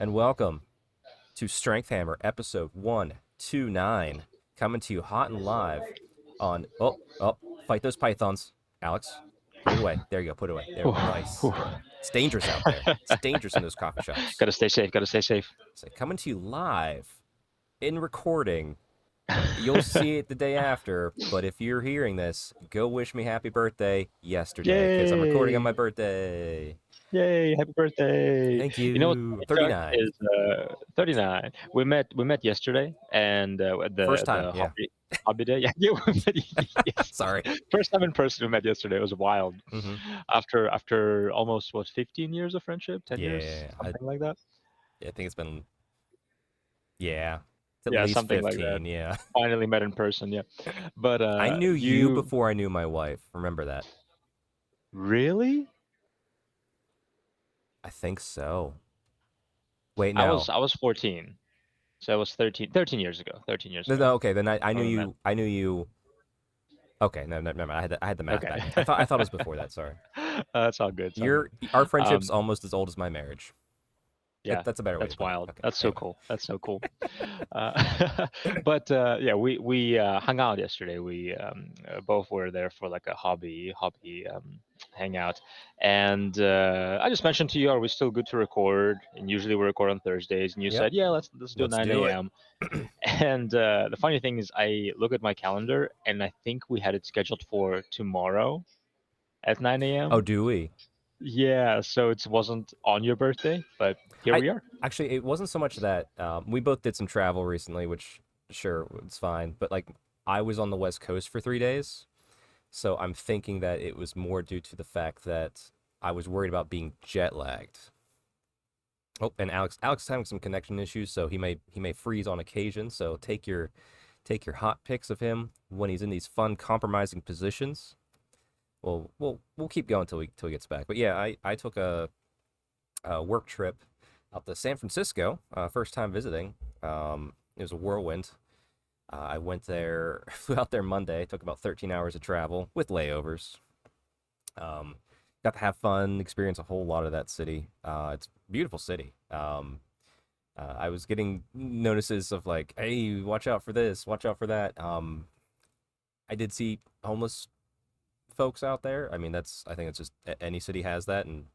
and welcome to Strength Hammer episode 129, coming to you hot and live on. Fight those pythons, Alex. Put it away. There you go. Put it away. There. Whew, Nice. whew. It's dangerous out there. It's dangerous in those coffee shops. Gotta stay safe. Gotta stay safe. So coming to you live in recording. You'll see it the day after, but if you're hearing this, go wish me happy birthday yesterday because I'm recording on Yay! my birthday. Yay! Happy birthday! Thank You know what you. the funny fact 39. is? 39. We met yesterday, and at First time, the yeah. hobby day. Yeah, we met, yes. Sorry. First time in person. We met yesterday. It was wild. Mm-hmm. After almost 15 years of friendship, 10 years, Yeah, something like that. I think it's been, yeah, it's at Yeah, least something like that. 15, yeah. Finally met in person. Yeah, but I knew you you before I knew my wife. Remember that? really? I think so. Wait, I no. was I was 14. So it was 13 years ago. 13 years No, ago. no, okay, then I knew when we met. you. I knew you. Okay, no, never mind. I had the math Okay. back. I thought it was before that. Sorry. It's all good. It's all good. Our friendship's Um, almost as old as my marriage. yeah, That's a better way to that's put it. wild. Okay. That's so Anyway. cool. That's so cool. But yeah, we hung out yesterday. We both were there for like a hobby hangout, and I just mentioned to you, are we still good to record? And usually we record on Thursdays, and you Yep. said, yeah, let's do Let's 9 do it. a.m. And the funny thing is, I look at my calendar, and I think we had it scheduled for tomorrow at 9 Oh, a.m. do we? Yeah, so it wasn't on your birthday, but here I we are. actually it wasn't so much that we both did some travel recently, which sure it's fine, but like I was on the West Coast for 3 days, so I'm thinking that it was more due to the fact that I was worried about being jet lagged. Oh, and Alex is having some connection issues, so he may freeze on occasion. So take your hot pics of him when he's in these fun compromising positions. We'll keep going till he gets back. But yeah, I took a work trip out to San Francisco, first time visiting. It was a whirlwind. I went there, flew out there Monday, took about 13 hours of travel with layovers. Um, Got to have fun, experience a whole lot of that city. It's a beautiful city. I was getting notices of like, hey, watch out for this, watch out for that. I did see homeless folks out there. I mean, I think it's just any city has that, and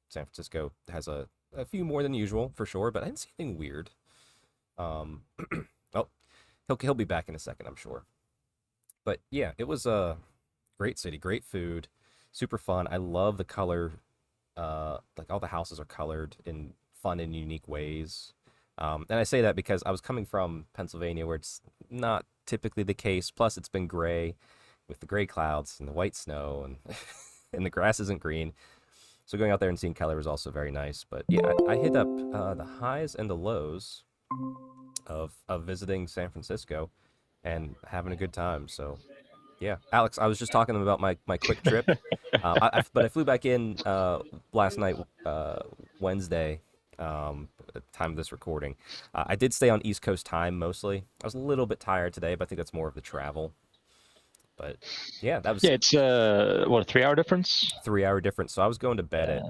San Francisco has a few more than usual for sure. But I didn't see anything weird. Um, oh, he'll be back in a second, I'm sure. But yeah, it was a great city, great food, super fun. I love the color. Like all the houses are colored in fun and unique ways. And I say that because I was coming from Pennsylvania, where it's not typically the case. Plus, it's been gray with the gray clouds and the white snow, and and the grass isn't green. So going out there and seeing color was also very nice. But yeah, I hit up the highs and the lows of visiting San Francisco and having a good time. So yeah, Alex, I was just talking about my quick trip. But I flew back in last night, Wednesday, at the time of this recording. I did stay on East Coast time mostly. I was a little bit tired today, but I think that's more of the travel. But yeah, that was Yeah, it's what, a 3 hour difference? 3 hour difference. So I was going to bed at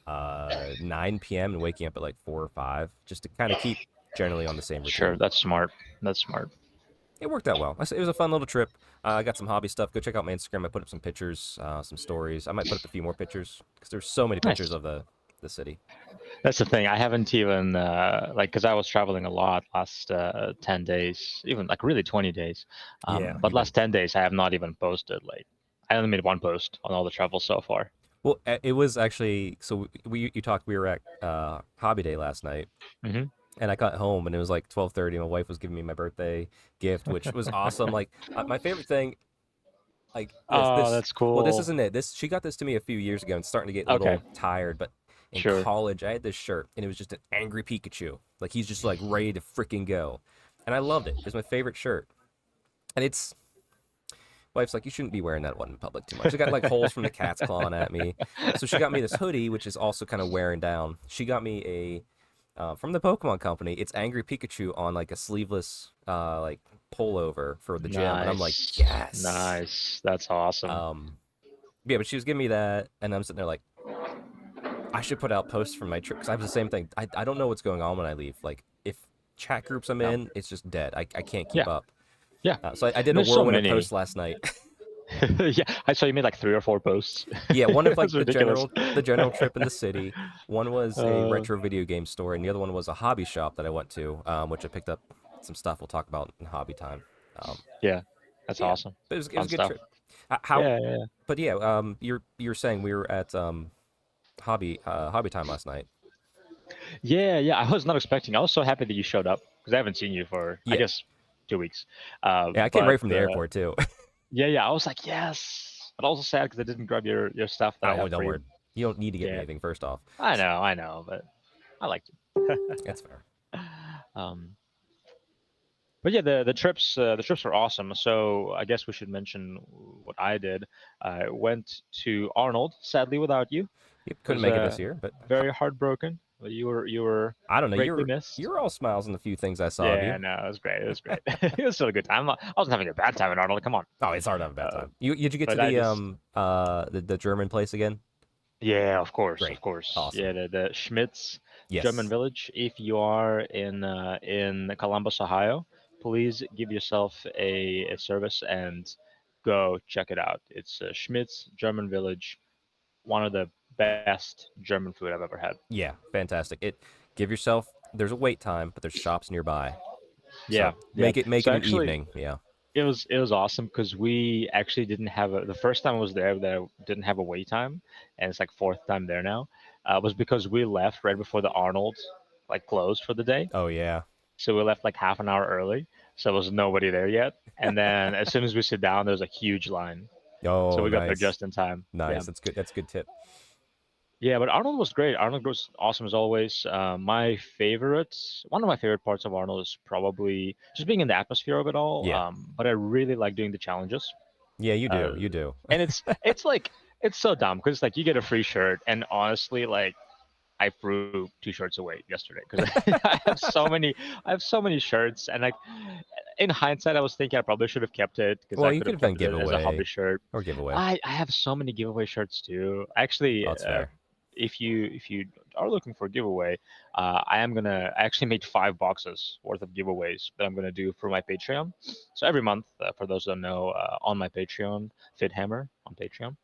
Yeah, 9 p.m. and waking up at like 4 or 5, just to kind of keep generally on the same sure. routine. That's smart. That's smart. It worked out well. It was a fun little trip. I got some hobby stuff. Go check out my Instagram. I put up some pictures, some stories. I might put up a few more pictures because there's so many pictures Nice. of the city. That's the thing. I haven't even like, because I was traveling a lot last 10 days, even like really 20 days. Yeah, But you've been last 10 days, I have not even posted. Like, I only made one post on all the travel so far. well. It was actually so we you talked. We were at Hobby Day last night, Hmm. and I got home and it was like 12:30. My wife was giving me my birthday gift, which was awesome. Like my favorite thing, like this Oh, this that's well, this cool. isn't it. This She got this to me a few years ago and it's starting to get a Okay, little tired. But in sure. college, I had this shirt and it was just an angry Pikachu. Like he's just like ready to freaking go, and I loved it. It was my favorite shirt, and it's wife's like, you shouldn't be wearing that one in public too much. It got like holes from the cats clawing at me. So she got me this hoodie, which is also kind of wearing down. She got me from the Pokemon Company. It's Angry Pikachu on like a sleeveless like pullover for the gym, and I'm like, Nice. yes. Nice. That's awesome. Um, yeah, but she was giving me that, and I'm sitting there like, I should put out posts from my trip because I have the same thing. I don't know what's going on when I leave. Like if chat groups I'm No. in, it's just dead. I can't keep Yeah. up. Yeah. So I did And a there's so whirlwind of many. posts last night. Yeah, I saw you made like 3 or 4 posts. Yeah, one of That's like ridiculous. the general trip in the city. One was a uh, retro video game store, and the other one was a hobby shop that I went to, which I picked up some stuff we'll talk about in hobby time. Um, yeah, that's yeah, awesome. but it was Fun a good stuff. trip. How? Yeah, yeah, But yeah, you're saying we were at hobby time last night. yeah. I was not expecting. I was so happy that you showed up because I haven't seen you for, I Yeah, guess, 2 weeks. yeah, I came But right from the airport too. yeah, I was like, yes. But also sad because I didn't grab your stuff that I Oh, well, have don't for you. worry. You don't need to get me Yeah, anything. First off, I know, but I liked it. that's fair. um, but yeah, the trips were awesome. So I guess we should mention what I did. I went to Arnold, sadly without you. Yep, couldn't Was make it this year, but very heartbroken. But you were I don't know. greatly missed. You're all smiles in the few things I saw of Yeah, you. no, it was great. It was great. It was still a good time. I wasn't having a bad time in Arnold. Come on. Oh, it's hard to have a bad Uh, time. You did you get to but I just the German place again? Yeah, of course, Great, of course. awesome. Yeah, the Schmitz German Yes, Village. If you are in Columbus, Ohio, please give yourself a service and go check it out. It's Schmitz German Village, one of the best German food I've ever had. yeah, fantastic. It give yourself. There's a wait time, but there's shops nearby, Yeah, so yeah. make So it an actually, evening. Yeah. it was awesome because we actually didn't have the first time I was there that I didn't have a wait time, and it's like fourth time there now. Was because we left right before the Arnold like closed for the day. Oh yeah. So we left like half an hour early, so there was nobody there yet. And then as soon as we sit down, there's a huge line. So Oh we got there nice, just in time. Yeah, nice. That's good. That's a good tip. yeah. But Arnold was great. Arnold was awesome as always. One of my favorite parts of Arnold is probably just being in the atmosphere of it all. Yeah, But I really like doing the challenges. yeah. You Uh, do. You do. and it's like it's so dumb because like you get a free shirt, and honestly, like I threw 2 shirts away yesterday because I have so many shirts, and like in hindsight, I was thinking I probably should have kept it because Well, I you could could have have done kept it as a hobby giveaway shirt. or giveaway. I have so many giveaway shirts too. Actually, Oh, that's fair. if you are looking for a giveaway, I actually made 5 boxes worth of giveaways that I'm gonna do for my Patreon. So every month, for those that don't know, on my Patreon, FitHammer on Patreon,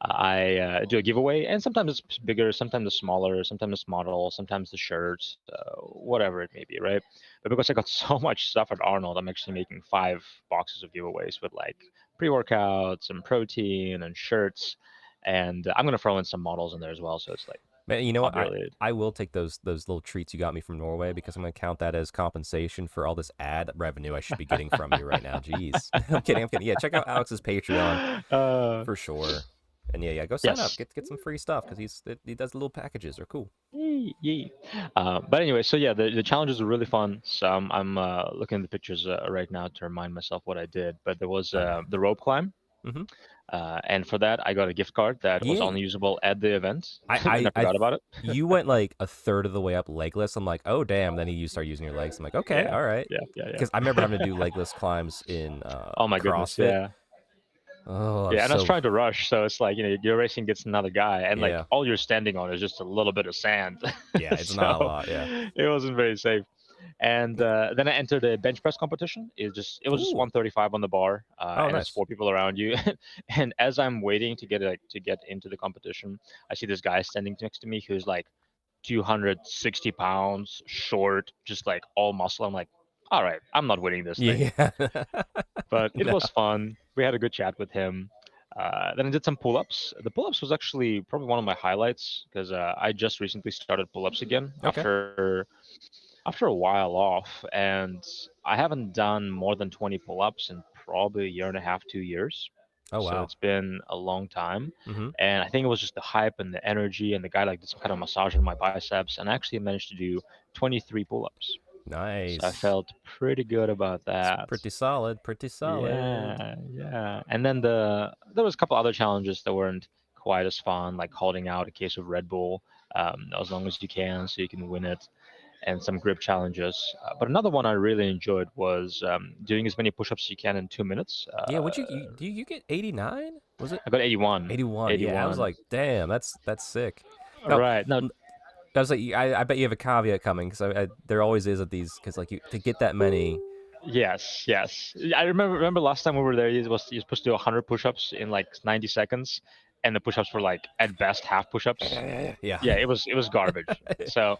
I do a giveaway, and sometimes it's bigger, sometimes it's smaller, sometimes it's model, sometimes the shirts, whatever it may be, right? But because I got so much stuff at Arnold, I'm actually making 5 boxes of giveaways with like pre-workouts and protein and shirts, and I'm gonna throw in some models in there as well. So it's like Man, you know what? hobby related. I will take those little treats you got me from Norway because I'm gonna count that as compensation for all this ad revenue I should be getting from you right now. Jeez, I'm kidding. I'm kidding. Yeah, check out Alex's Patreon for sure. And yeah, go sign up. Yes. Get some free stuff because he does little packages. They're cool. Yay, yay. But anyway, so yeah, the challenges are really fun. So I'm looking at the pictures right now to remind myself what I did. But there was I know. the rope climb. Mm-hmm. And for that, I got a gift card that was Yeah, only usable at the event, and I I forgot about it. you went like a third of the way up legless. I'm like, oh damn. Then you start using your legs. I'm like, okay, Yeah, all right. yeah. Because I remember having to do legless climbs in Oh my goodness, CrossFit. yeah, Oh, I was yeah. And I was so trying to rush, so it's like you're racing against another guy, and like yeah, all you're standing on is just a little bit of sand, yeah. It's not a so lot. Yeah. it wasn't very safe. And then I entered a bench press competition. It was just Ooh. 135 on the bar, Oh, and it's nice. 4 people around you. And as I'm waiting to get into the competition, I see this guy standing next to me who's like 260 pounds, short, just like all muscle. I'm like, all right, I'm not winning this thing. Yeah. But it No. was fun. We had a good chat with him. Then I did some pull-ups. The pull-ups was actually probably one of my highlights because I just recently started pull-ups again Okay. after a while off, and I haven't done more than 20 pull-ups in probably a year and a half, 2 years. Oh So wow. it's been a long time, Mm-hmm. and I think it was just the hype and the energy, and the guy like did some kind of massage on my biceps, and I actually managed to do 23 pull-ups. So I Nice. felt pretty good about It's that. pretty solid. Pretty solid. Yeah. And then there was a couple other challenges that weren't quite as fun, like holding out a case of Red Bull as long as you can, so you can win it, and some grip challenges. But another one I really enjoyed was doing as many push-ups as you can in 2 minutes. Yeah. You get 89? Was it I got 81. 81? Yeah. I was 81. like, damn, that's sick. No, Right. No. I was like, I bet you have a caveat coming because there always is at these because like to get that many. Yes. Yes. I remember last time we were there. You're supposed to do 100 push-ups in like 90 seconds, and the push-ups were like at best half push-ups. Yeah. Yeah, it was garbage. So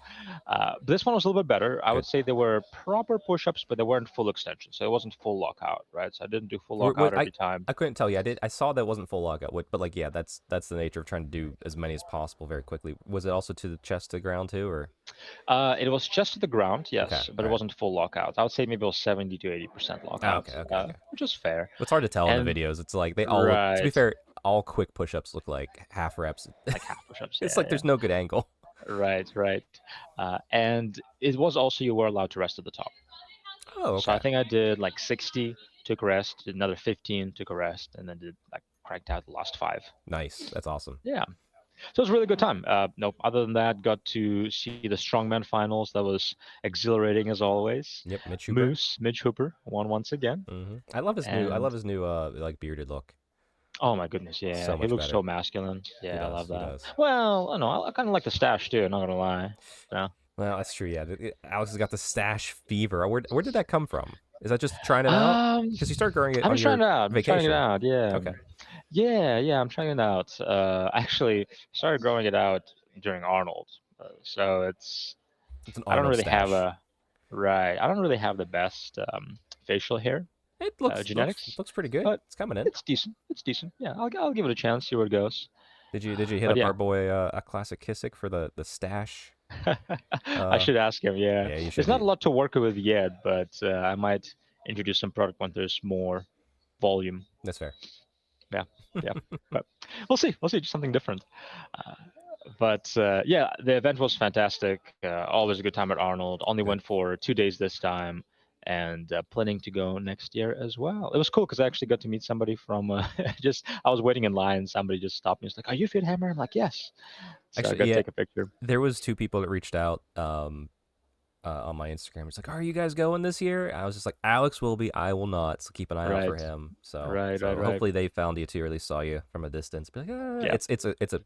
this one was a little bit better. I would Good. say they were proper push-ups, but they weren't full extension, so it wasn't full lockout, right? So I didn't do full What lockout every time. I couldn't tell you. I saw that wasn't full lockout, but like yeah, that's the nature of trying to do as many as possible very quickly. Was it also to the chest to ground too, or It was just to the ground, okay, yes, but all it right. wasn't full lockout. I would say maybe it was 70 to 80% Oh, lockout, okay, okay, okay. which is fair. It's hard to tell in the And videos. It's like they all look. To be right, fair, all quick push-ups look like half reps. like half push-ups, It's yeah, like yeah. there's no good angle. Right, right. And it was also you were allowed to rest at the top. Oh, So I okay. think I did like 60, took a rest, did another 15, took a rest, and then did like cranked out the last five. Nice. That's awesome. Yeah. So it was a really good time. No, other than that, got to see the strongman finals. That was exhilarating as always. Yep, Mitch Hooper. Moose, Midge Hooper, won once again. I And love his new like bearded look. oh my goodness, yeah, So he much looks better. so masculine. He Yeah, I does. love He that. does. Well, I don't know, I kind of like the stash too. Not gonna lie. Yeah. Well, that's true. Yeah, Alex has got the stash fever. Where did that come from? Is that just trying it out? Um, Because you started growing it I'm on just trying your it out. I'm trying it vacation. out. Yeah. Okay, Yeah, I'm trying it out. Actually, started growing it out during Arnold. So it's an I don't Arnold really have stash. a right. I don't really have the best facial hair It genetics, looks pretty good. but It's coming in. it's decent. It's decent. Yeah, I'll give it a chance. See where it goes. Did you hit But up yeah, our boy a classic Kissick for the stash? I Uh, should ask him. Yeah, yeah, you there's should. not a lot to work with yet, but I might introduce some product when there's more volume. That's fair. Yeah, yeah. But we'll see. We'll see. Just something different. Uh, but yeah, the event was fantastic. Always a good time at Arnold. Only Good. went for 2 days this time, and planning to go next year as well. It was cool because I actually got to meet somebody from just. I was waiting in line. Somebody just stopped me. It's like, "Are you Fit Hammer?" I'm like, "Yes." So I Actually, got to yeah, take a picture. there was two people that reached out on my Instagram. It's like, are you guys going this year? I was just like, Alex will be, I will not. So keep an eye out for Right, him. right, right, So right. hopefully they found you too, or at least saw you from a distance. Be like, Yeah. it's a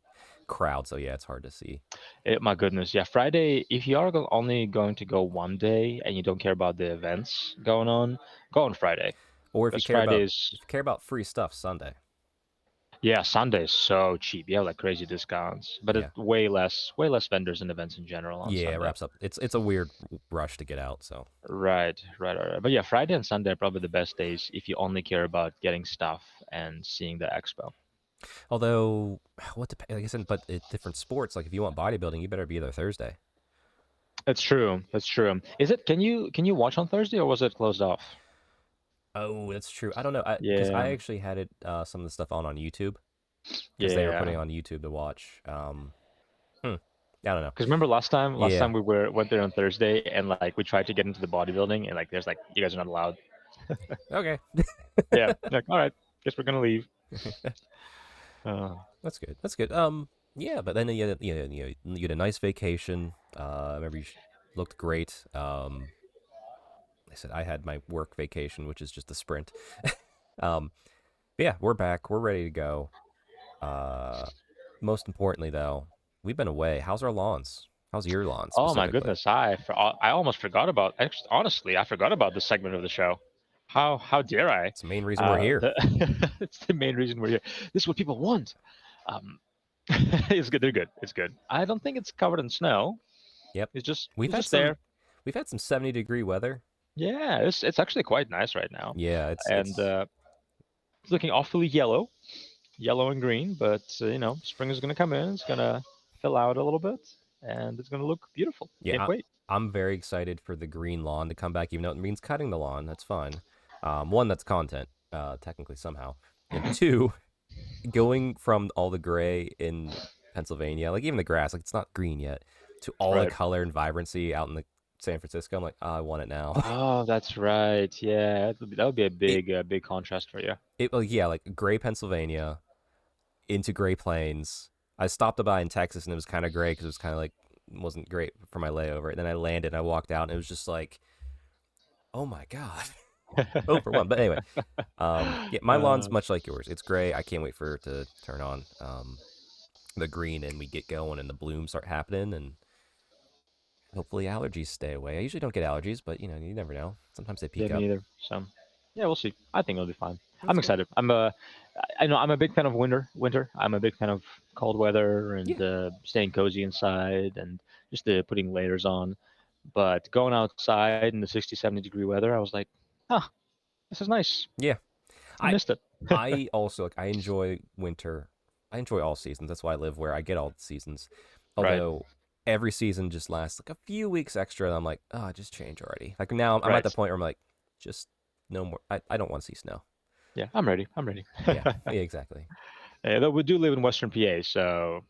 crowd, so yeah, it's hard to see. My goodness. Yeah. Friday. If you are only going to go one day and you don't care about the events going on, go on Friday Or because Fridays. if you care about free stuff, Sunday. Yeah, Sunday's so cheap. You have like crazy discounts, but Yeah, it's way less vendors and events in general on yeah, it Sunday. wraps up. It's a weird rush to get out. So Right, right, right, right. But yeah, Friday and Sunday are probably the best days if you only care about getting stuff and seeing the expo. although like I said, but different sports. Like if you want bodybuilding, you better be there Thursday. It's true. That's true. Is it? Can you watch on Thursday or was it closed off? Oh, that's true. I don't know. Because Yeah, I actually had it some of the stuff on YouTube because they were yeah. putting on YouTube to watch. Hmm. I don't know. Because remember last Yeah. time we went there on Thursday and like we tried to get into the bodybuilding and like there's like you guys are not allowed. Okay. Yeah, like all right, guess we're gonna leave. Uh, That's good. That's good. Yeah, but then you had a nice vacation. I remember looked great. I said I had my work vacation, which is just a sprint. um, but yeah, we're back. We're ready to go. Uh, Most importantly, though, we've been away. How's our lawns? How's your lawn Oh my specifically? goodness, I almost forgot about. Honestly, I forgot about this segment of the show. How dare I? It's the main reason we're here. It's the main reason we're here. This is what people want. Um, it's good. They're good. It's good. I don't think it's covered in snow. Yep. We've It's had just there. some we've had some 70-degree weather. Yeah, it's actually quite nice right now, Yeah, and it's it's looking awfully yellow and green. But spring is gonna come in. It's gonna fill out a little bit, and it's gonna look beautiful. yeah, Can't wait. I'm very excited for the green lawn to come back, even though it means cutting the lawn. That's fine. One, that's content, technically somehow, and two, going from all the gray in Pennsylvania, like even the grass, like it's not green yet, to all the Right. color and vibrancy out in the San Francisco. I'm like, I want it now. Oh, that's right. Yeah, that would be a it big contrast for you. it like yeah, like gray Pennsylvania into Gray Plains. I stopped by in Texas and it was kind of gray because it was kind of like wasn't great for my layover. And then I landed and I walked out and it was just like, oh my god, overwhelmed. But anyway, yeah, my lawn's uh, much like yours. It's gray. I can't wait for it to turn on. the green and we get going and the blooms start happening and hopefully allergies stay away. I usually don't get allergies, but you never know. Sometimes they Yeah, peak up. me either. So, yeah, we'll see. I think it'll be fine. That's I'm good. excited. I know I'm a big fan of winter. Winter. I'm a big fan of cold weather and Yeah. staying cozy inside and just putting layers on. But going outside in the 60, 70-degree weather, I was like, ah, this is nice. Yeah. I I missed it. I also like I enjoy winter. I enjoy all seasons. That's why I live where I get all the seasons. Right, Although every season just lasts like a few weeks extra, and I'm like, oh, just change already. Like now I'm at the right. point where I'm like, just no more. I don't want to see snow. Yeah, I'm ready. I'm ready. Yeah, yeah, exactly. Though we do live in Western PA, so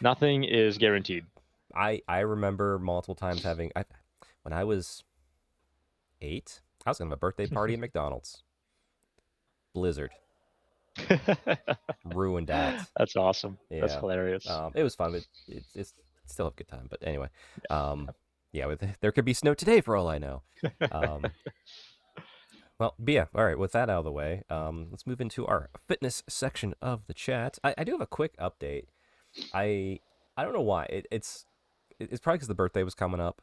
nothing is guaranteed. I remember multiple times when I was 8, I was gonna have a birthday party at McDonald's. Blizzard ruined that. That's awesome. That's Yeah, hilarious. it was fun, but it's still a good time. But anyway, yeah, there could be snow today for all I know. Um, well, but yeah, all right. With that out of the way, let's move into our fitness section of the chat. I do have a quick update. I I don't know why it's probably because the birthday was coming up,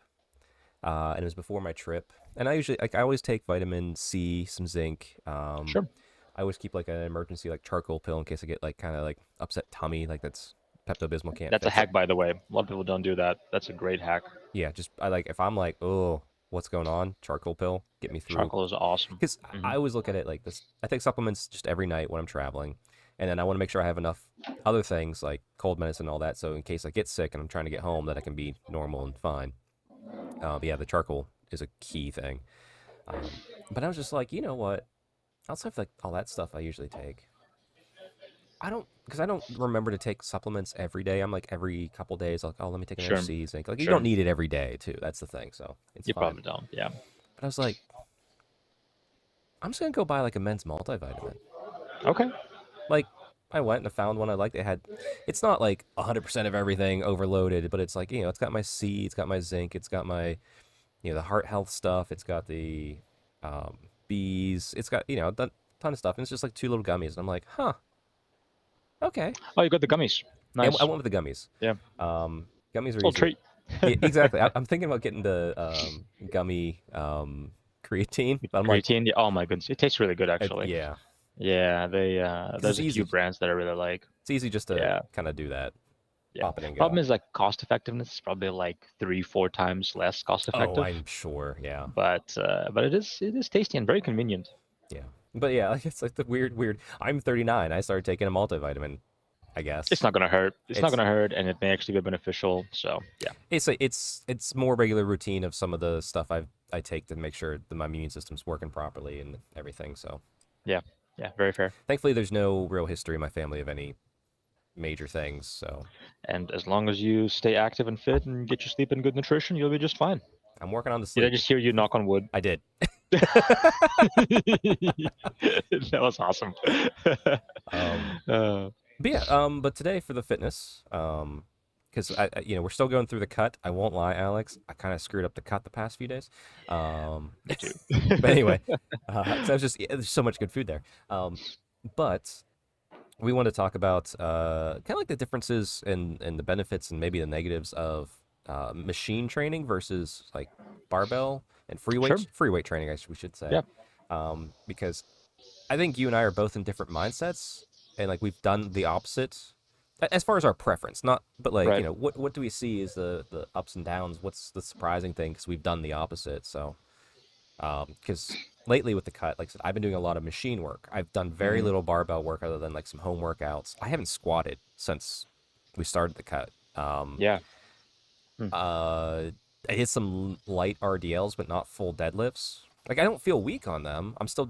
and it was before my trip. And I always take vitamin C, some zinc. Sure. I always keep like an emergency like charcoal pill in case I get like kind of like upset tummy, like that's Pepto Bismol can't That's a fix it. hack, by the way. A lot of people don't do that. That's a great hack. Yeah, just I like if I'm like, oh, what's going on? Charcoal pill, get me through. Charcoal is awesome. Because Hmm. I always look at it like this. I take supplements just every night when I'm traveling, and then I want to make sure I have enough other things like cold medicine and all that, so in case I get sick and I'm trying to get home, that I can be normal and fine. But yeah, the charcoal is a key thing. But I was just like, you know what? Outside of like all that stuff I usually take, I don't remember to take supplements every day. I'm like every couple days, like, oh, let me take another Sure. C zinc. Like you don't Sure. need it every day too. That's the thing. So it's You fine. probably don't. Yeah. But I was like, I'm just gonna go buy like a men's multivitamin. Okay. Like I went and I found one I liked. It's not like 100% of everything overloaded, but it's like it's got my C, it's got my zinc, it's got my the heart health stuff, it's got the um, bees, it's got a ton of stuff, and it's just like two little gummies, and I'm like, huh, okay. Oh, you got the gummies. And I Nice. went with the gummies. Yeah. Gummies are Little easy. treat. Yeah, exactly. I'm thinking about getting the gummy creatine, but I'm like, Creatine. Yeah. Oh my goodness, it tastes really good actually. yeah, Yeah. because There's a few brands that I really like. it's easy just to Yeah. kind of do that, Yeah. pop it and Problem go. is like cost effectiveness is probably like 3, 4 times less cost Oh, effective. I'm sure. Yeah. But it is tasty and very convenient. Yeah. But yeah, like it's like the weird. I'm 39. I started taking a multivitamin, I It's guess. not gonna hurt. It's not It's gonna hurt, and it may actually be beneficial. So yeah. it's more regular routine of some of the stuff I take to make sure that my immune system's working properly and everything. So Yeah. Yeah. Very fair. thankfully, there's no real history in my family of any major things. So And as long as you stay active and fit and get your sleep and good nutrition, you'll be just fine. I'm working on the Did I sleep. just hear you knock on wood? I did. That was awesome. um, uh, but yeah, but today for the fitness, because we're still going through the cut. I won't lie, Alex. I kind of screwed up the cut the past few days. Me too. But anyway, so I was just there's so much good food there. But we want to talk about kind of like the differences and the benefits and maybe the negatives of machine training versus like barbell and Sure. free weight training. We should say, Yeah. because I think you and I are both in different mindsets, and like we've done the opposite as far as our preference. Not, but like Right. what do we see as the ups and downs? What's the surprising thing? Because we've done the opposite. So because lately with the cut, like I said, I've been doing a lot of machine work. I've done very Hmm. little barbell work other than like some home workouts. I haven't squatted since we started the cut. Yeah. Hmm. I did some light RDLs, but not full deadlifts. Like I don't feel weak on them. I'm still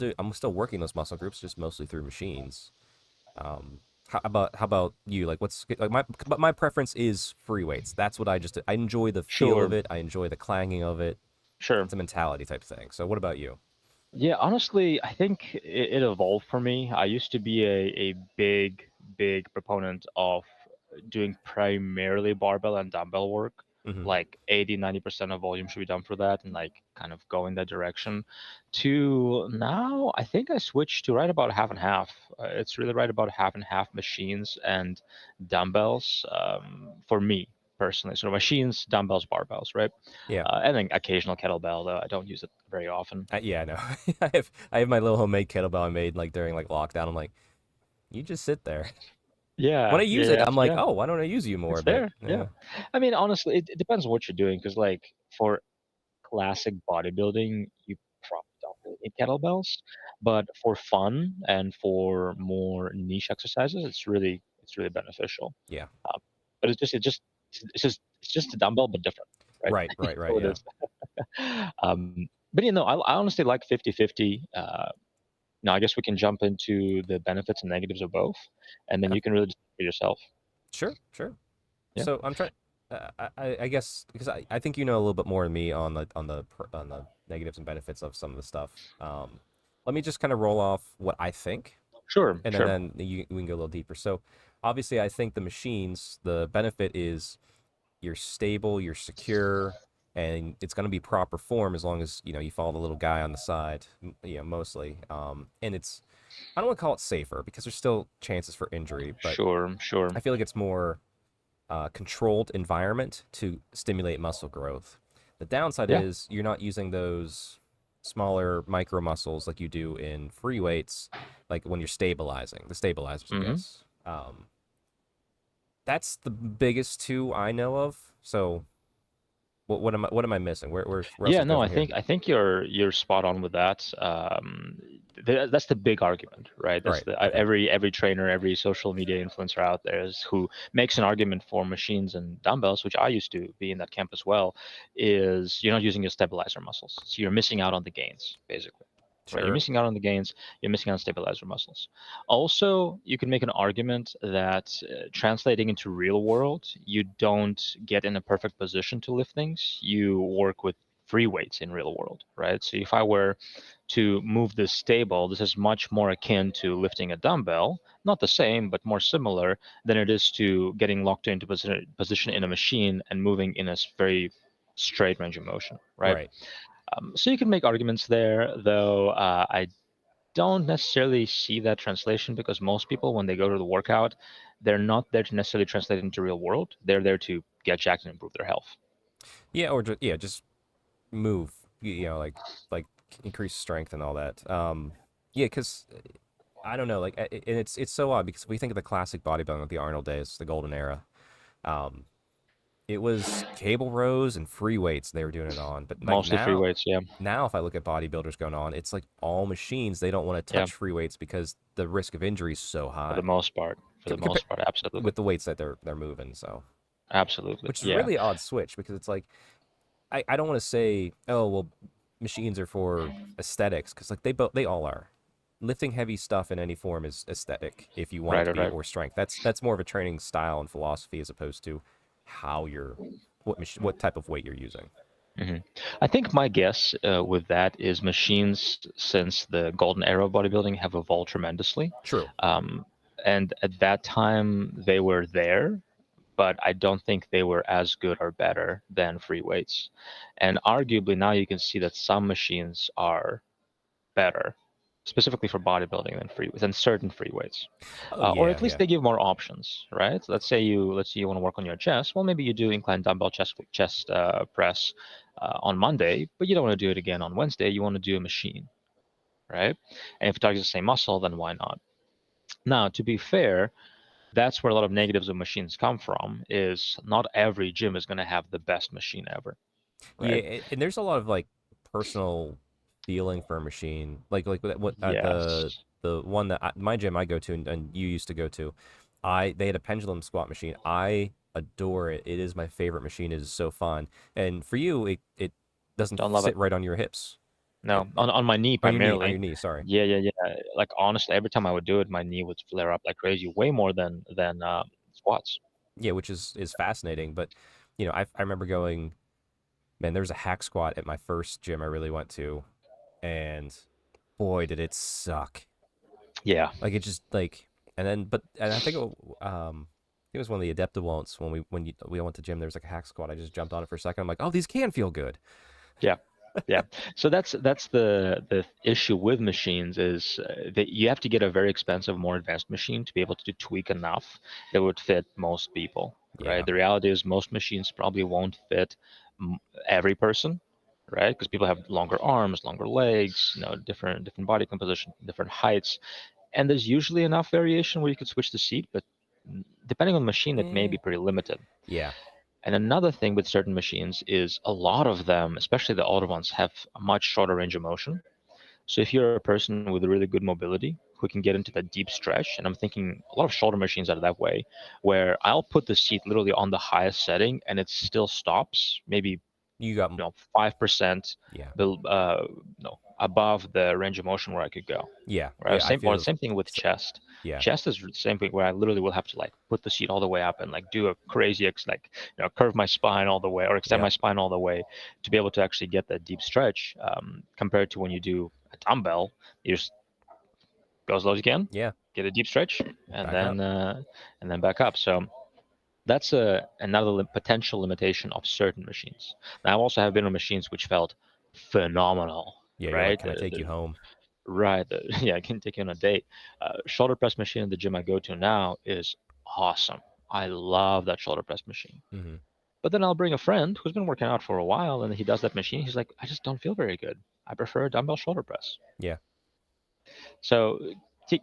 working those muscle groups, just mostly through machines. How about you? Like but my preference is free weights. That's what I enjoy the feel of Sure. it. I enjoy the clanging of it. Sure. It's a mentality type thing. So what about you? Yeah. Honestly, I think it evolved for me. I used to be a big proponent of doing primarily barbell and dumbbell work. Hmm. like 80-90% of volume should be done for that, and like kind of go in that direction. To now, I think I switched to right about half and half. It's really right about half and half machines and dumbbells, for me personally. So machines, dumbbells, barbells, right? Yeah. And then occasional kettlebell, though I don't use it very often. Yeah, I know. I have my little homemade kettlebell I made like during like lockdown. I'm like, you just sit there. When Yeah, I yeah, use it, yeah, I'm like, yeah. oh, why don't I use you more? It's But there. Yeah. yeah, I mean, honestly, it depends on what you're doing, because like for classic bodybuilding, you probably don't really need kettlebells, but for fun and for more niche exercises, it's really beneficial. yeah. Um, but it's just a dumbbell, but different, right? Right, right, So right. it Yeah, is. But I honestly like 50-50. Now I guess we can jump into the benefits and negatives of both, and then yeah. you can really decide for yourself. Sure, sure. Yeah. So I'm trying. I guess because I think you know a little bit more than me on on the negatives and benefits of some of the stuff. Let me just kind of roll off what I think, Sure, and sure. then we can go a little deeper. So obviously, I think the machines, the benefit is you're stable, you're secure, and it's going to be proper form as long as you follow the little guy on the side. Mostly. And it's I don't want to call it safer because there's still chances for injury, but Sure, sure. I feel like it's more controlled environment to stimulate muscle growth. The downside Yeah. is you're not using those smaller micro muscles like you do in free weights, like when you're stabilizing the stabilizers, I Hmm. guess. That's the biggest two I know of. So what am I missing? Where else Yeah, to go no, I from here? think I think you're spot on with that. That's the big argument, right? That's Right. the Okay. every trainer, every social media influencer out there is who makes an argument for machines and dumbbells, which I used to be in that camp as well. Is you're not using your stabilizer muscles, so you're missing out on the gains, basically. Right, you're Sure. missing out on the gains. You're missing out on stabilizer muscles. Also, you can make an argument that translating into real world, you don't get in a perfect position to lift things. You work with free weights in real world, right? So if I were to move this stable, this is much more akin to lifting a dumbbell, not the same, but more similar than it is to getting locked into position in a machine and moving in a very straight range of motion, right? Right. So you can make arguments there, though I don't necessarily see that translation, because most people, when they go to the workout, they're not there to necessarily translate into real world. They're there to get jacked and improve their health. Yeah. Or just move. Like increase strength and all that. Yeah, because I don't know. Like, and it's so odd because if we think of the classic bodybuilding, like the Arnold days, the golden era. Um, it was cable rows and free weights they were doing it on. But like Mostly free weights, yeah, now if I look at bodybuilders going on, it's like all machines. They don't want to yeah, touch free weights because the risk of injury is so for the high most part, absolutely, with the weights that they're moving. So, absolutely, which is a yeah, really odd switch because it's like I don't want to say, oh well, machines are for aesthetics because like they all are. Lifting heavy stuff in any form is aesthetic if you want it right, to right, be, right. or strength. That's more of a training style and philosophy as opposed to what type of weight you're using. Hmm. I think my guess with that is machines, since the golden era of bodybuilding, have evolved tremendously. True. Um, and at that time, they were there, but I don't think they were as good or better than free weights. And arguably now you can see that some machines are better, specifically for bodybuilding, than certain free weights, Oh or yeah, at least yeah. they give more options, right? Let's say you want to work on your chest. Well, maybe you do incline dumbbell chest press on Monday, but you don't want to do it again on Wednesday. You want to do a machine, right? And if it targets the same muscle, then why not? Now, to be fair, that's where a lot of negatives of machines come from. Is not every gym is going to have the best machine ever, Yeah, right? and there's a lot of like personal feeling for a machine. Like what Yes. the one that my gym I go to and you used to go to, they had a pendulum squat machine. I adore it. It is my favorite machine. It is so fun. And for you, it doesn't Don't love it. sit right on your hips. No, on my knee On primarily. your knee. Sorry. Yeah, yeah, yeah. Like honestly, every time I would do it, my knee would flare up like crazy, way more than squats. Yeah, which is fascinating. But I remember going, man. There was a hack squat at my first gym I really went to, and boy, did it suck. Yeah. Like it just like, and then, but and I think It was one of the adeptable when we went to gym. There was like a hack squat. I just jumped on it for a second. I'm like, oh, these can feel good. Yeah. Yeah. So that's the issue with machines is that you have to get a very expensive, more advanced machine to be able to tweak enough that would fit most people, right? Yeah. The reality is most machines probably won't fit every person, right? Because people have longer arms, longer legs, different body composition, different heights, and there's usually enough variation where you could switch the seat, but depending on the machine, it may Eh. be pretty limited. Yeah. And another thing with certain machines is a lot of them, especially the older ones, have a much shorter range of motion. So if you're a person with really good mobility who can get into that deep stretch, and I'm thinking a lot of shoulder machines are that way, where I'll put the seat literally on the highest setting and it still stops, maybe You got 5% yeah. no, above the range of motion where I could go. Yeah. Right. I Or the feel same thing with chest. yeah. Chest is the same thing where I literally will have to like put the seat all the way up and like do a crazy curve my spine all the way or extend Yeah. my spine all the way to be able to actually get that deep stretch. Compared to when you do a dumbbell, you just go as low as you can, Yeah. get a deep stretch, Back up. and then back up. So that's another potential limitation of certain machines. Now, I also have been on machines which felt phenomenal, Yeah, you're like, right? can I take you home? Right. Yeah, I can take you on a date. Shoulder press machine at the gym I go to now is awesome. I love that shoulder press machine. Hmm. But then I'll bring a friend who's been working out for a while and he does that machine. He's like, I just don't feel very good. I prefer a dumbbell shoulder press. Yeah. So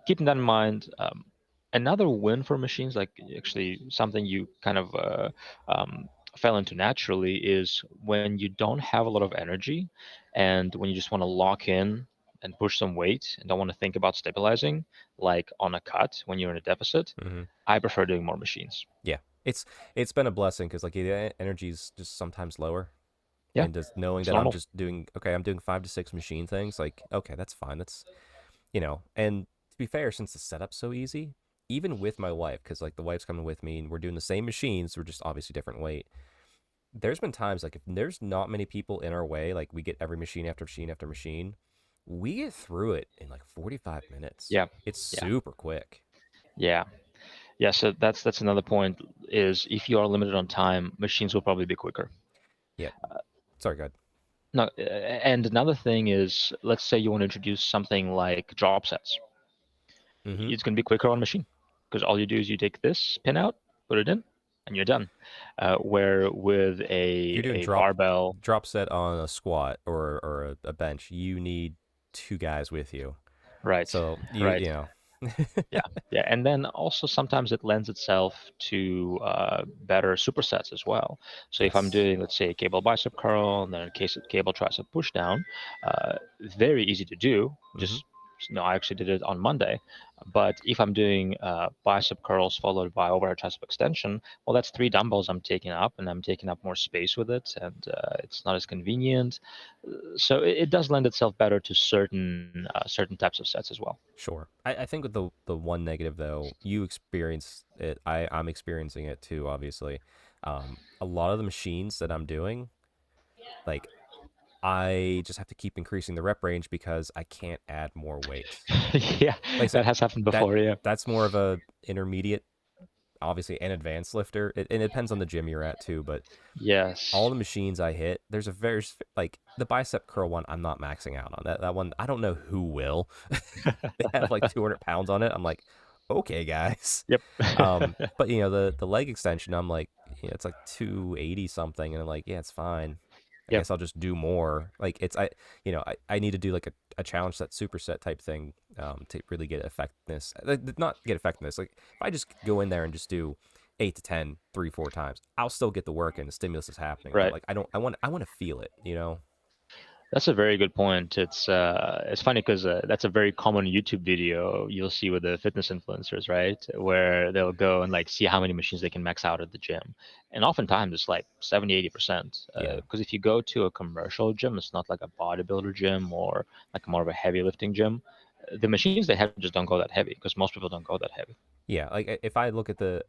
keeping that in mind, another win for machines, like actually something you kind of um, fell into naturally, is when you don't have a lot of energy and when you just want to lock in and push some weight and don't want to think about stabilizing, like on a cut when you're in a deficit. Hmm. I prefer doing more machines. Yeah. It's been a blessing because like the energy's just sometimes lower, Yeah, and just knowing it's that I'm normal. just doing okay, I'm doing 5 to 6 machine things. Like okay, that's fine. That's and to be fair, since the setup's so easy, even with my wife, because like the wife's coming with me and we're doing the same machines, we're just obviously different weight. There's been times like if there's not many people in our way, like we get every machine after machine after machine, we get through it in like 45 minutes. Yeah, It's yeah, super quick. yeah. Yeah, so that's another point is if you are limited on time, machines will probably be quicker. Yep. Sorry, God. No, and another thing is, let's say you want to introduce something like drop sets. Mm-hmm. It's going to be quicker on machine because all you do is you take this pin out, put it in, and you're done. Where with If you're doing a barbell, drop set on a squat or a bench, you need two guys with you. right, So right. you know. Yeah, yeah, and then also sometimes it lends itself to better supersets as well. So if I'm Yes. doing, let's say, a cable bicep curl and then a case of cable tricep push down, very easy to do. Mm-hmm. Just I actually did it on Monday. But if I'm doing bicep curls followed by overhead tricep extension, well, that's three dumbbells I'm taking up, and I'm taking up more space with it, and it's not as convenient. So it does lend itself better to certain types of sets as well. Sure. I think with the one negative though, you experience it. I'm experiencing it too, obviously. A lot of the machines that I'm doing, like I just have to keep increasing the rep range because I can't add more weight. Yeah, Like I said, that has happened that before. Yeah. that's more of a intermediate, obviously an advanced lifter. And it depends on the gym you're at too, but all Yes. the machines I hit, there's a very like the bicep curl one. I'm not maxing out on that one. I don't know who will. They have like 200 pounds on it. I'm like, okay, guys. Yep. But the leg extension, I'm like, it's like 280 something, and I'm like, yeah, it's fine. I Yep. guess I'll just do more. Like I need to do like a challenge set superset type thing to really get effectiveness. Not get effectiveness. Like if I just go in there and just do 8 to 10, 3, 4 times, I'll still get the work and the stimulus is happening. But Right. like I want to feel it. That's a very good point. It's funny because that's a very common YouTube video you'll see with the fitness influencers, right? Where they'll go and like see how many machines they can max out at the gym. And oftentimes it's like 70, 80%. Yeah. Because if you go to a commercial gym, it's not like a bodybuilder gym or like more of a heavy lifting gym. The machines they have just don't go that heavy because most people don't go that heavy. Yeah, like if I look at the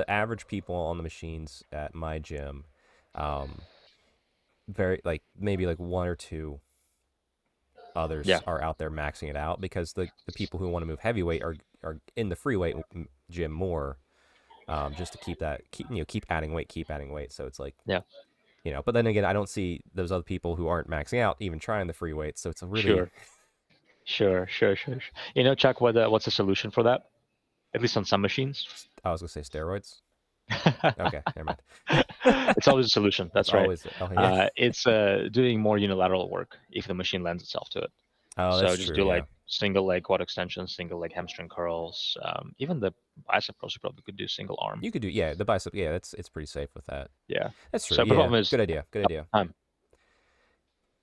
average people on the machines at my gym, um, very like maybe like one or two Yeah. others are out there maxing it out because the people who want to move heavyweight are in the free weight gym more. just to keep adding weight, keep adding weight. So it's like, Yeah. but then again, I don't see those other people who aren't maxing out even trying the free weights. So it's a really, Sure. Sure. Chuck, what's the solution for that? At least on some machines. I was gonna say steroids. Okay, never mind. It's always a solution. It's That's right. always, oh yeah. It's doing more unilateral work if the machine lends itself to it. Oh, that's So just true. do Yeah, like single leg quad extensions, single leg hamstring curls. Even the bicep curls you probably could do single arm. you could do, yeah, the bicep. Yeah, it's pretty safe with that. Yeah. That's true. So, but the Yeah, problem is good idea. Good idea. time.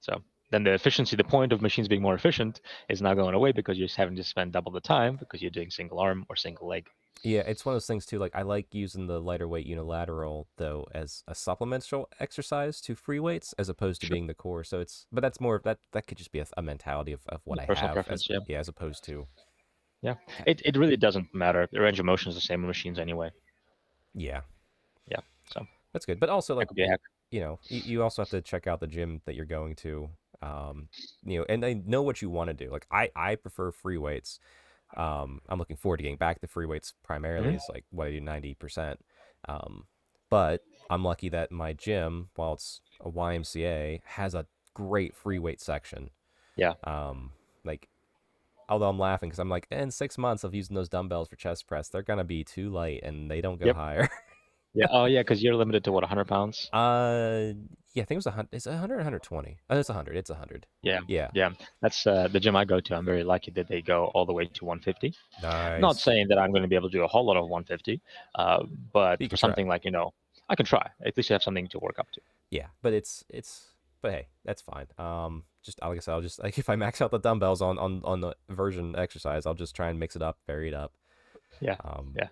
So then the efficiency, the point of machines being more efficient is now going away because you're just having to spend double the time because you're doing single arm or single leg. Yeah, it's one of those things too. Like I like using the lighter weight unilateral though as a supplemental exercise to free weights as opposed to Sure. being the core. So but that's more of that could just be a mentality of what The I personal have as preference. Yeah. yeah as opposed to Yeah. okay. It really doesn't matter. The range of motion is the same on machines anyway. Yeah, Yeah. So that's good. But also that like could be a hack. you also have to check out the gym that you're going to. And they know what you want to do. Like I prefer free weights. I'm looking forward to getting back to free weights primarily Hmm. is like what I do 90%. But I'm lucky that my gym, while it's a YMCA, has a great free weight section. Yeah. Like although I'm laughing because I'm like, in 6 months of using those dumbbells for chest press, they're gonna be too light and they don't go Yep. higher. Yeah. Oh, yeah. Because you're limited to what, 100 pounds? uh, yeah, I think it was 100. Is it 100 or 120? Oh, it's 100. It's 100. Yeah. Yeah, Yeah. That's the gym I go to. I'm very lucky that they go all the way to 150. Not nice. saying that I'm going to be able to do a whole lot of 150, but You for can try. something like, I can try. At least you have something to work up to. Yeah, but but hey, that's fine. Just like I said, I'll just like if I max out the dumbbells on the version exercise, I'll just try and mix it up, vary it up. Yeah. Um, Yeah.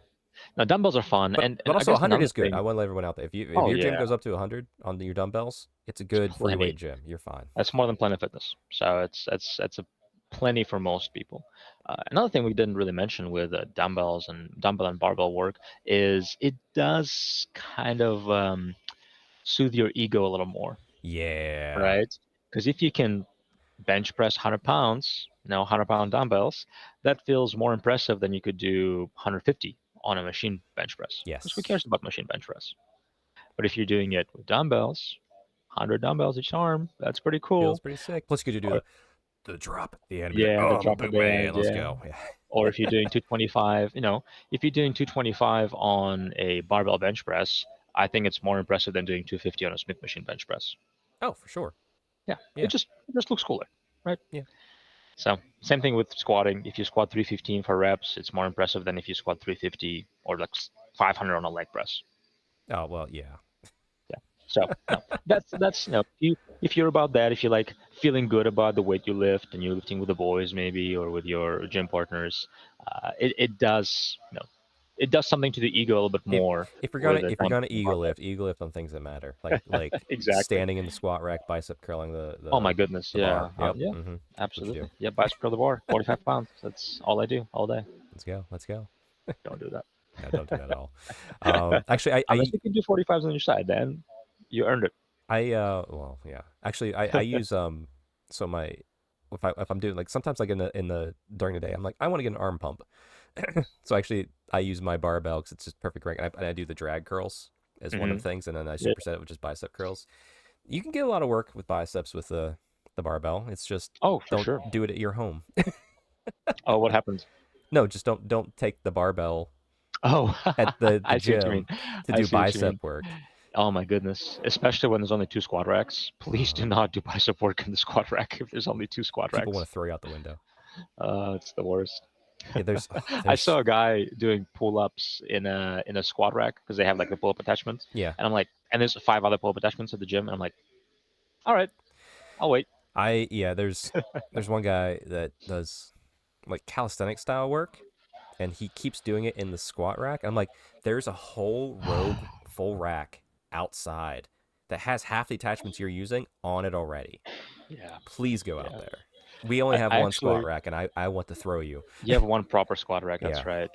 Now, dumbbells are fun. but And but I also guess 100 another is good. I thing, want to let everyone out there. If oh, your gym yeah, goes up to 100 on your dumbbells, it's a it's good free weight plenty. gym. You're fine. That's more than Planet Fitness. So it's a plenty for most people. Another thing we didn't really mention with dumbbells and dumbbell and barbell work is it does kind of soothe your ego a little more, Yeah. right? Because if you can bench press 100 pounds, 100-pound dumbbells, that feels more impressive than you could do 150 on a machine bench press. Because who Yes. cares about machine bench press? But if you're doing it with dumbbells, 100 dumbbells each arm, that's pretty Feels cool. pretty sick. Plus, you could do Or, the drop at the end. Be like, yeah, oh, the I'm a drop at big the man. end, Let's yeah. go. Yeah. Or if you're doing 225, if you're doing 225 on a barbell bench press, I think it's more impressive than doing 250 on a Smith machine bench press. Oh, for sure. Yeah, it Yeah. just looks cooler, right? Yeah. So same thing with squatting. If you squat 315 for reps, it's more impressive than if you squat 350 or like 500 on a leg press. Oh well. Yeah. Yeah. So no, that's if you're about that, if you like feeling good about the weight you lift and you're lifting with the boys maybe or with your gym partners, it does it does something to the ego a little bit if more if you're gonna with a if you're dumbbell gonna and barbell. ego lift on things that matter, like Exactly. standing in the squat rack, bicep curling Oh my the goodness. the bar. Yeah. Yep. Yeah. Mm-hmm. That's what you do. Absolutely. Yeah. Bicycle curl the bar, 45 pounds. That's all I do all day. Let's go. Let's go. Don't do that. No, don't do that at all. Actually, Unless you can do 45s on your side, then you earned it. well, yeah. Actually, I use so my if I'm doing like sometimes like in the during the day, I'm like I want to get an arm pump. So actually, I use my barbell because it's just perfect rank, and I do the drag curls as one of Hmm. the things, and then I Yeah. superset it with just bicep curls. You can get a lot of work with biceps with the barbell. It's just Oh, for don't sure. do it at your home. Oh, what happened? No, just don't take the barbell Oh, at the I see what you mean. gym to I do see what you mean. bicep work. Oh my goodness. Especially when there's only two squat racks. Please do Uh, not do bicep work in the squat rack if there's only two squat People want racks. to throw you out the window. It's the worst. Yeah, I there's saw a guy doing pull-ups in a squat rack because they have like the pull-up attachment, yeah. and I'm like, and there's 5 other pull-up attachments at the gym, and I'm like, all right, I'll wait. There's one guy that does like calisthenic style work, and he keeps doing it in the squat rack. I'm like, there's a whole rogue full rack outside that has half the attachments you're using on it already. Yeah, Please go out yeah. there. We only have I one squat actually, rack, and I want to throw you. you have one proper squat rack. Yeah, That's right.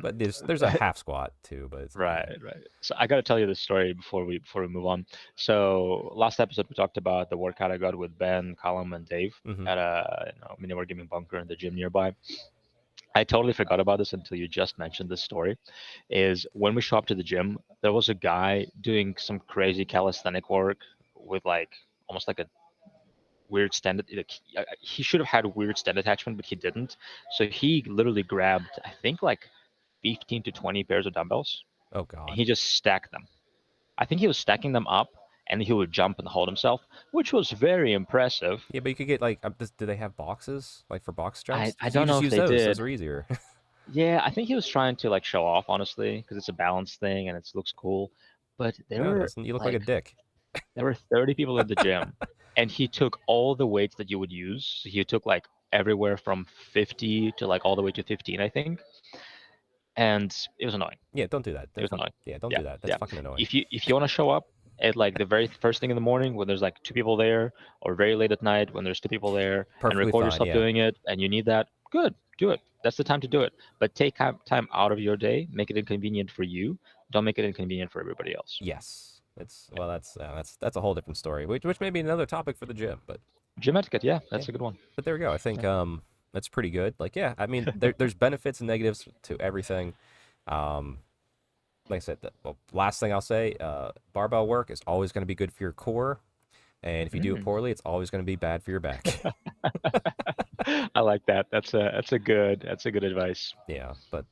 but there's a half squat too, but it's Right, right. So I got to tell you this story before we move on. So last episode we talked about the workout I got with Ben, Callum, and Dave mm-hmm. at a mini wargaming bunker in the gym nearby. I totally forgot about this until you just mentioned this story. Is when we show up to the gym, there was a guy doing some crazy calisthenic work with like almost like a weird stand. Like, he should have had a weird stand attachment, but he didn't. So he literally grabbed, I think, like 15 to 20 pairs of dumbbells, Oh and God. he just stacked them. I think he was stacking them up, and he would jump and hold himself, which was very impressive. Yeah, but you could get like, do they have boxes like for box jumps? I Because you don't know just if use they those. Those did. are easier. Yeah, I think he was trying to like show off, honestly, because it's a balance thing and it looks cool. But No, it doesn't. You look like a dick. there were 30 people in the gym, and he took all the weights that you would use. So he took like everywhere from 50 to like all the way to 15, I think, and it was annoying. Yeah, don't do that. It was annoying. Yeah, don't Yeah, do that. That's yeah. fucking annoying. If you want to show up at like the very first thing in the morning when there's like two people there, or very late at night when there's two people there, and Perfectly record fine. yourself Yeah. doing it, and you need that, good, do it. That's the time to do it. But take time out of your day. Make it inconvenient for you. Don't make it inconvenient for everybody else. Yes. It's well, that's a whole different story, which may be another topic for the gym, but Gym etiquette, yeah, yeah. that's a good one. But there we go. I think Yeah. that's pretty good. Like yeah, I mean there's benefits and negatives to everything. Um, like I said, well, last thing I'll say, barbell work is always going to be good for your core, and if you do it Mm. poorly, it's always going to be bad for your back. I like that. That's a good advice. Yeah, but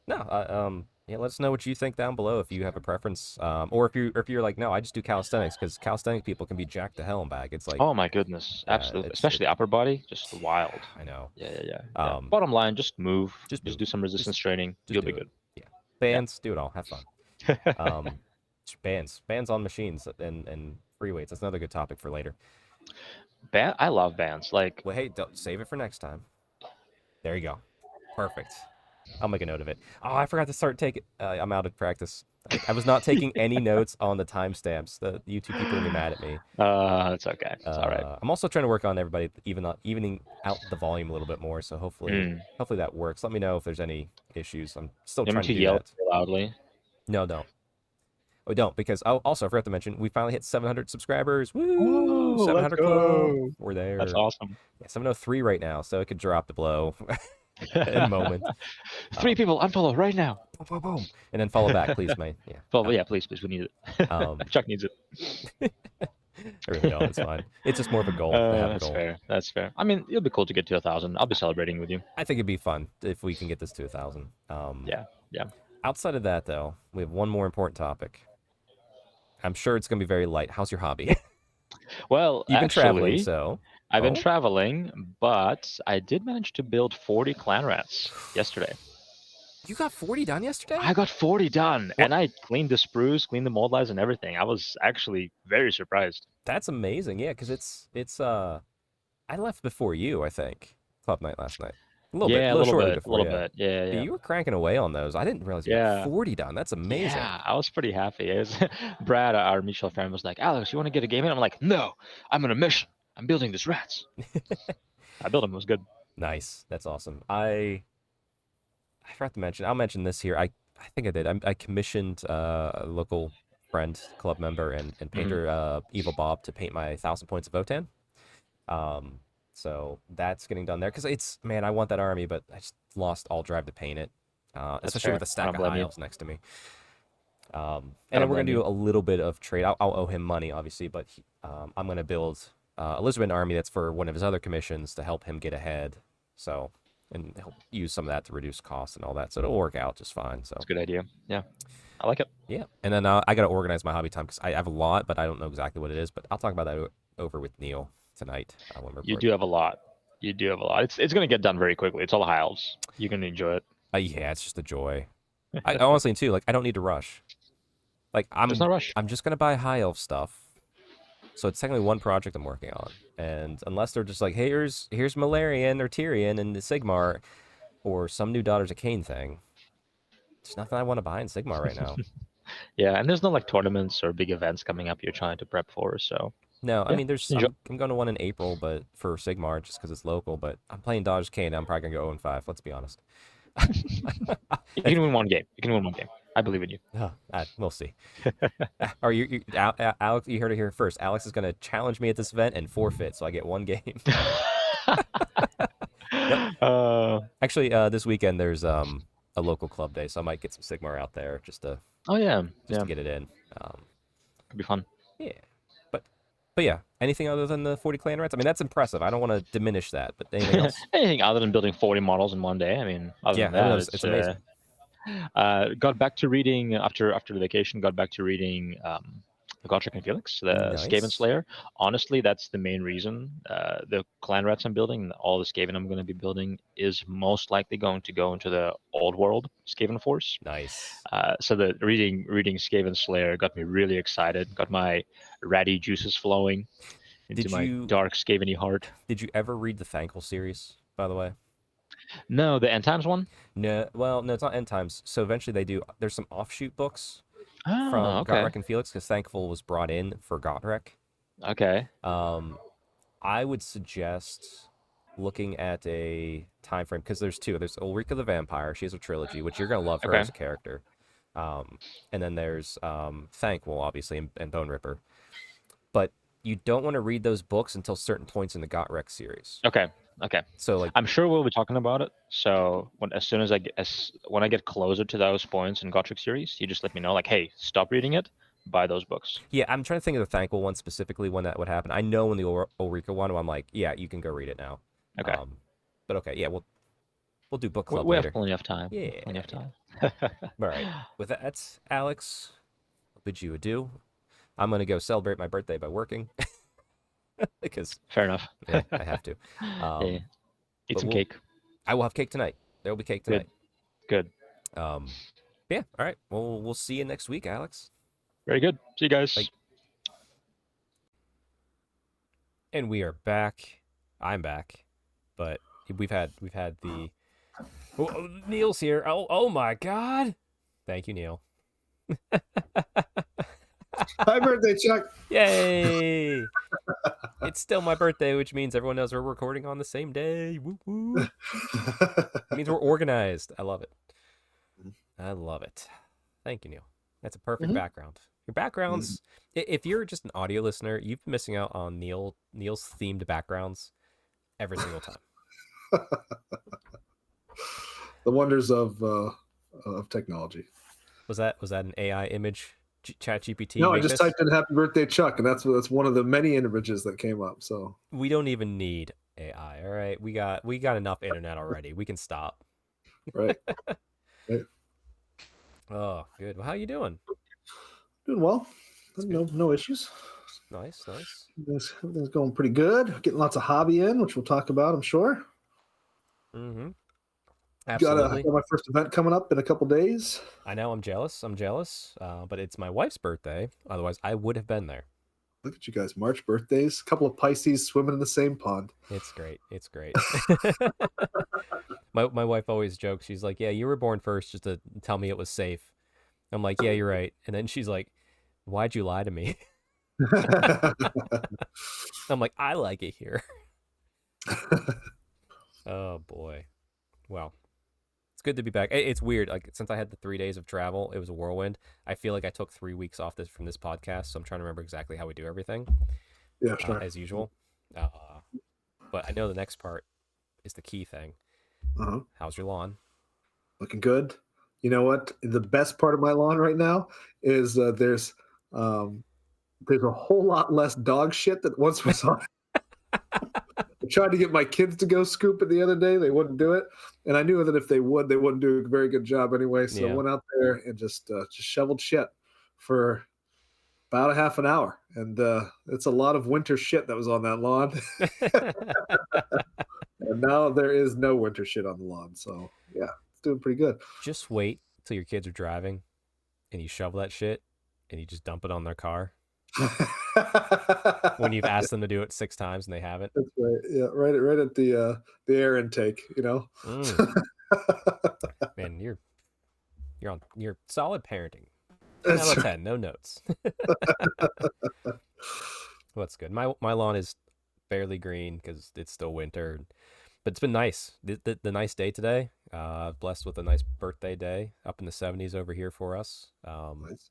no, yeah, let us know what you think down below if you have a preference, or if you're like, no, I just do calisthenics because calisthenic people can be jacked to hell and back. It's like, Oh my goodness, yeah, absolutely. it. Especially upper body, just wild. I know. Yeah, yeah, yeah, yeah. Um, Bottom line, just move, just just move, do some just resistance training. just You'll do be it. good. Yeah, Yeah. bands, do it all, have fun. Um, bands on machines and free weights. That's another good topic for later. I love bands. Like, Well, hey, don't save it for next time. There you go. Perfect. I'll make a note of it. Oh, I forgot to start taking. I'm out of practice. I was not taking any notes on the timestamps. The YouTube people are gonna be mad at me. it's okay. It's all right. I'm also trying to work on everybody evening out the volume a little bit more. So Mm. hopefully that works. Let me know if there's any issues. I'm still You want trying me to to do yell that. very loudly? No, don't. Oh, don't because also I forgot to mention we finally hit 700 subscribers. Woo! Oh, let's 700 club. go. We're That's there. awesome. Yeah, 703 right now, so it could drop the blow in a moment. Three Um, people unfollow right now. boom, boom, boom, and then follow back, please, mate. Yeah. Well, yeah, please, please, we need it. Um, Chuck needs it. I really don't. It's fine. It's just more of a goal to have a That's goal. fair. That's fair. I mean, it'll be cool to get to 1,000. I'll be celebrating with you. I think it'd be fun if we can get this to 1,000. Yeah, yeah. Outside of that, though, we have one more important topic. I'm sure it's gonna be very light. How's your hobby? Well, You've been traveling, actually, so I've been oh, traveling, but I did manage to build 40 clan rats yesterday. you got 40 done yesterday? I got 40 done, What? and I cleaned the sprues, cleaned the mold lies, and everything. I was actually very surprised. That's amazing. Yeah, because it's. I left before you, I think. Club night last night. A Yeah, little shortly a before, little yeah. bit. Yeah, But yeah, you were cranking away on those. I didn't realize you got yeah, 40 done. That's amazing. yeah. I was pretty happy. It was, Brad, our mutual friend, was like, "Alex, you want to get a game in?" I'm like, "No, I'm on a mission. I'm building these rats." I built them. It was good. Nice. That's awesome. I forgot to mention. I'll mention this here. I think I did. I commissioned a local friend, club member, and Hmm. painter Evil Bob to paint my 1,000 points of Votan. Um, so that's getting done there because it's man, I want that army, but I just lost all drive to paint it. That's Especially with fair. a I stack don't of blame high you. elves next to me. I And then don't we're gonna blame do you. a little bit of trade. I'll owe him money, obviously, but I'm gonna build Elizabeth army that's for one of his other commissions to help him get ahead. So, and he'll use some of that to reduce costs and all that. So it'll work out just fine. It's So a good idea. Yeah, I like it. yeah, and then I gotta organize my hobby time because I have a lot, but I don't know exactly what it is. But I'll talk about that over with Neil tonight when we're You recording. do have a lot. You do have a lot. It's gonna get done very quickly. It's all high elves. You're gonna enjoy it. Yeah, it's just a joy. I honestly too like I don't need to rush. Like There's no rush. I'm just gonna buy high elf stuff. So it's technically one project I'm working on, and unless they're just like, hey, here's Malarian or Tyrion and the Sigmar, or some new Daughters of Cain thing, there's nothing I want to buy in Sigmar right now. Yeah, and there's no like tournaments or big events coming up you're trying to prep for. So No, I yeah, mean just there's enjoy. I'm going to one in April, but for Sigmar just because it's local. But I'm playing Daughters of Cain. I'm probably gonna go 0-5. Let's be honest. You It's, can win one game. You can win one game. I believe in you. we'll see. Are Alex? You heard it here first. Alex is gonna challenge me at this event and forfeit, so I get one game. Yep. uh, Actually, this weekend there's a local club day, so I might get some Sigmar out there oh yeah, just yeah, to get it in. Um, could be fun. yeah, but but yeah, anything other than the 40 clan rats? I mean, that's impressive. I don't want to diminish that, but anything else? Anything other than building 40 models in one day? I mean, other Yeah, than I mean, that, it's amazing. got back to reading after the vacation. Got back to reading Godric and Felix, the Skaven Nice, Slayer. Honestly, that's the main reason. The clan rats I'm building, all the Skaven I'm going to be building, is most likely going to go into the old world Skaven force. nice. So the reading Skaven Slayer got me really excited. Got my ratty juices flowing into Did my you dark Skaveny heart. did you ever read the Thankful series, by the way? No, the end times one. No, well, no, it's not End Times. So eventually they do. There's some offshoot books Oh, from okay, Gotrek and Felix because Thankful was brought in for Gotrek. okay, Um, I would suggest looking at a time frame because there's two. There's Ulrika the Vampire. She has a trilogy, which you're gonna love her okay, as a character. And then there's Thankful, obviously, and Bone Ripper. But you don't want to read those books until certain points in the Gotrek series. okay, okay. So like, I'm sure we'll be talking about it. So as soon as when I get closer to those points in Gothic series, you just let me know. Like, hey, stop reading it. Buy those books. yeah, I'm trying to think of the Thankful one specifically when that would happen. I know in the Ulrika one, I'm like, yeah, you can go read it now. Okay. Um, but okay, yeah, we'll do book We, club we have later. plenty of time. We Yeah, have plenty of yeah. time. All right. With that, Alex, I'll bid you adieu. I'm gonna go celebrate my birthday by working because Fair enough. yeah, I have to. Yeah. Um, Eat but some cake. I will have cake tonight. There will be cake Good. tonight. Good. Um, yeah. All right. Well, we'll see you next week, Alex. Very good. See you Bye. guys. And we are back. I'm back, but we've had the Neil's here. Oh my God! Thank you, Neil. Happy birthday, Chuck. Yay! It's still my birthday, which means everyone knows we're recording on the same day. Woo woo! It means we're organized. I love it. I love it. Thank you, Neil. That's a perfect Mhm. background. Your backgrounds. If you're just an audio listener, you've been missing out on Neil's themed backgrounds every single time. The wonders of technology. Was that an AI image? Chat GPT No, I make just this? typed in "Happy Birthday, Chuck," and that's one of the many images that came up. So We don't even need AI. All right, we got enough internet already. We can stop. right, right. Oh, good. Well, how you doing? Doing well. It's good. No issues. Nice, nice. Everything's going pretty good. Getting lots of hobby in, which we'll talk about, I'm sure. Mm-hmm. Got Absolutely. my first event coming up in a couple days. I know I'm jealous. I'm jealous. But it's my wife's birthday. Otherwise, I would have been there. Look at you guys, March birthdays. A couple of Pisces swimming in the same pond. It's great. It's great. My wife always jokes. She's like, "Yeah, you were born first, just to tell me it was safe." I'm like, "Yeah, you're right." And then she's like, "Why'd you lie to me?" I'm like, "I like it here." Oh boy. Well, it's good to be back. It's weird. Like since I had the 3 days of travel, it was a whirlwind. I feel like I took 3 weeks off this from this podcast, so I'm trying to remember exactly how we do everything, Yeah, sure. as usual. Uh, but I know the next part is the key thing. Uh-huh. How's your lawn? Looking good. You know what? The best part of my lawn right now is um, there's a whole lot less dog shit that once was on. I tried to get my kids to go scoop it the other day. They wouldn't do it, and I knew that if they would, they wouldn't do a very good job anyway. So I Yeah. went out there and just shoveled shit for about a half an hour, and it's a lot of winter shit that was on that lawn. And now there is no winter shit on the lawn. So yeah, it's doing pretty good. Just wait till your kids are driving and you shovel that shit and you just dump it on their car when you've asked them to do it 6 times and they haven't. That's right. Yeah, right at the air intake. You know. Mm, man, you're solid parenting. 10 out That's of right. 10, no notes. Well, that's good. My lawn is fairly green because it's still winter, but it's been nice. The nice day today. Blessed with a nice birthday day up in the 70s over here for us. Nice.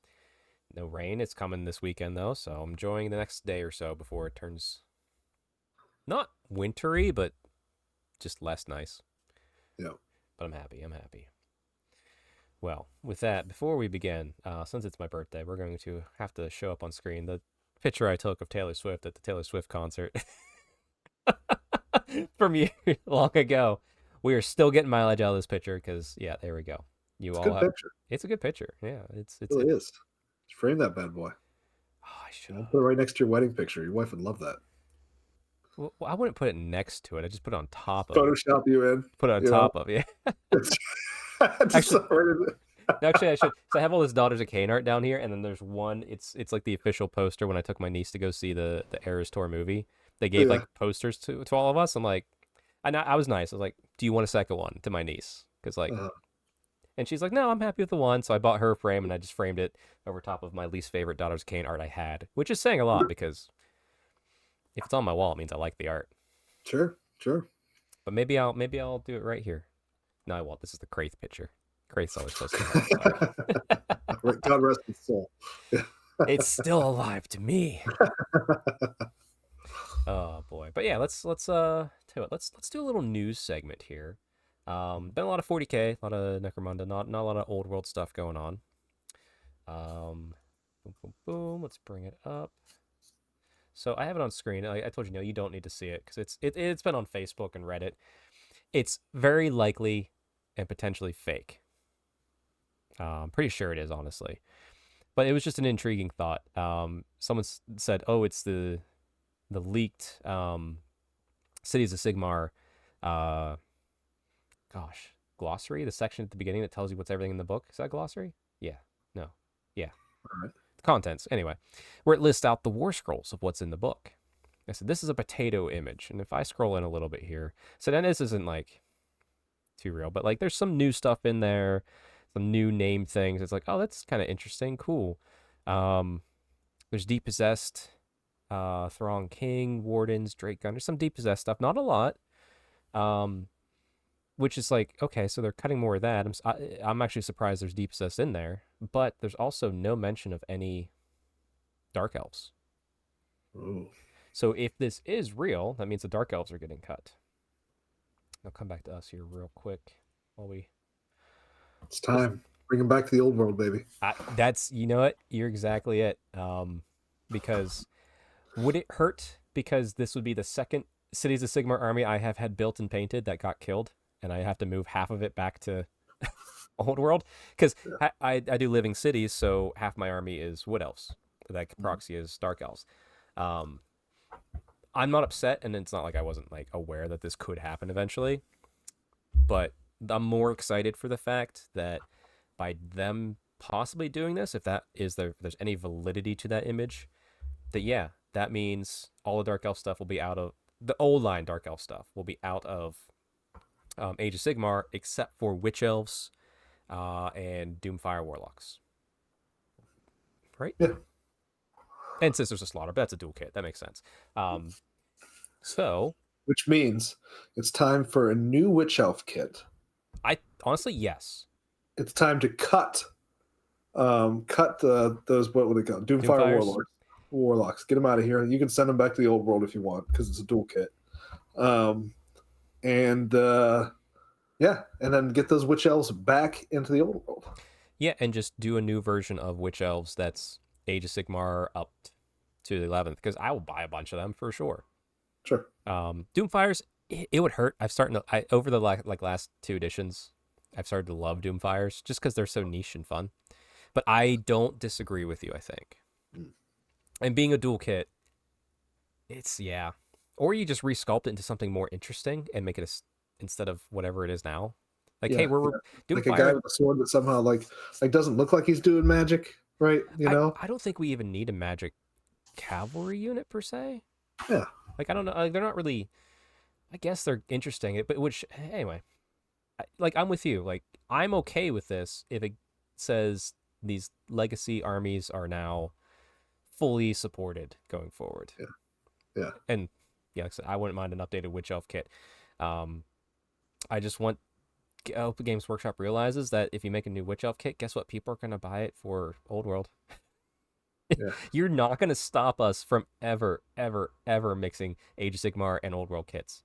No rain. It's coming this weekend though, so I'm enjoying the next day or so before it turns not wintry, but just less nice. Yeah. But I'm happy. I'm happy. Well, with that, before we begin, since it's my birthday, we're going to have to show up on screen the picture I took of Taylor Swift at the Taylor Swift concert from years long ago. We are still getting mileage out of this picture because, yeah, there we go. You It's a all good have. picture. It's a good picture. Yeah, It really is. Frame that bad boy. Oh, I should. Put it right next to your wedding picture. Your wife would love that. Well, I wouldn't put it next to it. I just put it on top of. Photoshop you in. Put it on top of. Yeah. Actually, I should. So I have all this Daughters of Cain art down here, and then there's one. It's like the official poster when I took my niece to go see the Eras Tour movie. They gave like posters to all of us. I'm like, I was nice. I was like, do you want a second one to my niece? Because like, and she's like, no, I'm happy with the one. So I bought her a frame, and I just framed it over top of my least favorite Daughters of Cain art I had, which is saying a lot because if it's on my wall, it means I like the art. Sure. But maybe I'll do it right here. No, I won't. This is the Kraith picture. Kraith's always supposed to have. God rest his soul. It's still alive to me. Oh boy. But yeah, let's tell you what, let's do a little news segment here. Been a lot of 40K, a lot of Necromunda, not a lot of old world stuff going on. Boom, boom, boom. Let's bring it up. So I have it on screen. I told you, no, you don't need to see it because it's been on Facebook and Reddit. It's very likely and potentially fake. I'm pretty sure it is, honestly. But it was just an intriguing thought. Someone said, "Oh, it's the leaked Cities of Sigmar, glossary, the section at the beginning that tells you what's everything in the book. Is that glossary? Yeah. No. Yeah. All right. Contents. Anyway, where it lists out the war scrolls of what's in the book. I said, this is a potato image. And if I scroll in a little bit here, so then this isn't like too real, but like there's some new stuff in there, some new name things. It's like, oh, that's kind of interesting. Cool. There's Deep Possessed, Throng King, Wardens, Drake Gun. There's some Deep Possessed stuff. Not a lot. Which is like, okay, so they're cutting more of that. I'm actually surprised there's Deep Possessed in there, but there's also no mention of any Dark Elves. Ooh. So if this is real, that means the Dark Elves are getting cut. I'll come back to us here real quick while we... It's time. Bring them back to the old world, baby. That's, you know what? You're exactly it. Because would it hurt because this would be the second Cities of Sigmar army I have had built and painted that got killed, and I have to move half of it back to old world? Because I do living cities, so half my army is wood elves. That proxy is dark elves. I'm not upset, and it's not like I wasn't like aware that this could happen eventually, but I'm more excited for the fact that by them possibly doing this, if that is there's any validity to that image, that means all the Dark Elf stuff will be out of the old line. Dark Elf stuff will be out of Age of Sigmar, except for Witch Elves and Doomfire Warlocks. Right? Yeah. And Sisters of Slaughter, but that's a dual kit. That makes sense. So, which means it's time for a new Witch Elf kit. I honestly, yes. It's time to cut those, what would they call Doomfire Warlocks. Get them out of here. You can send them back to the old world if you want, because it's a dual kit. And then get those Witch Elves back into the old world. Yeah, and just do a new version of Witch Elves that's Age of Sigmar up to the 11th, because I will buy a bunch of them for sure. Sure. Doomfires, it would hurt. Over the last 2 editions, I've started to love Doomfires just because they're so niche and fun. But I don't disagree with you, I think. And being a dual kit, it's, yeah. Or you just resculpt it into something more interesting and make it instead of whatever it is now. Like, hey, we're doing like a guy with a sword that somehow like doesn't look like he's doing magic, right? You know? I don't think we even need a magic cavalry unit per se. Yeah. Like, I don't know. They're not really... I guess they're interesting, but anyway, I'm with you. Like, I'm okay with this if it says these legacy armies are now fully supported going forward. Yeah. And yeah, like I said, I wouldn't mind an updated Witch Elf kit. I just want... I hope Games Workshop realizes that if you make a new Witch Elf kit, guess what? People are going to buy it for Old World. Yeah. You're not going to stop us from ever mixing Age of Sigmar and Old World kits.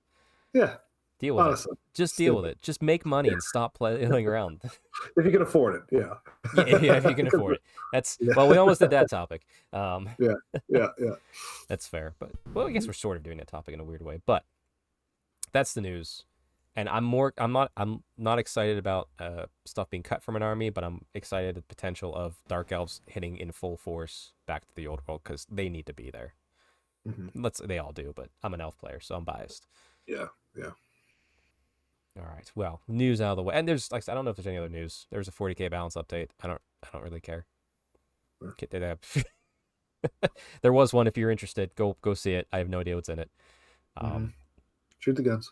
Yeah. Deal with Honestly, it. Just deal with it. Just make money and stop playing around. if you can afford it, yeah. Yeah, if you can afford it. That's Yeah. well, we almost did that topic. Yeah. That's fair. But well, I guess we're sort of doing that topic in a weird way. But that's the news. And I'm not excited about stuff being cut from an army, but I'm excited at the potential of Dark Elves hitting in full force back to the old world because they need to be there. Mm-hmm. They all do, but I'm an elf player, so I'm biased. Yeah. All right. Well, news out of the way. And there's like I don't know if there's any other news. There's a 40k balance update. I don't really care. Sure. There was one if you're interested. Go see it. I have no idea what's in it. Shoot the guns.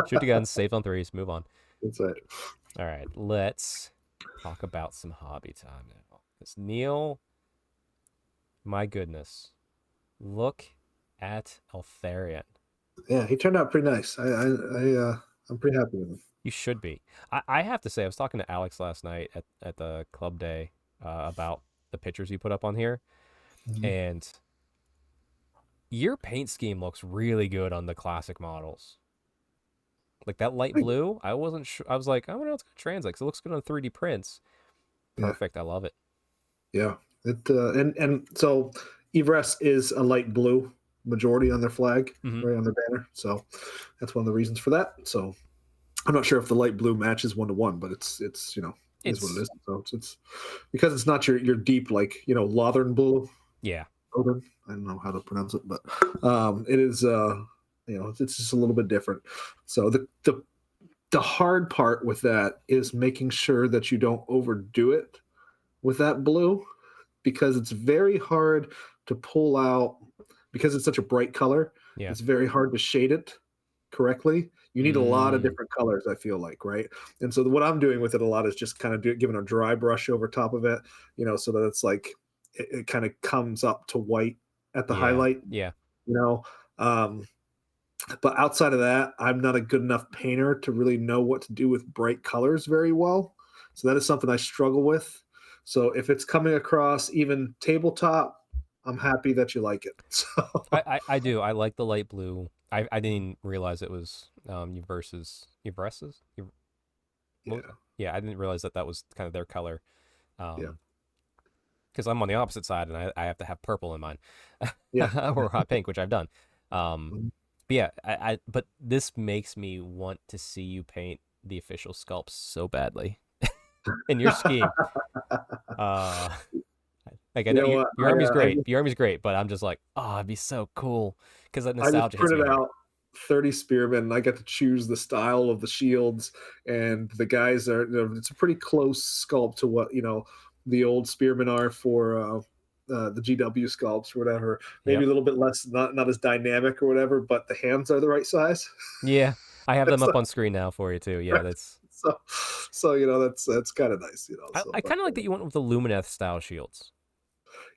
Shoot the guns, save on threes, move on. That's it. All right, let's talk about some hobby time now. Because Neil, my goodness, look at Eltharion. Yeah, he turned out pretty nice. I'm pretty happy with him. You should be. I have to say, I was talking to Alex last night at the club day about the pictures you put up on here, and your paint scheme looks really good on the classic models. Like that light blue, I wasn't sure. I was like, I wonder how it's gonna translate. 'Cause it looks good on 3D prints. Perfect. I love it. Yeah. It and so Everest is a light blue majority on their flag, right on their banner. So that's one of the reasons for that. So I'm not sure if the light blue matches 1-to-1, but it's is what it is. So it's because it's not your deep like Lothern blue. Yeah. Lothern. I don't know how to pronounce it, but it is it's just a little bit different. So the hard part with that is making sure that you don't overdo it with that blue, because it's very hard to pull out, because it's such a bright color. Yeah. It's very hard to shade it correctly. You need a lot of different colors, I feel like, right? And so what I'm doing with it a lot is just kind of giving a dry brush over top of it, so that it's like it kind of comes up to white at the highlight. Yeah. But outside of that, I'm not a good enough painter to really know what to do with bright colors very well. So that is something I struggle with. So if it's coming across even tabletop, I'm happy that you like it. So I do. I like the light blue. I didn't realize it was Everest's. Yeah, I didn't realize that was kind of their color. Because I'm on the opposite side and I have to have purple in mine. Or hot pink, which I've done. But yeah, but this makes me want to see you paint the official sculpts so badly in your scheme. Like I know your army's great. Your army's great, but I'm just like, oh, it'd be so cool because that nostalgia. I just printed out 30 spearmen. And I got to choose the style of the shields, and the guys are. It's a pretty close sculpt to what the old spearmen are for the GW sculpts or whatever. Maybe a little bit less, not as dynamic or whatever, but the hands are the right size. Yeah, I have them up on screen now for you too. Yeah, that's so that's kind of nice. I kind of like that you went with the Lumineth style shields.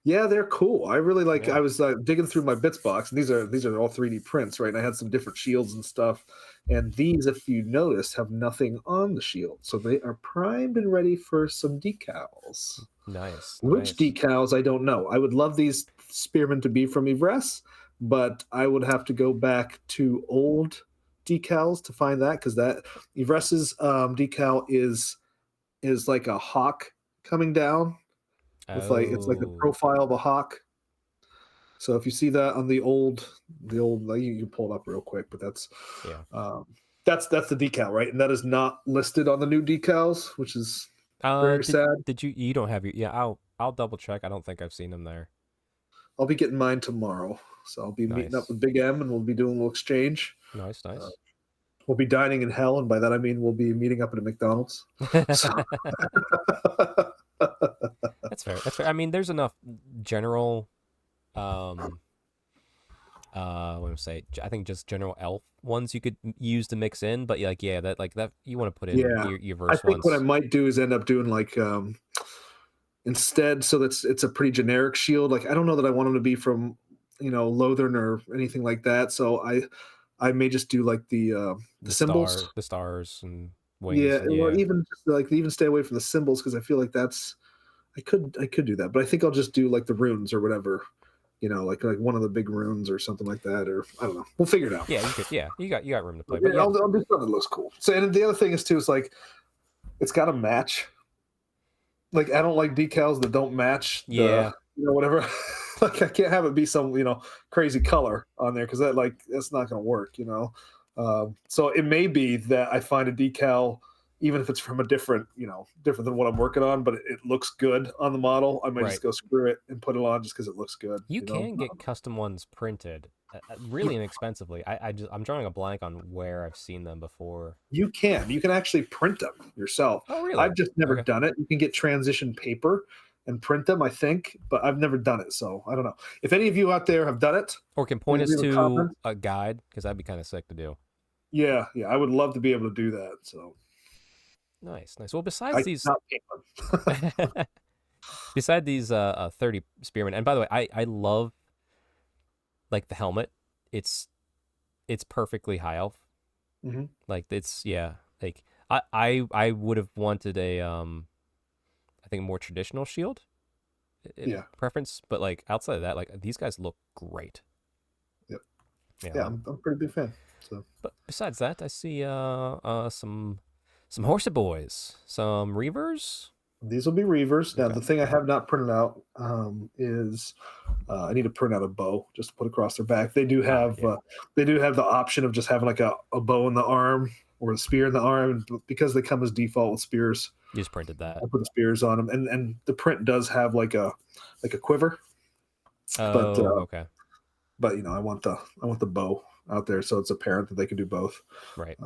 Yeah, they're cool. I really like. I was digging through my bits box, and these are all 3D prints, right? And I had some different shields and stuff. And these, if you notice, have nothing on the shield, so they are primed and ready for some decals. Nice. Which decals, I don't know. I would love these spearmen to be from Everest, but I would have to go back to old decals to find that, because that Everest's decal is like a hawk coming down. It's like the profile of a hawk. So if you see that on the old, you can pull it up real quick, but that's the decal, right? And that is not listed on the new decals, which is very sad. Did you don't have your? Yeah, I'll double check. I don't think I've seen them there. I'll be getting mine tomorrow, so I'll be meeting up with Big M, and we'll be doing a little exchange. Nice. We'll be dining in hell, and by that I mean we'll be meeting up at a McDonald's. That's fair. I mean, there's enough general, what do I say? I think just general elf ones you could use to mix in, but that you want to put in your verse ones. I think what I might do is end up doing like instead, so it's a pretty generic shield. Like I don't know that I want them to be from Lothern or anything like that. So I may just do like the symbols, the stars and wings. Yeah, or even stay away from the symbols, because I feel like I could do that, but I think I'll just do like the runes or whatever, like one of the big runes or something like that, or I don't know. We'll figure it out. Yeah, you could. Yeah, you got room to play. Yeah, But yeah, I'll do something that looks cool. So, and the other thing is too, is like it's got to match. Like I don't like decals that don't match. Yeah. Whatever. Like I can't have it be some crazy color on there because that's not going to work. So it may be that I find a decal, even if it's from a different than what I'm working on, but it looks good on the model. I might just go screw it and put it on just because it looks good. You can get custom ones printed really inexpensively. I'm drawing a blank on where I've seen them before. You can actually print them yourself. Oh, really? I've just never done it. You can get transition paper and print them, I think, but I've never done it, so I don't know. If any of you out there have done it, or can point us to a guide, because that'd be kind of sick to do. Yeah, I would love to be able to do that. So nice. Well, besides these 30 spearmen, and by the way, I love like the helmet. It's perfectly high elf. Mm-hmm. Like like I would have wanted a I think a more traditional shield preference, but like outside of that, like these guys look great. Yep. Yeah, I'm a pretty big fan. So, but besides that, I see some horsey boys, some reavers. These will be reavers. Now, the thing I have not printed out is I need to print out a bow just to put across their back. They do have the option of just having like a bow in the arm or a spear in the arm, and because they come as default with spears. You just printed that. I put the spears on them, and the print does have like a quiver. Oh, okay. But I want the bow out there, so it's apparent that they can do both. Right.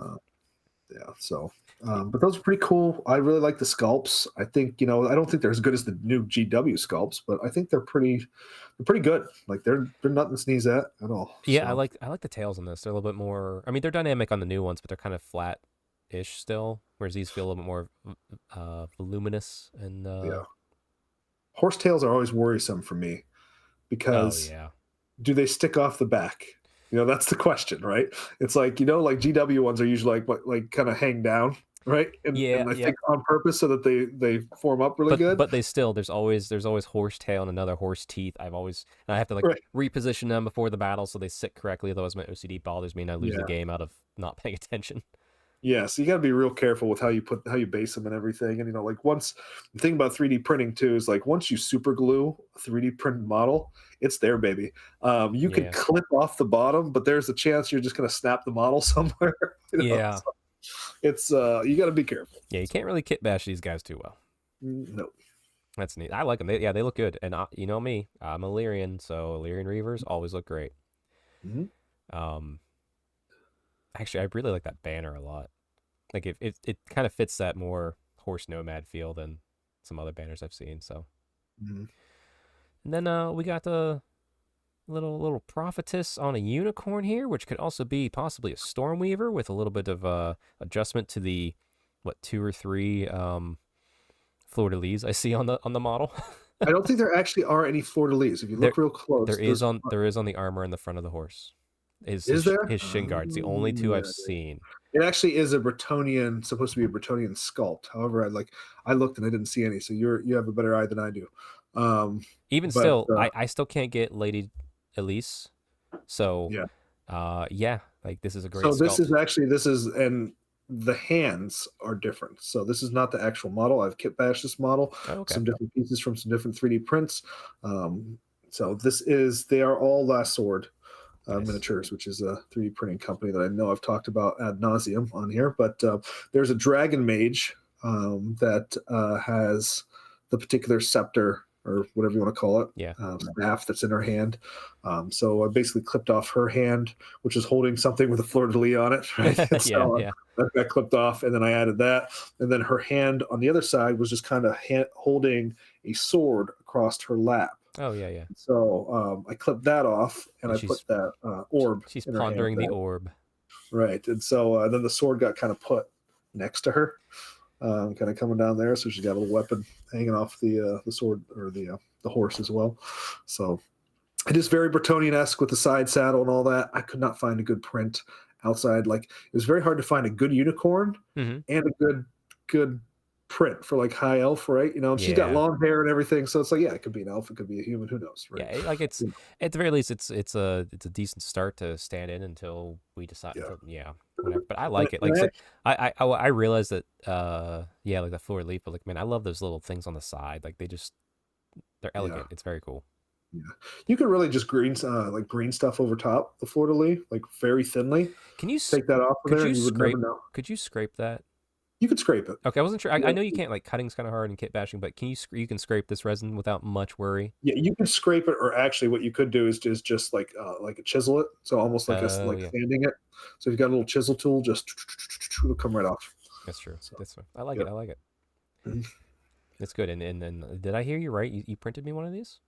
So, but those are pretty cool. I really like the sculpts. I think I don't think they're as good as the new GW sculpts, but I think they're pretty good. Like they're nothing to sneeze at all. Yeah, so. I like the tails on this. They're a little bit more. I mean, they're dynamic on the new ones, but they're kind of flat-ish still. Whereas these feel a little bit more voluminous and. Horse tails are always worrisome for me because do they stick off the back? That's the question, right? It's like like GW ones are usually like kind of hang down, right? And I think on purpose so that they form up really good. But there's always horse tail and another horse teeth. I have to reposition them before the battle so they sit correctly. Otherwise, my OCD bothers me and I lose the game out of not paying attention. Yeah, so you got to be real careful with how you base them and everything. And like once the thing about 3D printing too is like once you super glue a 3D printed model, it's there, baby. You can clip off the bottom, but there's a chance you're just going to snap the model somewhere. Yeah, so it's you got to be careful. Yeah, you can't really kit bash these guys too well. No, that's neat. I like them. They look good. And you know me, I'm Illyrian, so Illyrian Reavers always look great. Mm-hmm. Actually, I really like that banner a lot. Like it kind of fits that more horse nomad feel than some other banners I've seen. So, and then we got the little prophetess on a unicorn here, which could also be possibly a stormweaver with a little bit of adjustment to the 2 or 3 fleur-de-lis I see on the model. I don't think there actually are any fleur-de-lis. If you look real close, there is on the armor in the front of the horse. Is there? His shin guards, the only 2 I've seen. It actually is supposed to be a Bretonnian sculpt. However, I looked and I didn't see any. So you have a better eye than I do. Still, I still can't get Lady Elise. So like this is a great. So sculpt. this is and the hands are different. So this is not the actual model. I've kit bashed this model. Oh, okay. Some different pieces from some different 3D prints. So they are all Last Sword. Nice. Miniatures, which is a 3D printing company that I know I've talked about ad nauseum on here. But there's a dragon mage that has the particular scepter or whatever you want to call it, staff that's in her hand. So I basically clipped off her hand, which is holding something with a fleur-de-lis on it. Right? That got clipped off, and then I added that. And then her hand on the other side was just kind of holding a sword across her lap. Oh, yeah. So I clipped that off, and I put that orb. She's pondering the orb. Right. And so then the sword got kind of put next to her, kind of coming down there. So she's got a little weapon hanging off the sword or the horse as well. So it is very Bretonnian-esque with the side saddle and all that. I could not find a good print outside. Like, it was very hard to find a good unicorn and a good print for like high elf, right? You know, and she's got Yeah. long hair and everything, so it's like, yeah, it could be an elf, it could be a human, who knows, right? Yeah, like it's You at the very least it's a decent start to stand in until we decide know, until whatever. But I yeah. like it. Like so I realized that yeah, like the fleur de lis, but like man, I love those little things on the side. Like they're Yeah. elegant. It's very cool. Yeah. You could really just like green stuff over top the fleur de lis, like very thinly. Can you Take that off of there, and you would never know. could you scrape that? You could scrape it. Okay, I wasn't sure. I Yeah, know you can't, like cutting's kind of hard and kit bashing, but you can scrape this resin without much worry? yeah, you can scrape it, or actually, what you could do is just like a chisel it, so almost like Oh like yeah, sanding it. So if you got a little chisel tool, just it'll come right off. that's true. So That's fine. I like yeah. it. I like it. Mhm. It's good. And then did I hear you right? You printed me one of these?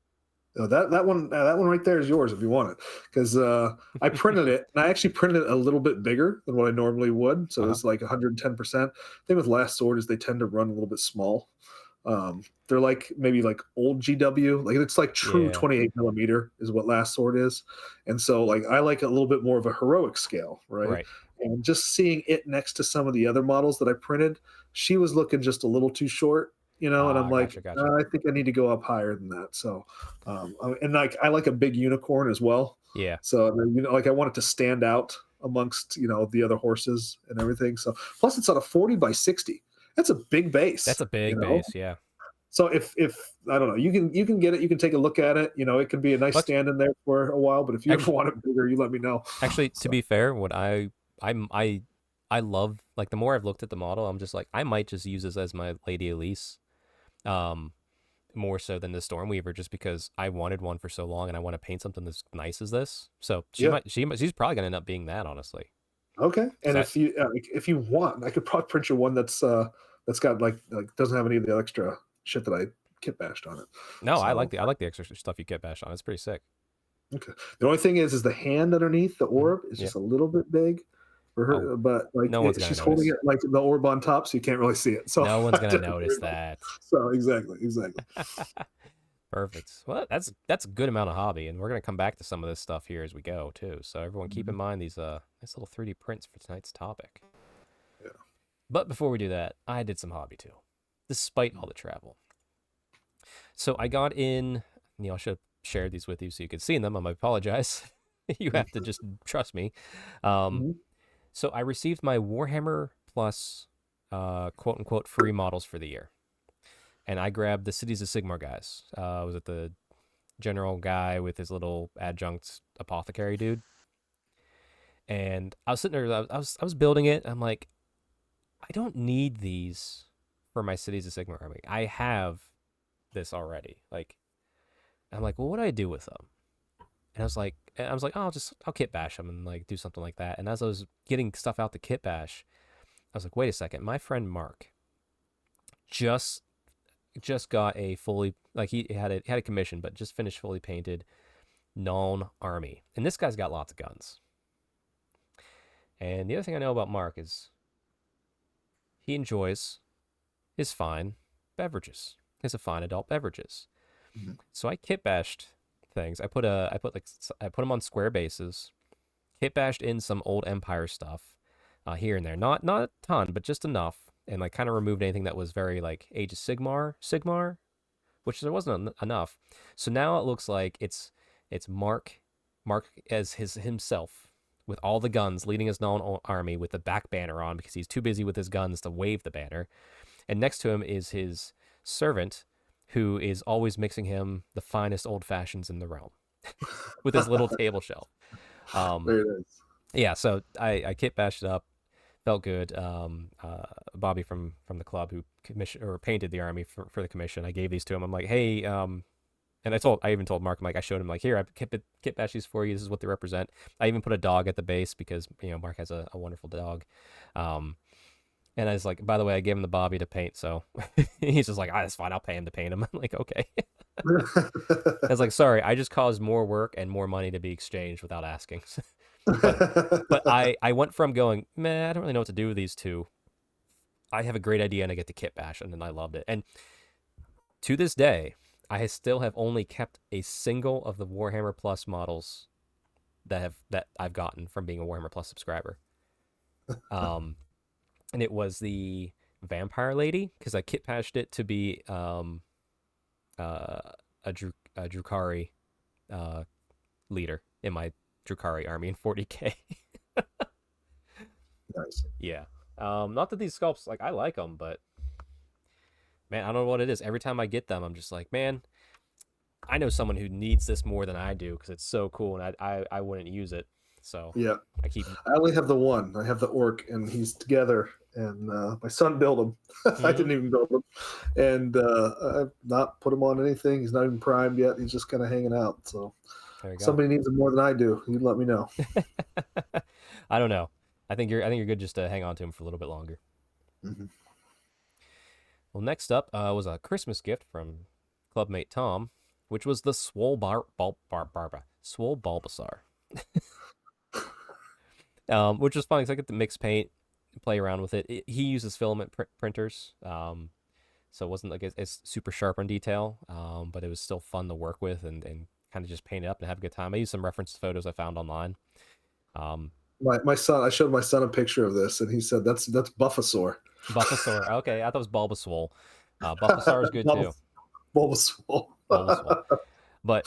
That one right there is yours if you want it, because I printed it, and I actually printed it a little bit bigger than what I normally would, so Uh-huh. it's like 110%. Thing with Last Sword is they tend to run a little bit small. They're like maybe like old GW, like it's like true Yeah. 28 millimeter is what Last Sword is, and so like I like a little bit more of a heroic scale, right? Right. And just seeing it next to some of the other models that I printed, she was looking just a little too short, and I'm Ah, like, gotcha. I think I need to go up higher than that. So, and like I like a big unicorn as well. Yeah. So like I want it to stand out amongst the other horses and everything. So plus it's on a 40x60. That's a big base. That's a big base, yeah. So if I don't know, you can get it, you can take a look at it. It can be a nice Let's stand in there for a while. But if you ever actually want it bigger, you let me know. actually to So be fair, what I love, like the more I've looked at the model, I'm just like I might just use this as my Lady Elise. Um More so than the Stormweaver, just because I wanted one for so long and I want to paint something as nice as this. So yeah, she's probably gonna end up being that, honestly. okay. And So if you want, I could probably print you one that's got like doesn't have any of the extra shit that I kit bashed on it. no, So I like the extra stuff you get bashed on. It's pretty sick. okay. The only thing is the hand underneath the orb is Yeah. just a little bit big for Oh, her, but like no one's gonna she's holding notice. it like the orb on top, so you can't really see it. So No one's I gonna don't worry notice about it. that. So exactly. Perfect. Well, that's a good amount of hobby, and we're gonna come back to some of this stuff here as we go too. So everyone, keep in Mhm. mind these nice little 3D prints for tonight's topic. Yeah. But before we do that, I did some hobby too, despite all the travel. So I got in. I should have shared these with you so you could see them. I apologize. You have to just trust me. Um, Mhm. so I received my Warhammer Plus, quote unquote, free models for the year, and I grabbed the Cities of Sigmar guys. Was it the general guy with his little adjunct apothecary dude? And I was sitting there. I was building it. I'm like, I don't need these for my Cities of Sigmar army. I have this already. Like, I'm like, well, what do I do with them? And I was like, oh, I'll kit bash them and like do something like that. And as I was getting stuff out the kit bash, I was like, wait a second, my friend Mark just got a fully, like he had a commission, but just finished fully painted Nuln army, and this guy's got lots of guns. And the other thing I know about Mark is he enjoys his fine beverages, his fine adult beverages. Mhm. So I kit bashed things. I put them on square bases, kit bashed in some old Empire stuff, here and there. Not a ton, but just enough, and like kind of removed anything that was very like Age of Sigmar, which there wasn't enough. So now it looks like it's Mark as himself with all the guns leading his known army with the back banner on because he's too busy with his guns to wave the banner. And next to him is his servant, who is always mixing him the finest old fashions in the realm with his little table shelf. There it is. Yeah, so I kit bashed it up, felt good. Bobby from the club who commissioned or painted the army for the commission, I gave these to him. I'm like, hey, and I even told Mark, I'm like, I showed him like, here, I kit bash these for you. This is what they represent. I even put a dog at the base because Mark has a wonderful dog. And I was like, by the way, I gave him the Bobby to paint, so he's just like, that's fine, I'll pay him to paint him. I'm like, okay. I was like, sorry, I just caused more work and more money to be exchanged without asking. But I went from going, man, I don't really know what to do with these two. I have a great idea and I get to kit bash, and then I loved it. And to this day, I still have only kept a single of the Warhammer Plus models that I've gotten from being a Warhammer Plus subscriber. And it was the vampire lady because I kit patched it to be a Drukari leader in my Drukari army in 40k. Nice. Yeah. Not that these sculpts like I like them, but man, I don't know what it is. Every time I get them, I'm just like, man, I know someone who needs this more than I do because it's so cool, and I wouldn't use it. So Yeah. I keep. I only have the one. I have the orc, and he's together. And my son built him. I didn't even build him, and I've not put him on anything. He's not even primed yet. He's just kind of hanging out. So There you go. somebody needs him more than I do. You let me know. I don't know. I think you're good just to hang on to him for a little bit longer. Mhm. Well, next up was a Christmas gift from clubmate Tom, which was the Swole Bulbasaur. Which was fun because I get to mix paint, play around with it. He uses filament printers, so it wasn't like it's super sharp on detail, but it was still fun to work with and kind of just paint it up and have a good time. I used some reference photos I found online. My son, I showed my son a picture of this, and he said that's Buffasaur. Buffasaur. Okay, I thought it was Bulbasaur. Buffasaur is good too. Bulbasaur. Bulbasaur. But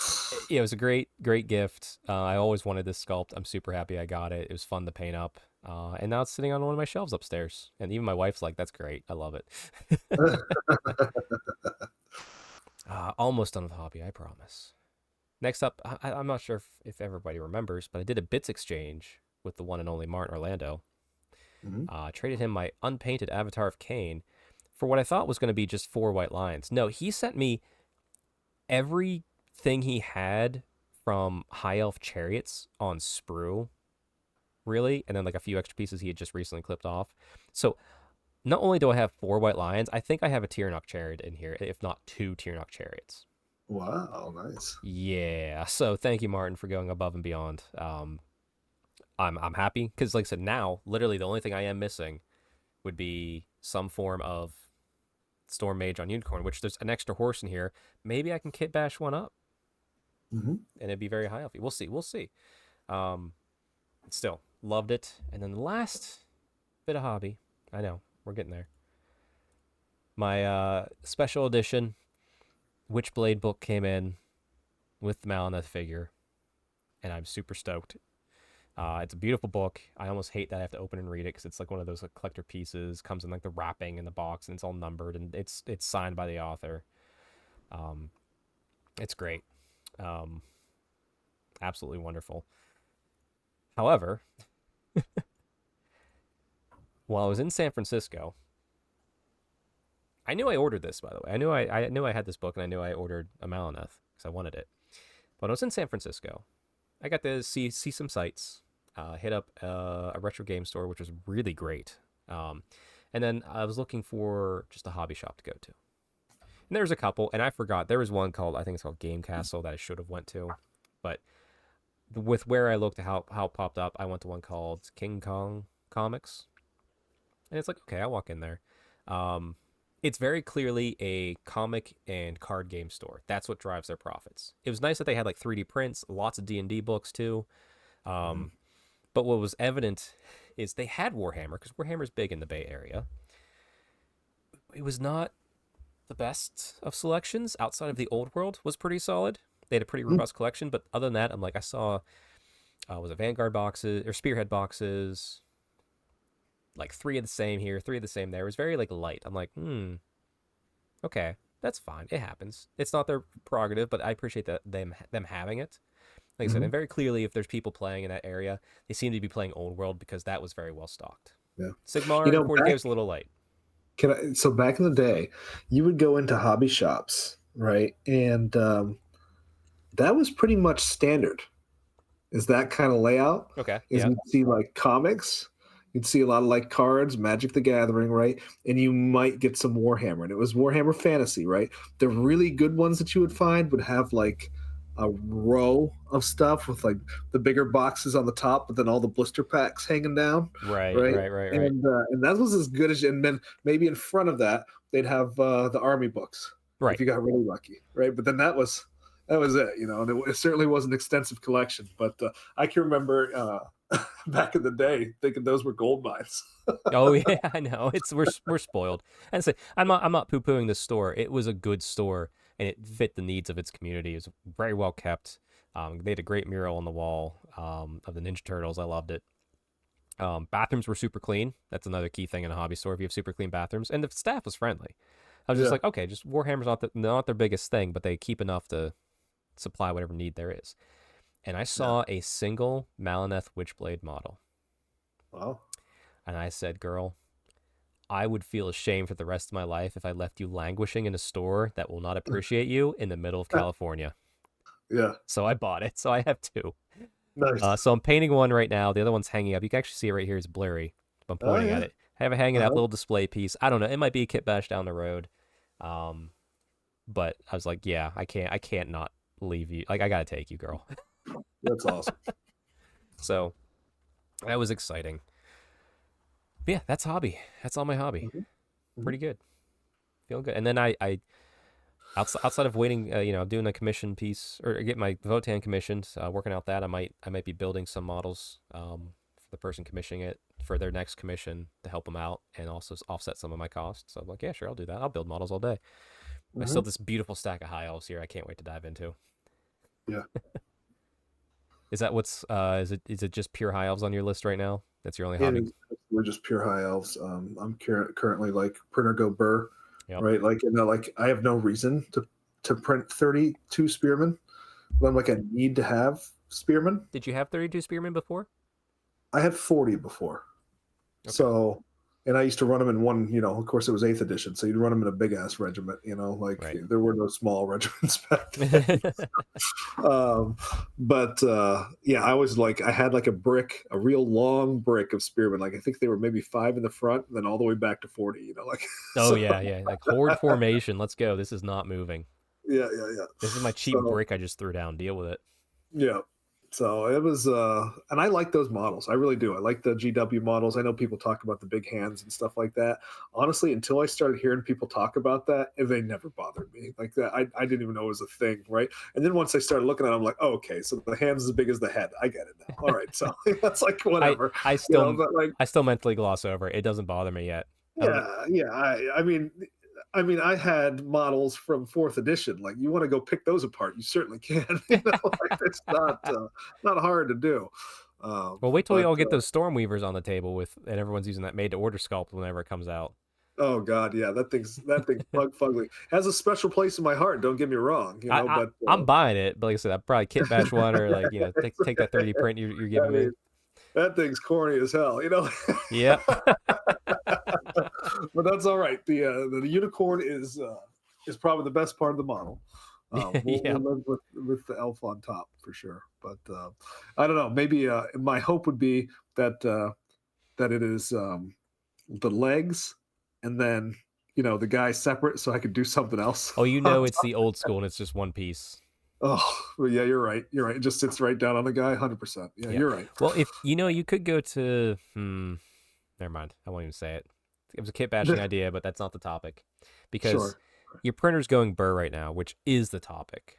yeah, it was a great gift. I always wanted this sculpt. I'm super happy I got it. It was fun to paint up. And now it's sitting on one of my shelves upstairs. And even my wife's like, that's great. I love it. Almost done with the hobby, I promise. Next up, I'm not sure if everybody remembers, but I did a bits exchange with the one and only Martin Orlando. Mhm. Traded him my unpainted Avatar of Cain for what I thought was going to be just 4 white lines. No, he sent me everything he had from High Elf Chariots on sprue, really, and then like a few extra pieces he had just recently clipped off. So not only do I have 4 white lions, I think I have a Tyrannok Chariot in here, if not 2 Tyrannok Chariots. Wow, nice. Yeah, so thank you, Martin, for going above and beyond. I'm happy because, like I said, now literally the only thing I am missing would be some form of Storm Mage on Unicorn, which there's an extra horse in here. Maybe I can kit bash one up, Mm-hmm. and it'd be very high elfy. We'll see. Still loved it. And then the last bit of hobby, I know we're getting there. My special edition Witchblade book came in with the Malineth figure, and I'm super stoked. It's a beautiful book. I almost hate that I have to open and read it because it's like one of those like, collector pieces. Comes in like the wrapping in the box, and it's all numbered, and it's signed by the author. It's great. Absolutely wonderful. However, while I was in San Francisco, I knew I ordered this. By the way, I knew I had this book, and I knew I ordered a Malineth because I wanted it. But when I was in San Francisco, I got to see some sights. Hit up a retro game store, which was really great. And then I was looking for just a hobby shop to go to. And there's a couple, and I forgot. There was one called, I think it's called Game Castle that I should have went to. But with where I looked at how it popped up, I went to one called King Kong Comics. And it's like, okay, I'll walk in there. It's very clearly a comic and card game store. That's what drives their profits. It was nice that they had like 3D prints, lots of D&D books too. But what was evident is they had Warhammer, because Warhammer's big in the Bay Area. It was not the best of selections. Outside of the old world was pretty solid. They had a pretty robust collection, but other than that, I'm like, I saw, was it Vanguard boxes or Spearhead boxes? Like 3 of the same here, 3 of the same there. It was very like light. I'm like, okay, that's fine. It happens. It's not their prerogative, but I appreciate that them having it. Like I said, and very clearly, if there's people playing in that area, they seem to be playing Old World because that was very well stocked. Yeah. Sigmar, 40K was a little light. So back in the day, you would go into hobby shops, right? And that was pretty much standard. Is that kind of layout? Okay. You'd see like comics, you'd see a lot of like cards, Magic the Gathering, right? And you might get some Warhammer. And it was Warhammer Fantasy, right? The really good ones that you would find would have like a row of stuff with like the bigger boxes on the top, but then all the blister packs hanging down. Right. And that was as good as, and then maybe in front of that they'd have the army books, right, if you got really lucky, right? But then that was it, and it certainly was an extensive collection. But I can remember back in the day, thinking those were gold mines. Oh yeah, I know. We're spoiled. And say I'm not poo pooing the store. It was a good store and it fit the needs of its community. It was very well kept. They had a great mural on the wall of the Ninja Turtles. I loved it. Bathrooms were super clean. That's another key thing in a hobby store. If you have super clean bathrooms, and the staff was friendly. I was just Yeah. like, okay, just Warhammer's not their biggest thing, but they keep enough to supply whatever need there is. And I saw a single Malineth Witchblade model, Well, and I said, "Girl, I would feel ashamed for the rest of my life if I left you languishing in a store that will not appreciate you in the middle of California." yeah, So I bought it. So I have two. nice. So I'm painting one right now. The other one's hanging up. You can actually see it right here. It's blurry. But I'm Oh, pointing yeah. at it. I have it hanging up, Uh-huh. little display piece. I don't know. It might be a kit bash down the road. But I was like, yeah, I can't not leave you. Like, I gotta take you, girl. That's awesome. So that was exciting. But yeah, that's hobby. That's all my hobby. Mhm. Pretty good. Feeling good. And then I outside of waiting, doing a commission piece or get my Votan commissioned, working out that I might be building some models for the person commissioning it for their next commission to help them out and also offset some of my costs. So I'm like, yeah, sure, I'll do that. I'll build models all day. I still have this beautiful stack of high elves here. I can't wait to dive into. Yeah. Is that what's is it just pure high elves on your list right now? That's your only It hobby? is, we're just pure high elves. I'm currently like printer go burr, Yep. right? Like, like I have no reason to print 32 spearmen, but I'm like, I need to have spearmen. Did you have 32 spearmen before? I had 40 before. Okay. So, and I used to run them in one, of course it was 8th edition. So you'd run them in a big ass regiment, like Right. there were no small regiments back then. But yeah, I was like, I had like a real long brick of spearmen. Like I think they were maybe 5 in the front and then all the way back to 40, like. Oh So, yeah, like horde formation. Let's go. This is not moving. yeah. This is my cheap So, brick I just threw down. Deal with it. yeah. So it was, and I like those models. I really do. I like the GW models. I know people talk about the big hands and stuff like that. Honestly, until I started hearing people talk about that, they never bothered me like that. I didn't even know it was a thing, right? And then once I started looking at it, I'm like, oh, okay, so the hand's as big as the head. I get it now. All right, so that's like whatever. I still but like, I still mentally gloss over it. It doesn't bother me yet. yeah. I mean, I had models from 4th edition. Like, you want to go pick those apart, you certainly can. Like, it's not hard to do. Well, wait till we all get those Stormweavers on the table and everyone's using that made to order sculpt whenever it comes out. Oh God, yeah, that thing's bug fugly. Has a special place in my heart. Don't get me wrong, but I'm buying it. But like I said, I'd probably kit bash one or like take that 3D print you're giving me. That thing's corny as hell, Yeah. But that's all right. The unicorn is probably the best part of the model. We'll live with the elf on top for sure. But I don't know. Maybe my hope would be that it is the legs and then the guy separate, so I could do something else. Oh, it's the old school and it's just one piece. Oh, well, yeah, you're right. It just sits right down on the guy, 100%. Yeah, you're right. Well, if you could go to never mind. I won't even say it. It was a kit bashing idea, but that's not the topic. Because your printer's going burr right now, which is the topic.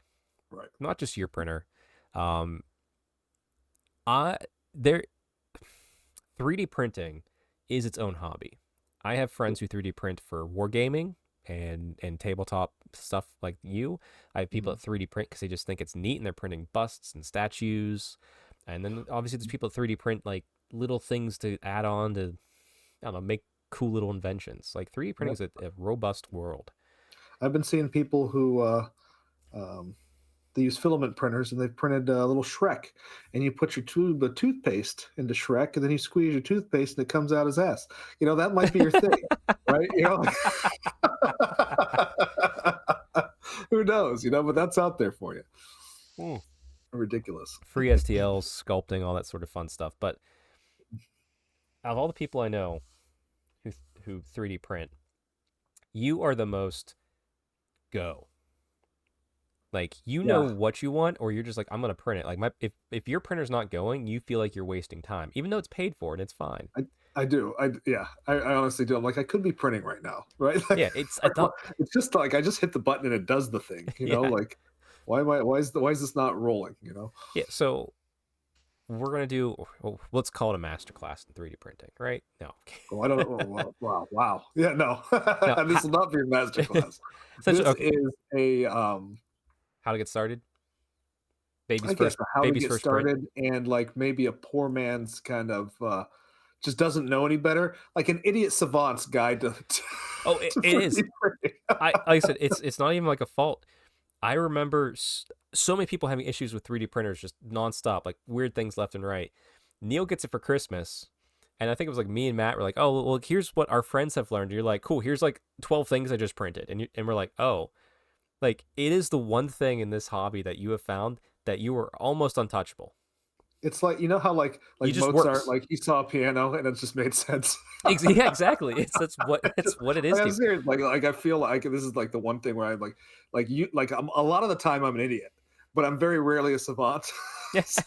Right. Not just your printer. 3D printing is its own hobby. I have friends who 3D print for wargaming and tabletop stuff like you. I have people that 3D print because they just think it's neat and they're printing busts and statues. And then obviously there's people that 3D print like little things to add on to, I don't know, make cool little inventions. Like 3D printing is a robust world. I've been seeing people who they use filament printers and they've printed a little Shrek, and you put your tube of toothpaste into Shrek and then you squeeze your toothpaste and it comes out his ass. That might be your thing, right? Who knows, but that's out there for you. Ridiculous. Free STLs, sculpting, all that sort of fun stuff. But out of all the people I know who 3D print, you are the most go. Like, know what you want, or you're just like, I'm gonna print it. Like if your printer's not going, you feel like you're wasting time, even though it's paid for and it's fine. I do. I honestly do. I'm like, I could be printing right now, right? Like, yeah, it's just like I just hit the button and it does the thing. Like, why is this not rolling? Yeah. So we're gonna do. Well, let's call it a masterclass in 3D printing, right? No. Oh, I don't know. Oh, wow. Yeah, no. No. This will not be a masterclass. Essentially, This okay. is a How to get started? I guess how to Baby's get first print. started, and like maybe a poor man's kind of just doesn't know any better, like an idiot savant's guide to, Oh, it 3D is. printing. Like I said, it's not even like a fault. I remember so many people having issues with 3D printers just nonstop, like weird things left and right. Neil gets it for Christmas, and I think it was like me and Matt were like, "Oh, well, here's what our friends have learned." You're like, "Cool, here's like 12 things I just printed," and we're like, "Oh, like it is the one thing in this hobby that you have found that you are almost untouchable. It's like, you know how You like just Mozart, works." like he saw a piano and it just made sense. Yeah, exactly. That's Just, what it is, like, I'm dude. serious. Like I feel like this is like the one thing where I like you like I'm a lot of the time I'm an idiot, but I'm very rarely a savant. Yes.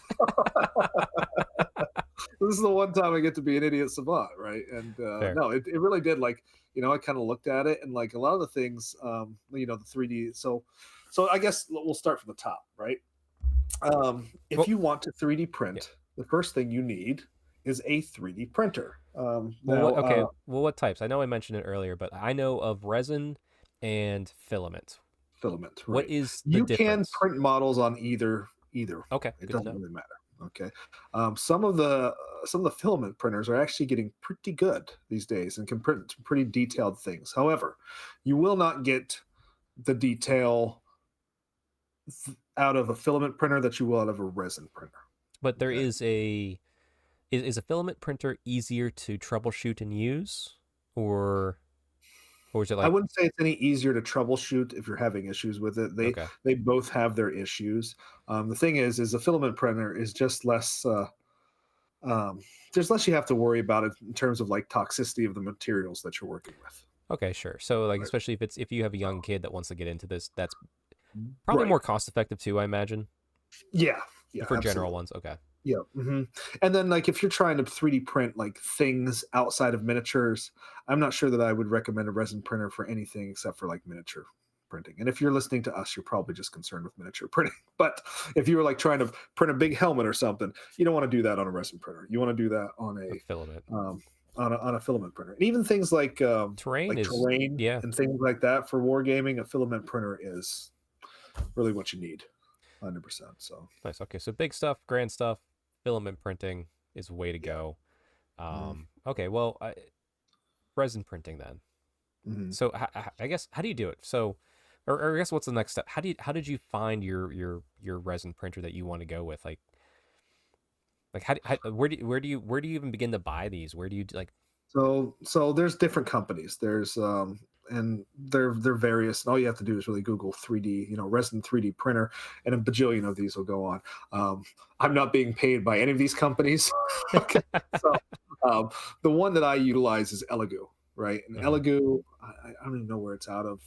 This is the one time I get to be an idiot savant, right? And Fair. no, it really did. Like, I kind of looked at it, and like a lot of the things, the 3D. So I guess we'll start from the top, right? If Well, you want to 3D yeah. print, the first thing you need is a 3D printer. Well, Now, okay. Well, what types? I know I mentioned it earlier, but I know of resin and filament. filament, What right? is the You can difference? print models on either. Okay, It good to doesn't know. really matter. Okay. Some of the filament printers are actually getting pretty good these days and can print some pretty detailed things. However, you will not get the detail out of a filament printer that you will out of a resin printer. But there Okay. is is a filament printer easier to troubleshoot and use, or is it I like wouldn't say it's any easier to troubleshoot if you're having issues with it. They okay? they both have their issues. The thing is a filament printer is just less. There's less you have to worry about it in terms of like toxicity of the materials that you're working with. Okay, sure. So like Right. especially if you have a young kid that wants to get into this, that's probably Right. more cost effective too, I imagine, Yeah. Yeah. for general Absolutely. ones. Okay. Yeah. And then like if you're trying to 3D print like things outside of miniatures, I'm not sure that I would recommend a resin printer for anything except for like miniature printing. And if you're listening to us, you're probably just concerned with miniature printing. But if you were like trying to print a big helmet or something, you don't want to do that on a resin printer. You want to do that A filament. on a filament printer. And even things Terrain like is terrain yeah. and things like that for wargaming, a filament printer is really what you need, 100%. So Nice. Okay, so big stuff, grand stuff, filament printing is the way to yeah. go. Mm-hmm. Okay, well, resin printing then. Mm-hmm. So I guess how do you do it? So, or I guess what's the next step? How did you find your resin printer that you want to go with? Like where do you even begin to buy these? Where do you like? So there's different companies. There's and they're various. And all you have to do is really Google 3D, resin 3D printer, and a bajillion of these will go on. I'm not being paid by any of these companies. Okay, so um, the one that I utilize is Elegoo, right? And Mhm. Elegoo, I don't even know where it's out of.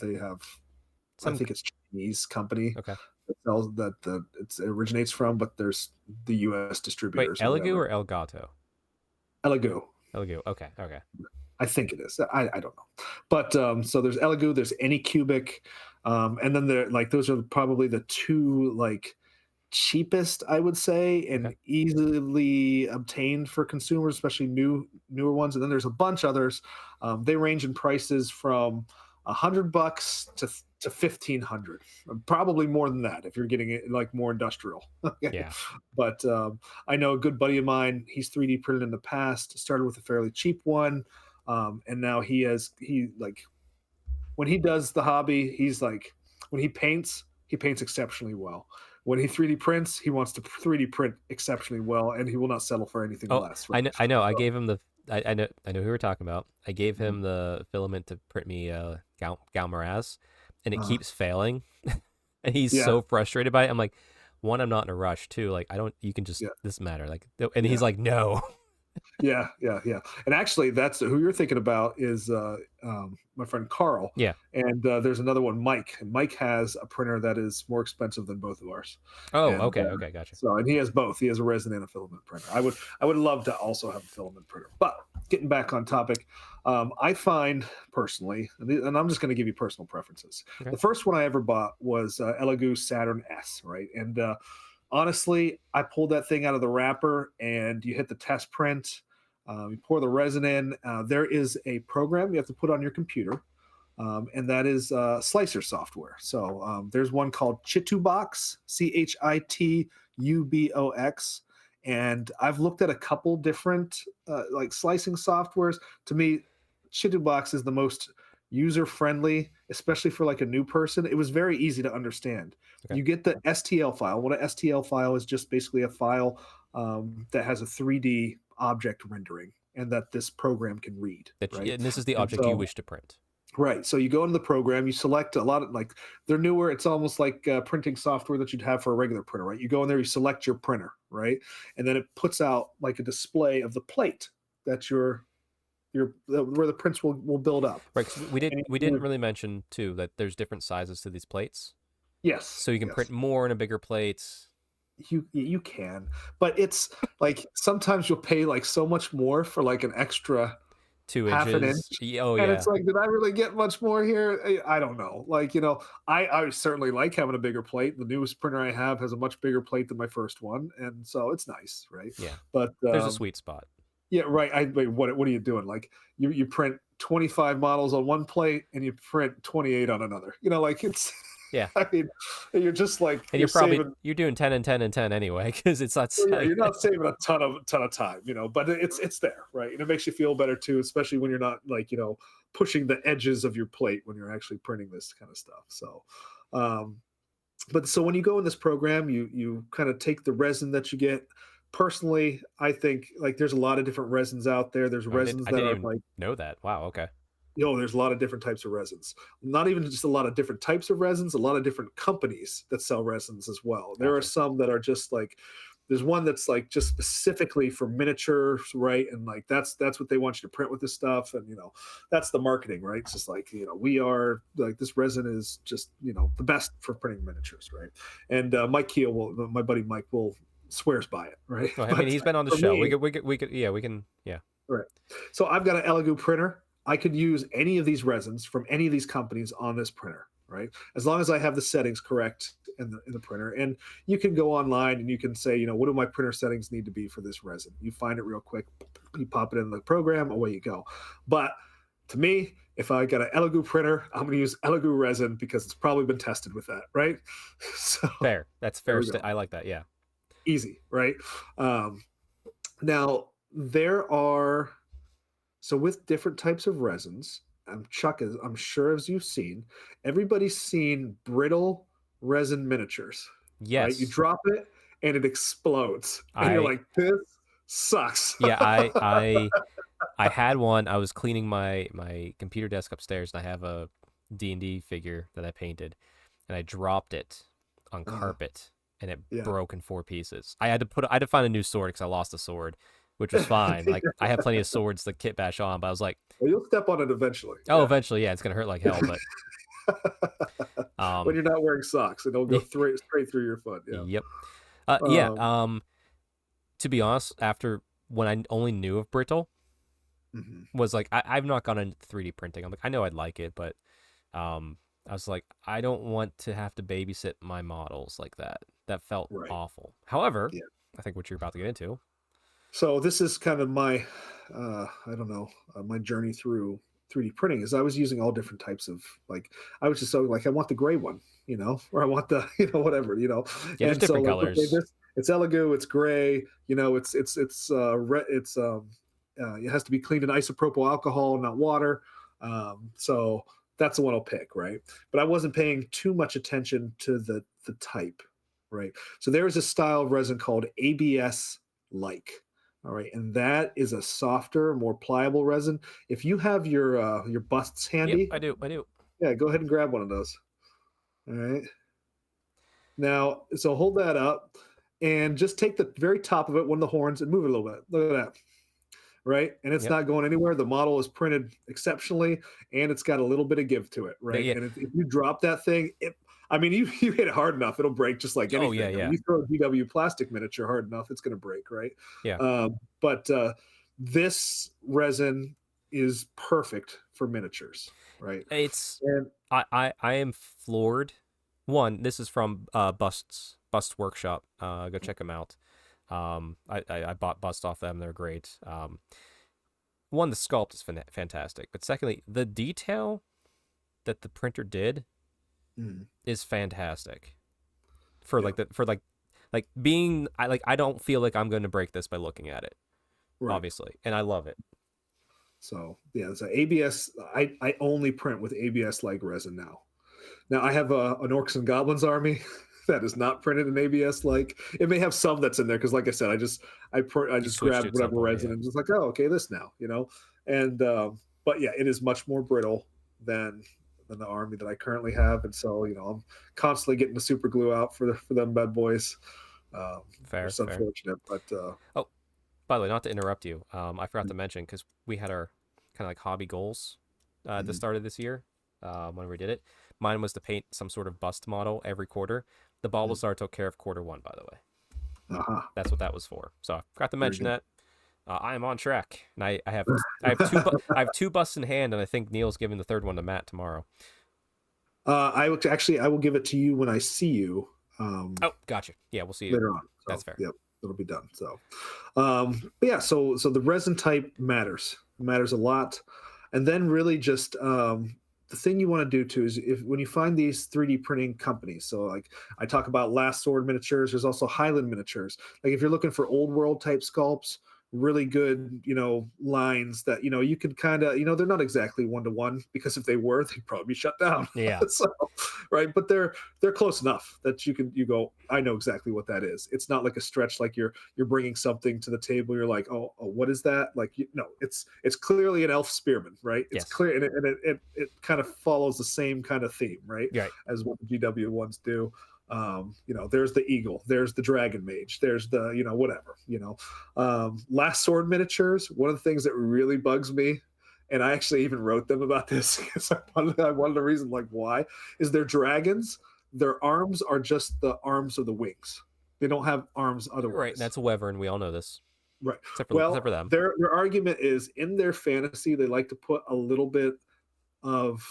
They have, I Some think it's Chinese company okay. that sells it originates from, but there's the U.S. Wait, distributors or Elegoo whatever. or Elgato? Elegoo. Elegoo. Okay, okay. I think it is. I don't know, but so there's Elegoo, there's Anycubic, and then there like those are probably the two like cheapest I would say Okay. and easily obtained for consumers, especially newer ones. And then there's a bunch others. They range in prices from $100 to 1,500, probably more than that if you're getting it like more industrial. Okay, Yeah. but I know a good buddy of mine. He's 3D printed in the past. Started with a fairly cheap one, and now he like when he does the hobby, he's like when he paints exceptionally well. When he 3D prints, he wants to 3D print exceptionally well, and he will not settle for anything Oh, less. Right? I know. I know. I So, gave him the. I know who we're talking about. I gave mhm. him the filament to print me Galmaraz, and it uh, keeps failing, and he's yeah, so frustrated by it. I'm like, one, I'm not in a rush. Two, like I don't. You can just yeah, this matter. Like, and he's yeah. like, no. Yeah. And actually, that's who you're thinking about is my friend Carl. Yeah. And there's another one, Mike. And Mike has a printer that is more expensive than both of ours. Oh, And okay. Okay. Gotcha. and he has both. He has a resin and a filament printer. I would love to also have a filament printer. But getting back on topic, I find personally, and I'm just going to give you personal preferences. Okay. The first one I ever bought was Elegoo Saturn S, right? And honestly, I pulled that thing out of the wrapper and you hit the test print. You pour the resin in. There is a program you have to put on your computer, and that is slicer software. So there's one called Chitubox, Chitubox, and I've looked at a couple different like slicing softwares. To me, Chitubox is the most user friendly, especially for like a new person. It was very easy to understand. Okay. You get the STL file. What an STL file is, just basically a file that has a 3D object rendering and that this program can read. Right? And this is the object you wish to print. Right. So you go into the program, you select a lot of, like, they're newer. It's almost like printing software that you'd have for a regular printer, right? You go in there, you select your printer, right? And then it puts out like a display of the plate that where the prints will build up. Right. 'Cause we didn't really mention too that there's different sizes to these plates. Yes. So you can print more in a bigger plate. You can, but it's like sometimes you'll pay like so much more for like an extra 2 half an inch. inches. Oh, And yeah. it's like, did I really get much more here? I don't know. Like, I certainly like having a bigger plate. The newest printer I have has a much bigger plate than my first one, and so it's nice, right? Yeah. But There's a sweet spot. yeah, right. Wait, what are you doing? Like you print 25 models on one plate and you print 28 on another. Like it's Yeah. I mean, you're just like, and you're doing 10 and 10 and 10 anyway, because it's not. Yeah, you're not saving a ton of time, but it's there, right? And it makes you feel better too, especially when you're not like pushing the edges of your plate when you're actually printing this kind of stuff. So, but so when you go in this program, you kind of take the resin that you get. Personally, I think like there's a lot of different resins out there. There's resins that are like, know that. Wow. Okay. there's a lot of different types of resins. Not even just a lot of different types of resins, a lot of different companies that sell resins as well. There are some that are just like, there's one that's like just specifically for miniatures, right? And like that's what they want you to print with this stuff. And that's the marketing, right? It's just like, we are like, this resin is just, the best for printing miniatures, right? And Mike Keel my buddy Mike swears by it, right? Well, I mean, he's been on the show. We could, yeah, we can, yeah. Right. So I've got an Elegoo printer. I could use any of these resins from any of these companies on this printer, right? As long as I have the settings correct in the printer. And you can go online and you can say, what do my printer settings need to be for this resin? You find it real quick, you pop it in the program, away you go. But to me, if I got an Elegoo printer, I'm going to use Elegoo resin because it's probably been tested with that, right? So fair. That's fair. I like that. Yeah. Easy, right? Now there are. So with different types of resins, I'm sure as you've seen, everybody's seen brittle resin miniatures. Yes. Right? You drop it and it explodes. And you're like, this sucks. Yeah, I had one. I was cleaning my computer desk upstairs, and I have a D&D figure that I painted, and I dropped it on carpet, and it broke in 4 pieces. I had to find a new sword because I lost a sword, which was fine. Like, I have plenty of swords to kit bash on, but I was like, well, you'll step on it eventually. Oh, eventually, yeah, it's gonna hurt like hell, but when you're not wearing socks, it'll go straight through your foot. Yeah. Yep. To be honest, after when I only knew of brittle, was like I've not gone into 3D printing. I'm like, I know I'd like it, but I was like, I don't want to have to babysit my models like that. That felt awful. However, I think what you're about to get into. So this is kind of my, my journey through 3D printing is I was using all different types of, like, I was just so like, I want the gray one, or I want the, whatever, Yeah, there's different colors. Okay, it's Elegoo, it's gray, it has to be cleaned in isopropyl alcohol, not water. So that's the one I'll pick, right? But I wasn't paying too much attention to the type, right? So there is a style of resin called ABS-like. All right, and that is a softer, more pliable resin. If you have your busts handy, yep, I do. Yeah, go ahead and grab one of those. All right. Now, so hold that up, and just take the very top of it, one of the horns, and move it a little bit. Look at that. Right, and it's not going anywhere. The model is printed exceptionally, and it's got a little bit of give to it. Right, and if you drop that thing, you hit it hard enough, it'll break just like anything. Oh, yeah. You throw a DW plastic miniature hard enough, it's going to break, right? Yeah. But this resin is perfect for miniatures, right? I am floored One, this is from Bust Workshop. Go check them out. I bought Bust off them. They're great. One, the sculpt is fantastic, but secondly, the detail that the printer did is fantastic. For being I don't feel like I'm going to break this by looking at it, obviously, and I love it. So yeah, so ABS. I only print with ABS like resin now. Now I have an Orcs and Goblins army that is not printed in ABS like. It may have some that's in there because, like I said, I just grabbed whatever resin and just like, oh, okay, this now, And but yeah, it is much more brittle than the army that I currently have, and so I'm constantly getting the super glue out for them bad boys. Fair, it's unfortunate, but oh, by the way, not to interrupt you, I forgot to mention because we had our kind of like hobby goals at the start of this year when we did it. Mine was to paint some sort of bust model every quarter. The Bulbasaur took care of quarter 1, by the way. That's what that was for. So I forgot to mention that. I am on track, and I have I have 2 busts in hand, and I think Neil's giving the third one to Matt tomorrow. I will give it to you when I see you. Oh, gotcha. Yeah, we'll see you later on. So, that's fair. Yep, it'll be done. So, yeah. So the resin type matters a lot, and then really just the thing you want to do too is when you find these 3D printing companies. So like I talk about Last Sword miniatures. There's also Highland miniatures. Like if you're looking for old world type sculpts, really good, lines that, you can kind of, they're not exactly 1-to-1 because if they were, they'd probably be shut down. Yeah. So, right. But they're close enough that you go, I know exactly what that is. It's not like a stretch, like you're bringing something to the table. You're like, oh, what is that? Like, it's clearly an elf spearman, right? It's clear. And it kind of follows the same kind of theme, right? As what the GW ones do. There's the eagle, there's the dragon mage, there's the whatever. Last Sword miniatures, one of the things that really bugs me, and I actually even wrote them about this because I wanted a reason, like why is their dragons, their arms are just the arms of the wings, they don't have arms otherwise, right? That's a wyvern, we all know this, right? Except for them. Their argument is in their fantasy they like to put a little bit of,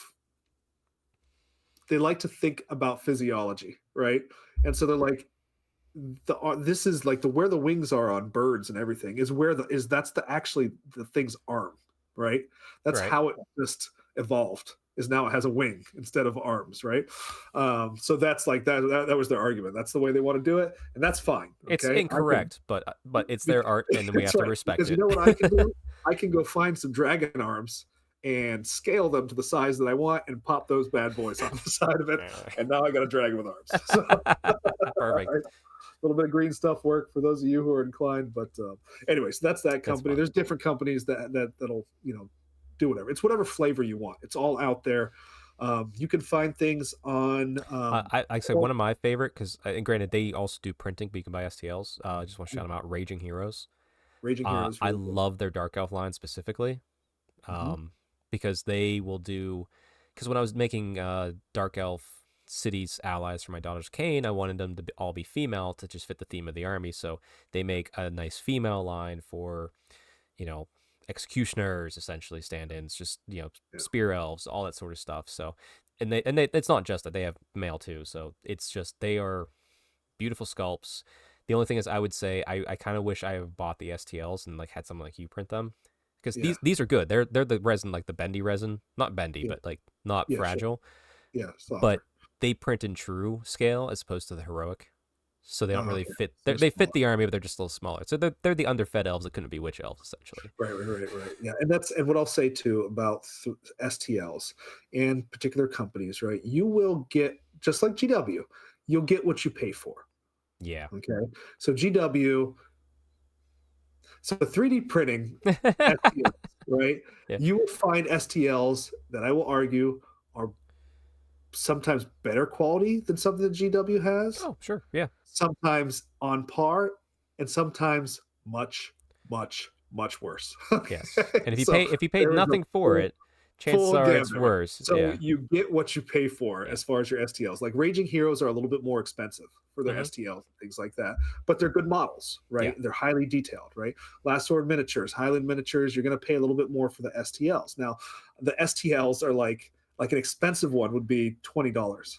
they like to think about physiology, right? And so they're like, this is like where the wings are on birds and everything is where that's actually the thing's arm, right? That's how it just evolved, is now it has a wing instead of arms, right? So that's like that was their argument. That's the way they want to do it, and that's fine. Okay? It's incorrect, but it's their art, and we have to respect it. Because you know what I can do? I can go find some dragon arms and scale them to the size that I want and pop those bad boys on the side of it. And now I got a dragon with arms. So, perfect. Right? A little bit of green stuff work for those of you who are inclined. But anyways, that's that company. There's different companies that'll, do whatever. It's whatever flavor you want. It's all out there. You can find things on. I say one of my favorite, because granted they also do printing, but you can buy STLs. I just want to shout them out. Raging Heroes. Raging Heroes. I love their Dark Elf line specifically. Because they will do, because when I was making Dark Elf cities allies for my daughter's cane, I wanted them to all be female to just fit the theme of the army. So they make a nice female line for, executioners, essentially stand-ins, just spear elves, all that sort of stuff. So, and they it's not just that, they have male too. So it's just, they are beautiful sculpts. The only thing is, I would say I kind of wish I have bought the STLs and like had someone like you print them. Because these are good. They're the resin, like the bendy resin, not bendy, but like not fragile. Sure. Yeah, but they print in true scale as opposed to the heroic, so they don't really fit. They fit the army, but they're just a little smaller. So they're the underfed elves that couldn't be witch elves, essentially. Right. Yeah, and what I'll say too about STLs and particular companies, right? You will get, just like GW, you'll get what you pay for. Yeah. Okay. So GW. So 3D printing STLs, right? Yeah. You will find STLs that I will argue are sometimes better quality than something that GW has. Oh, sure. Yeah. Sometimes on par, and sometimes much, much, much worse. Yes. And if you paid nothing for it, chances are it's worse. So you get what you pay for as far as your STLs. Like Raging Heroes are a little bit more expensive for their STLs and things like that, but they're good models, right? They're highly detailed, right? Last Sword miniatures, Highland miniatures, you're going to pay a little bit more for the STLs. Now, the STLs are like an expensive one would be $20.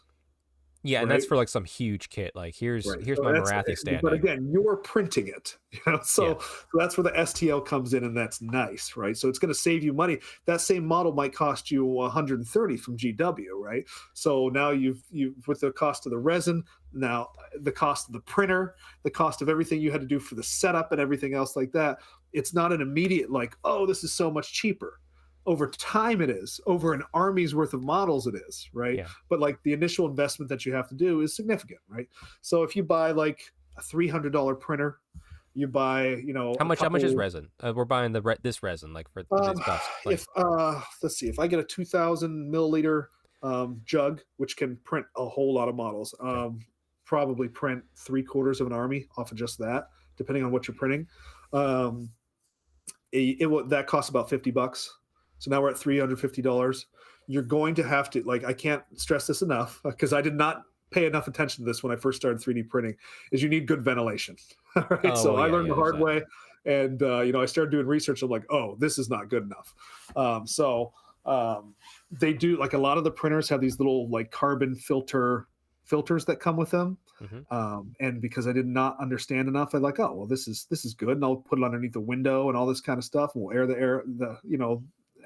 Yeah, and right? that's for like some huge kit. Like here's Right. here's So my that's, Marathi but standing. again, you're printing it, Yeah. So that's where the STL comes in, and that's nice, right? So it's going to save you money. That same model might cost you 130 from GW, right? So now you with the cost of the resin, now the cost of the printer, the cost of everything you had to do for the setup and everything else like that. It's not an immediate like, oh, this is so much cheaper. Over time, it is. Over an army's worth of models, it is, right? Yeah. But like the initial investment that you have to do is significant, right? So if you buy like a $300 printer, you buy, How a much is couple. resin? We're buying this resin like for Um, this bust. Like if let's see, if I get a 2,000 milliliter jug, which can print a whole lot of models, okay. probably print 3/4 of an army off of just that, depending on what you're printing. Um, that costs about $50. So now we're at $350. You're going to have to, like, I can't stress this enough because I did not pay enough attention to this when I first started 3D printing, is you need good ventilation. All right. Oh So well, I yeah, learned yeah. the There's hard that. way. And, I started doing research. I'm like, oh, this is not good enough. They do, like, a lot of the printers have these little, like, carbon filters that come with them. Hmm. And because I did not understand enough, I like, oh well, this is good, and I'll put it underneath the window and all this kind of stuff, and we'll air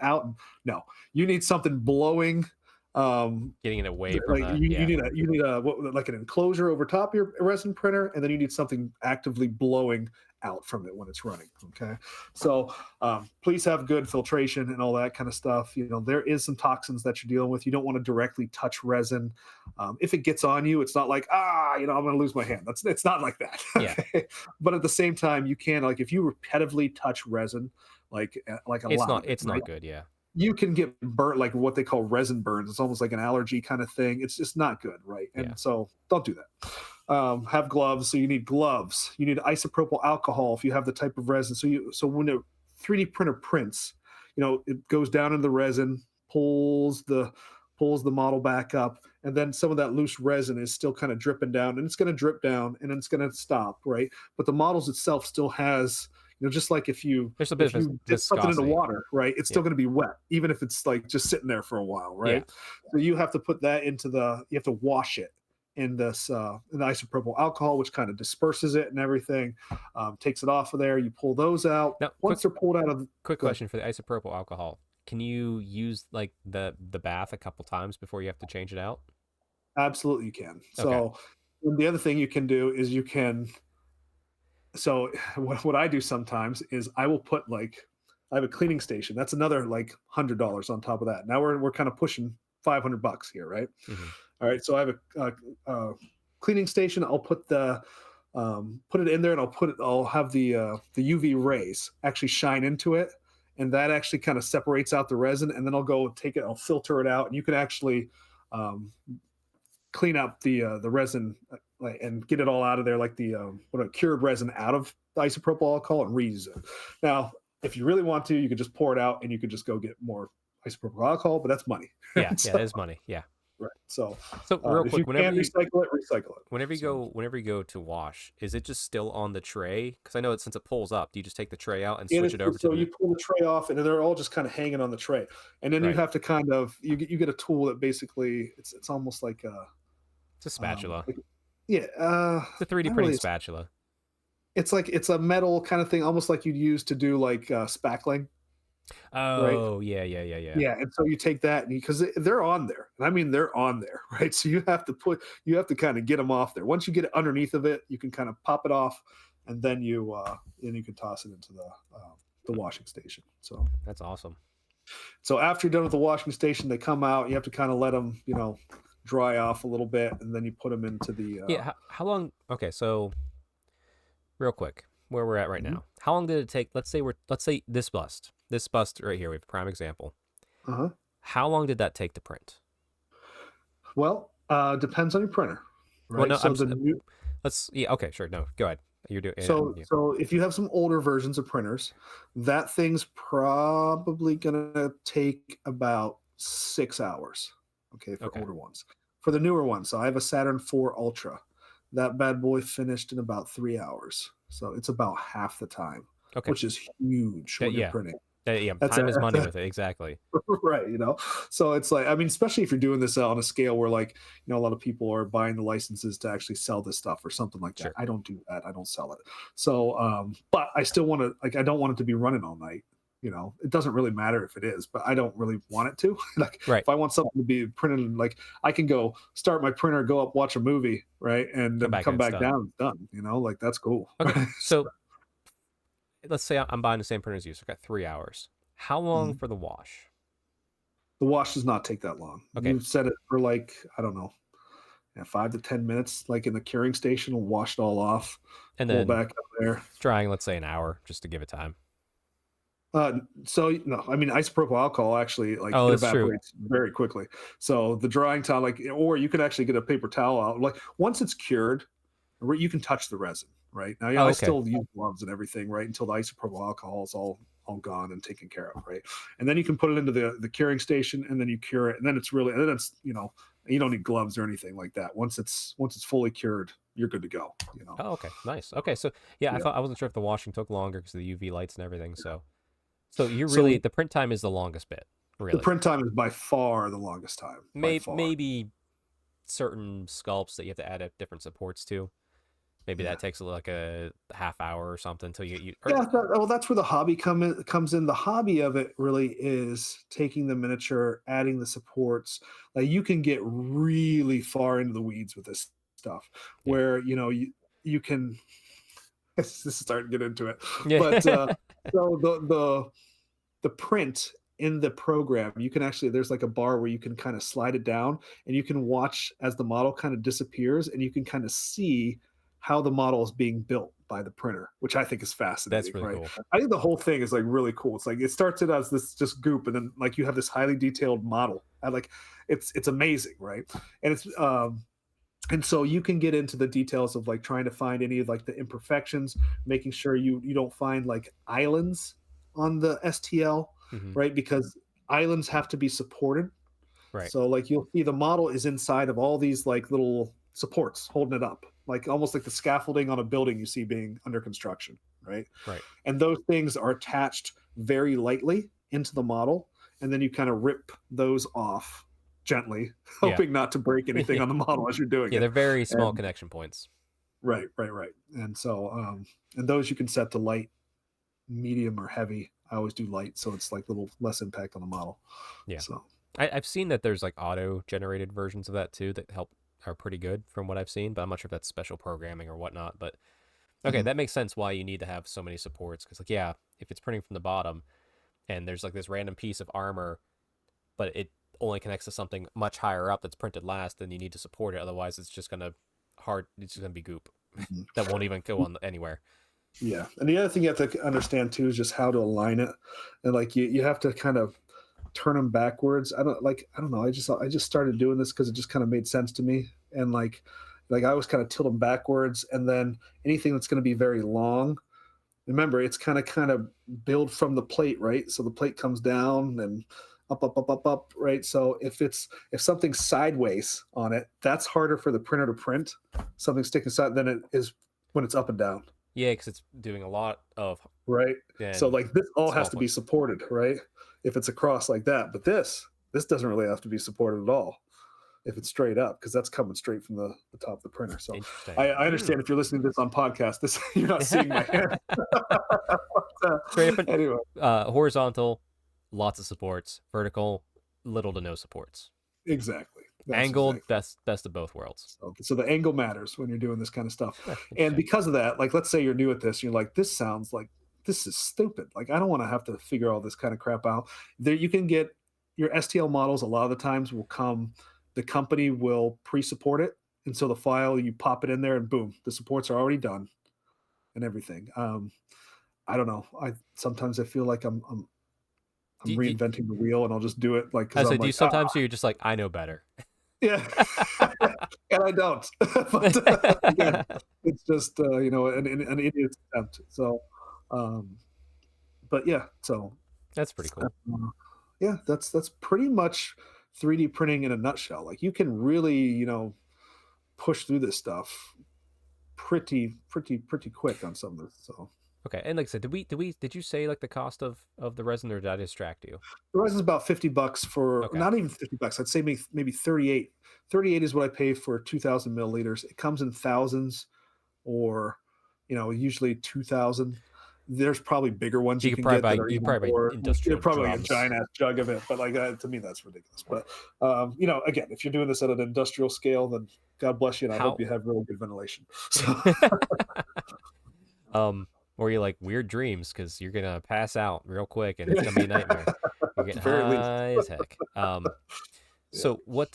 out. No, you need something blowing. Getting it away from Like the you need like an enclosure over top of your resin printer, and then you need something actively blowing out from it when it's running. Okay, so please have good filtration and all that kind of stuff. There is some toxins that you're dealing with. You don't want to directly touch resin. If it gets on you, it's not like I'm going to lose my hand. It's not like that. yeah. Okay? But at the same time, you can, like, if you repetitively touch resin, like a It's lot not of it, right? not good. Yeah. You can get burnt, like what they call resin burns. It's almost like an allergy kind of thing. It's just not good, right? Yeah. And so don't do that. Have gloves. So you need gloves. You need isopropyl alcohol if you have the type of resin. So when a 3D printer prints, it goes down in the resin, pulls the model back up, and then some of that loose resin is still kind of dripping down, and it's going to drip down, and then it's going to stop, right? But the models itself still has, just like if you There's a bit of dip something into viscosity. water, right, it's still Yeah. going to be wet, even if it's like just sitting there for a while, Yeah. right? So you have to put that you have to wash it in this in the isopropyl alcohol, which kind of disperses it and everything, takes it off of there. You pull those out. Now, Once they're pulled out of, quick good. question for the isopropyl alcohol. Can you use like the bath a couple times before you have to change it out? Absolutely, you can. Okay. So the other thing you can do is you can. So what I do sometimes is I will put, like, I have a cleaning station. That's another like $100 on top of that. Now we're kind of pushing $500 here, right? Hmm. All right. So I have a cleaning station. I'll put put it in there, and I'll have the UV rays actually shine into it, and that actually kind of separates out the resin. And then I'll go take it. I'll filter it out, and you can actually clean up the resin, and get it all out of there, like the cured resin out of the isopropyl alcohol, and reuse it. Now, if you really want to, you could just pour it out, and you could just go get more isopropyl alcohol, but that's money. Yeah. So, Yeah. That is money. Yeah. right. So So real if you quick, whenever can you recycle it, recycle it. whenever you So, go whenever you go to wash, is it just still on the tray? Because I know since it pulls up, do you just take the tray out and and switch it over to so the you pull the tray off, and they're all just kind of hanging on the tray, and then you right? have to kind of you get a tool that basically it's almost like a It's a spatula. yeah, It's a 3D not printing really. spatula. It's a metal kind of thing, almost like you'd use to do like spackling, right? Oh yeah, yeah, yeah, yeah. Yeah, and so you take that, and because they're on there, and I mean they're on there, right? So you have to kind of get them off there. Once you get it underneath of it, you can kind of pop it off, and then you can toss it into the washing station. That's awesome. So after you're done with the washing station, they come out. You have to kind of let them, dry off a little bit, and then you put them into the. Yeah. How long? Okay, so real quick, where we're at right Mhm. now. How long did it take? Let's say this bust right here. We have a prime example. Uh-huh. How long did that take to print? Well, depends on your printer, Well, right? no, So the new, yeah. Okay, sure. No, go ahead. You're doing. so Yeah. so if you have some older versions of printers, that thing's probably gonna take about 6 hours. Okay, for Okay. older ones. For the newer ones, so I have a Saturn IV Ultra. That bad boy finished in about 3 hours. So it's about half the time, Okay. which is huge when you're Yeah. printing. Yeah, That's time is money a with it. Exactly. right, so it's like, I mean, especially if you're doing this on a scale where, like, a lot of people are buying the licenses to actually sell this stuff or something like that. Sure. I don't do that. I don't sell it. So but I still want to, like, I don't want it to be running all night. It doesn't really matter if it is, but I don't really want it to. Like, Right. if I want something to be printed, like, I can go start my printer, go up, watch a movie, right, and Come then back come and it's back done. down, it's done. Like, that's cool. Okay, so let's say I'm buying the same printer as you, so I got 3 hours. How long Mhm. for the wash? The wash does not take that long. Okay. You set it for, like, I don't know, 5 to 10 minutes, like in the curing station, will wash it all off, And pull it then back up there. drying, let's say an hour, just to give it time. So no, I mean, isopropyl alcohol actually, like, Oh, it that's true. evaporates very quickly. So the drying time, like, or you could actually get a paper towel out. Like, once it's cured, you can touch the resin. Right now, Oh, I okay. still use gloves and everything, right, until the isopropyl alcohol is all gone and taken care of, right? And then you can put it into the curing station, and then you cure it, and then it's you don't need gloves or anything like that. Once it's fully cured, you're good to go. Oh, okay. Nice. Okay, so yeah, Yeah. I wasn't sure if the washing took longer because of the UV lights and everything. So you really So the print time is the longest bit, the really. print time is by far the longest time, by far. Maybe certain sculpts that you have to add up different supports to. Maybe Yeah. that takes like a half hour or something until you or, Yeah, well, that's where the hobby comes in. The hobby of it really is taking the miniature, adding the supports. Like, you can get really far into the weeds with this stuff, yeah. where you can. This is starting to get into it, Yeah. but so the print in the program, you can actually, there's like a bar where you can kind of slide it down, and you can watch as the model kind of disappears, and you can kind of see how the model is being built by the printer, which I think is That's fascinating, really right? cool. I think the whole thing is, like, really cool. It's like, it starts it as this just goop, and then, like, you have this highly detailed model. I like, it's amazing, right? And so you can get into the details of, like, trying to find any of, like, the imperfections, making sure you don't find, like, islands on the STL, Hmm. right? Because islands have to be supported. Right. So, like, you'll see the model is inside of all these, like, little supports holding it up, like, almost like the scaffolding on a building you see being under construction, right? Right. And those things are attached very lightly into the model, and then you kind of rip those off gently, Yeah. hoping not to break anything on the model as you're doing Yeah, it. they're very small And connection points. right. And so, and those you can set to light, medium, or heavy. I always do light, so it's like a little less impact on the model. Yeah. So I've seen that there's like auto generated versions of that too that are pretty good from what I've seen, but I'm not sure if that's special programming or whatnot. But okay, mhm. that makes sense why you need to have so many supports. Because, like, yeah, if it's printing from the bottom and there's like this random piece of armor, but it only connects to something much higher up that's printed last, then you need to support it. Otherwise, it's just gonna be goop Mhm. that won't even go on anywhere. Yeah, and the other thing you have to understand too is just how to align it, and, like, you have to kind of turn them backwards. I don't know. I just started doing this because it just kind of made sense to me, and, like I always kind of tilt them backwards, and then anything that's going to be very long. Remember, it's kind of build from the plate, right? So the plate comes down and up, right? So if something's sideways on it, that's harder for the printer to print. Something sticking side than it is when it's up and down, Yeah, because it's doing a lot of right? So, then like, this all has small to be points. supported, right? If it's across like that, but this doesn't really have to be supported at all if it's straight up, because that's coming straight from the top of the printer. So I, Interesting. I understand if you're listening to this on podcast, this you're not seeing my hand. But, Straight up anyway, and horizontal, lots of supports. Vertical, little to no supports. exactly. That's Angled, exactly. best of both worlds. So the angle matters when you're doing this kind of stuff. Huh, And interesting. because of that, like, let's say you're new at this, and you're like, this sounds like, this is stupid. Like, I don't want to have to figure all this kind of crap out. There, you can get your STL models. A lot of the times will come, the company will pre-support it, and so the file, you pop it in there, and boom, the supports are already done and everything. I don't know. I sometimes I feel like I'm Do, reinventing the wheel, and I'll just do it, like, because I say, I'm do you like, sometimes you're just like, I know better? yeah, and I don't. But again, it's just an idiot's attempt. So, um, but yeah, so That's pretty cool. yeah, that's pretty much 3D printing in a nutshell. Like, you can really push through this stuff pretty quick on some of this. So Okay, and like I said, did you say like the cost of the resin, or did I distract you? The resin's about $50 for, Okay. not even $50. I'd say maybe 38. 38 is what I pay for 2,000 milliliters. It comes in thousands, or usually 2,000. There's probably bigger ones You you could can probably get buy that are you could even probably buy more. industrial Probably like a drums. giant ass jug of it, but like to me that's ridiculous. But again, if you're doing this at an industrial scale, then God bless you, and I hope How you have really good ventilation. So or you like weird dreams because you're gonna pass out real quick and it's gonna be a nightmare. You're at the getting very least, high as heck. yeah. So what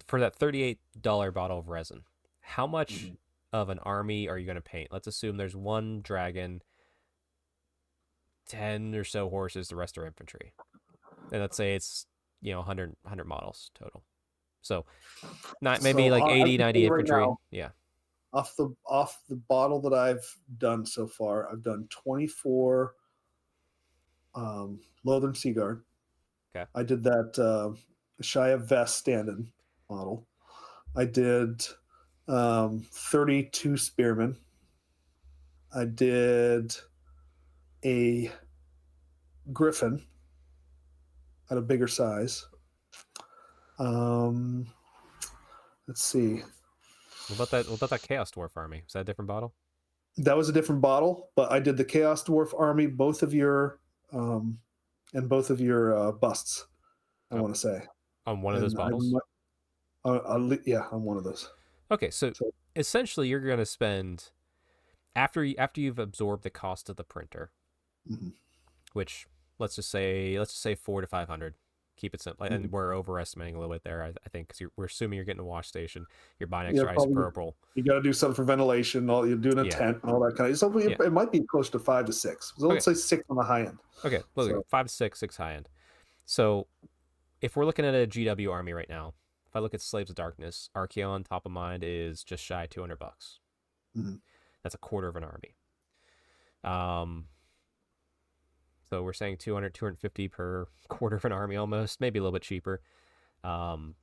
for that $38 bottle of resin, how much Mhm. of an army are you gonna paint? Let's assume there's one dragon, 10 or so horses, the rest are infantry. And let's say it's 100 models total. So not maybe So like I 80, can tell 90 you right infantry. now, Yeah. off the bottle that I've done so far, I've done 24 Lothern Seaguard. Okay. I did that Shia Vest stand-in model. I did 32 Spearmen. I did a Griffin at a bigger size. Um, let's see. What about that Chaos Dwarf army? Is that a different bottle? That was a different bottle, but I did the Chaos Dwarf Army, both of your busts, I Oh, want to say. on one of those And bottles? yeah, on one of those. Okay, so So, essentially you're going to spend after you've absorbed the cost of the printer, mhm, which let's just say 400 to 500. Keep it simple, mhm. and we're overestimating a little bit there, I think, because we're assuming you're getting a wash station, you're buying Yeah, extra probably isopropyl. you got to do something for ventilation. You're doing a Yeah, tent and all that kind of stuff. yeah. It might be close to 5 to 6. So Okay, let's say 6 on the high end. okay. Look, So 5 to 6 high end. So if we're looking at a GW army right now, if I look at Slaves of Darkness, Archeon top of mind is just shy of $200. mhm. That's a quarter of an army. Um, so we're saying 200, 250 per quarter of an army almost, maybe a little bit cheaper. Um,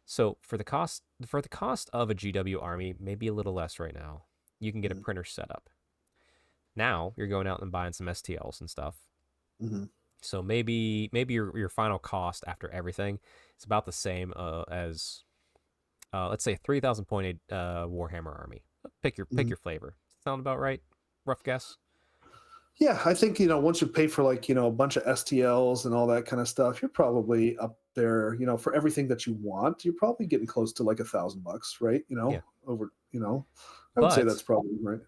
so for the cost of a GW army, maybe a little less right now. You can get a Mhm. printer setup. Now you're going out and buying some STLs and stuff. Mhm. So maybe your final cost after everything is about the same as let's say 3,000 point Warhammer army. Pick Mhm. your flavor. Sound about right? Rough guess. Yeah, I think once you pay for a bunch of STLs and all that kind of stuff, you're probably up there. For everything that you want, you're probably getting close to like $1,000, right? Yeah. Over. I would say that's But probably right.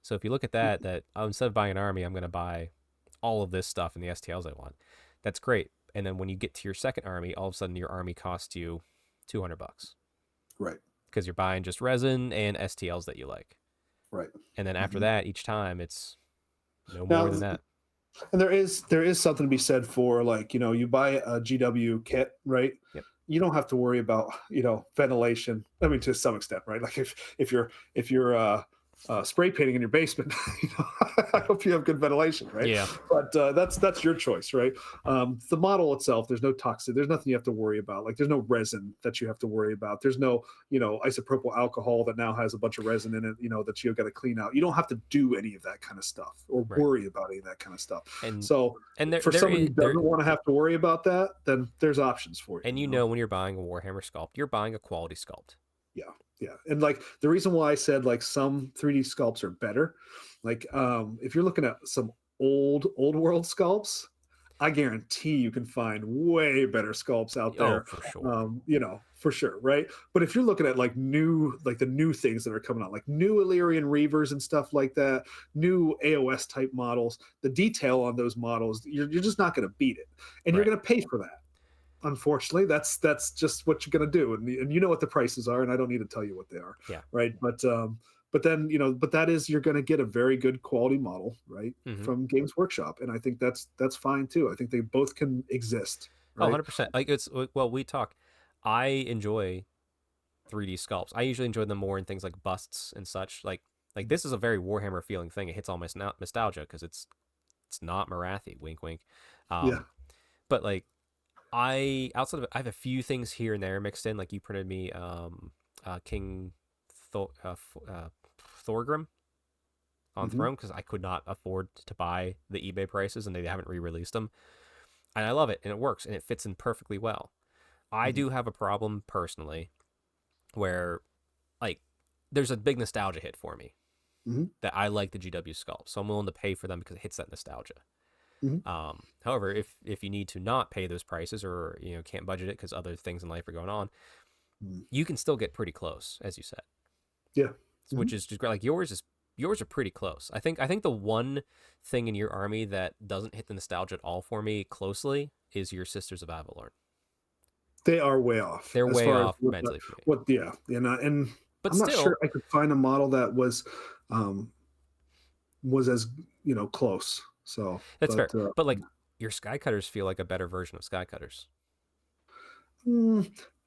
so if you look at that instead of buying an army, I'm going to buy all of this stuff and the STLs I want. That's great. And then when you get to your second army, all of a sudden your army costs you $200 Right. because you're buying just resin and STLs that you like. Right. And then after Mhm. that, each time it's no more Now, than that. and there is something to be said for, you buy a GW kit, right? Yep. You don't have to worry about ventilation. I mean, to some extent, right? Like if you're spray painting in your basement, I hope you have good ventilation, right? Yeah. But that's your choice, right? The model itself, there's no toxic, there's nothing you have to worry about. Like there's no resin that you have to worry about. There's no isopropyl alcohol that now has a bunch of resin in it, that you've got to clean out. You don't have to do any of that kind of stuff or Right. worry about any of that kind of stuff. And So there for there somebody is who there doesn't want to have to worry about that, then there's options for you. and when you're buying a Warhammer sculpt, you're buying a quality sculpt. Yeah, yeah. And like the reason why I said like some 3D sculpts are better, like if you're looking at some old world sculpts, I guarantee you can find way better sculpts out Oh, there. for sure. For sure, right? But if you're looking at like the new things that are coming out, like new Illyrian Reavers and stuff like that, new AOS type models, the detail on those models, you're just not going to beat it, and you're Right. going to pay for that. Unfortunately, that's just what you're going to do, and you know what the prices are, and I don't need to tell you what they are, Yeah. right? But then that is, you're going to get a very good quality model, right, Mm-hmm. from Games Workshop, and I think that's fine too. I think they both can exist, Oh, right? 100%. Like we talk. I enjoy 3D sculpts. I usually enjoy them more in things like busts and such. Like this is a very Warhammer feeling thing. It hits all my nostalgia because it's not Marathi. Wink, wink. Yeah. But like I have a few things here and there mixed in. Like you printed me King Thorgrim. on Throne because I could not afford to buy the eBay prices, and they haven't re-released them. And I love it, and it works, and it fits in perfectly well. I do have a problem personally where, like, there's a big nostalgia hit for me that I like the GW sculpts, so I'm willing to pay for them because it hits that nostalgia. However, if you need to not pay those prices or can't budget it because other things in life are going on, you can still get pretty close, as you said. Yeah, which is just great. Like yours are pretty close. I think the one thing in your army that doesn't hit the nostalgia at all for me closely is your Sisters of Avalorn. they are way off. They're as way far as off mentally for me. And But I'm still, not sure I could find a model that was as close. So that's fair. But like your Skycutters feel like a better version of Skycutters.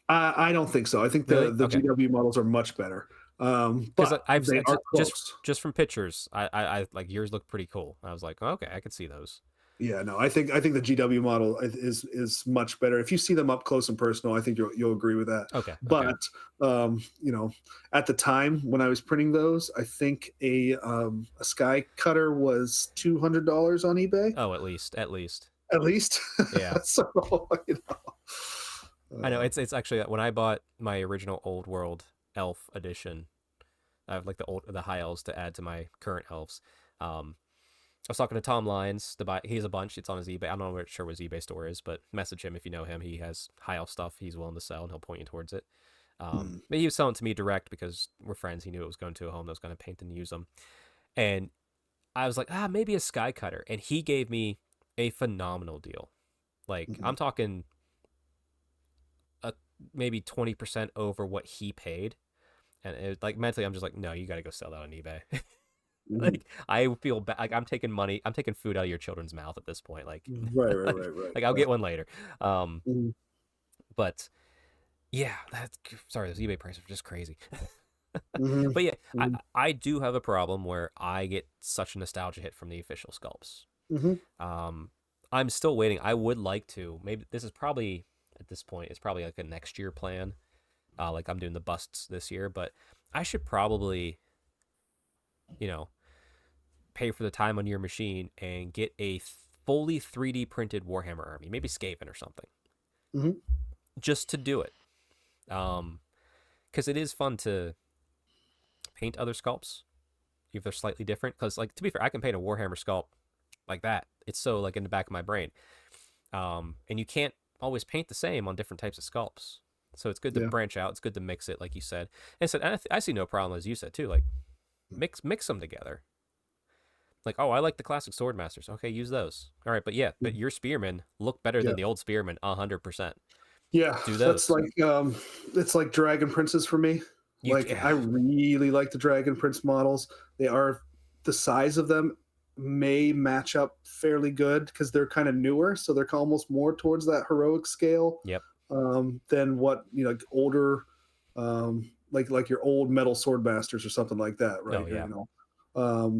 I don't think so. I think the Okay. GW models are much better. But they are close. Just from pictures, I like yours look pretty cool. I was like, oh, okay, I could see those. Yeah, no, I think the GW model is much better. If you see them up close and personal, I think you'll agree with that. Okay. But at the time when I was printing those, I think a Sky Cutter was $200 on eBay. Oh, at least. Yeah. So I know it's actually when I bought my original Old World Elf edition, I have like the high elves to add to my current elves. I was talking to Tom Lyons to buy. He has a bunch. It's on his eBay. I'm not sure what his eBay store is, but message him if you know him. He has high elf stuff he's willing to sell, and he'll point you towards it. But he was selling it to me direct because we're friends. He knew it was going to a home that was going to paint and use them. And I was like, maybe a Sky Cutter. And he gave me a phenomenal deal. Like, I'm talking maybe 20% over what he paid. And it, like, mentally, I'm just like, no, you got to go sell that on eBay. Like, I feel bad. Like, I'm taking food out of your children's mouth at this point. Like, right. Like, I'll get one later. But yeah, sorry, those eBay prices are just crazy. But yeah, I do have a problem where I get such a nostalgia hit from the official sculpts. I'm still waiting. I would like to. Maybe this is probably at this point. It's probably like a next year plan. Like I'm doing the busts this year, but I should probably, pay for the time on your machine and get a fully 3D printed Warhammer army, maybe Skaven or something, just to do it. Because it is fun to paint other sculpts if they're slightly different. Because, like, to be fair, I can paint a Warhammer sculpt like that. It's so, like, in the back of my brain. And you can't always paint the same on different types of sculpts. So it's good to branch out. It's good to mix it, like you said. And so I see no problem, as you said, too. Like, mix them together. Like, oh, I like the classic Swordmasters. Okay, use those. All right, but your spearmen look better than the old spearmen 100%. Yeah, do those. That's like it's like Dragon Princes for me. I really like the Dragon Prince models. They are, the size of them may match up fairly good because they're kind of newer, so they're almost more towards that heroic scale. Yep. Than what like older, like your old metal Swordmasters or something like that, right? Oh, yeah.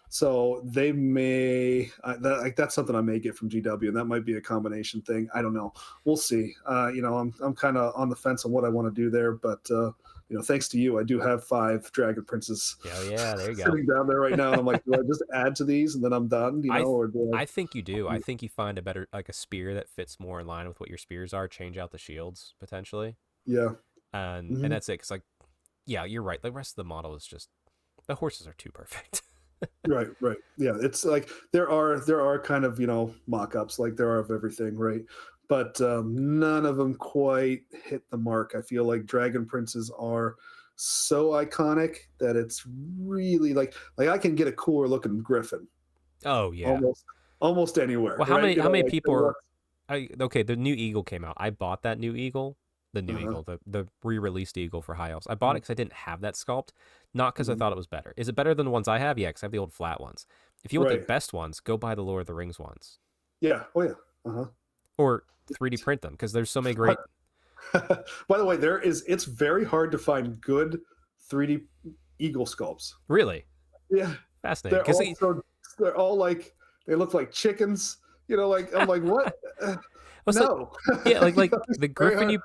So they may that's something I may get from GW, and that might be a combination thing. I don't know. We'll see. I'm kind of on the fence on what I want to do there, but thanks to you, I do have 5 Dragon Princes. Oh yeah, there you go. Sitting down there right now, and I'm like, do I just add to these and then I'm done? Or do I think you do. I think you find a better, like a spear that fits more in line with what your spears are. Change out the shields potentially. Yeah. And that's it. Because you're right. The rest of the model is just, the horses are too perfect. Right. Yeah, it's like there are kind of mock-ups, like there are of everything, right? But none of them quite hit the mark. I feel like Dragon Princes are so iconic that it's really like I can get a cooler looking Griffin. Oh yeah, almost anywhere. Well, how many people are? Okay, the new Eagle came out. I bought that new Eagle. The new Eagle, the re-released Eagle for High Elves. I bought it because I didn't have that sculpt, not because I thought it was better. Is it better than the ones I have? Yeah, because I have the old flat ones. If you want the best ones, go buy the Lord of the Rings ones. Yeah. Oh yeah. Or 3D print them, because there's so many great. By the way, it's very hard to find good 3D Eagle sculpts. Really? Yeah. Fascinating. They're all like, they look like chickens. Like I'm like, what? No. Like the Griffin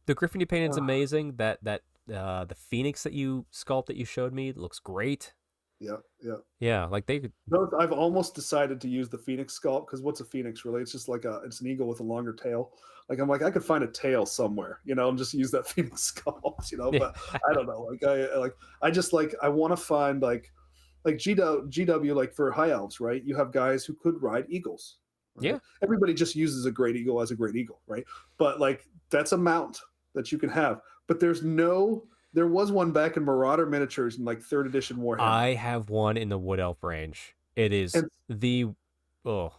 the Griffin you painted is amazing. The Phoenix that you sculpt that you showed me looks great. Yeah, yeah. Yeah, like they No, I've almost decided to use the phoenix sculpt because what's a phoenix really? It's just like it's an eagle with a longer tail. Like I'm like I could find a tail somewhere, and just use that phoenix sculpt, yeah. But I don't know. I just like I want to find like GW like for high elves, right? You have guys who could ride eagles, right? Yeah. Everybody just uses a great eagle as a great eagle, right? But like that's a mount that you can have. But there was one back in Marauder miniatures in like third edition Warhammer. I have one in the Wood Elf range. It is And the oh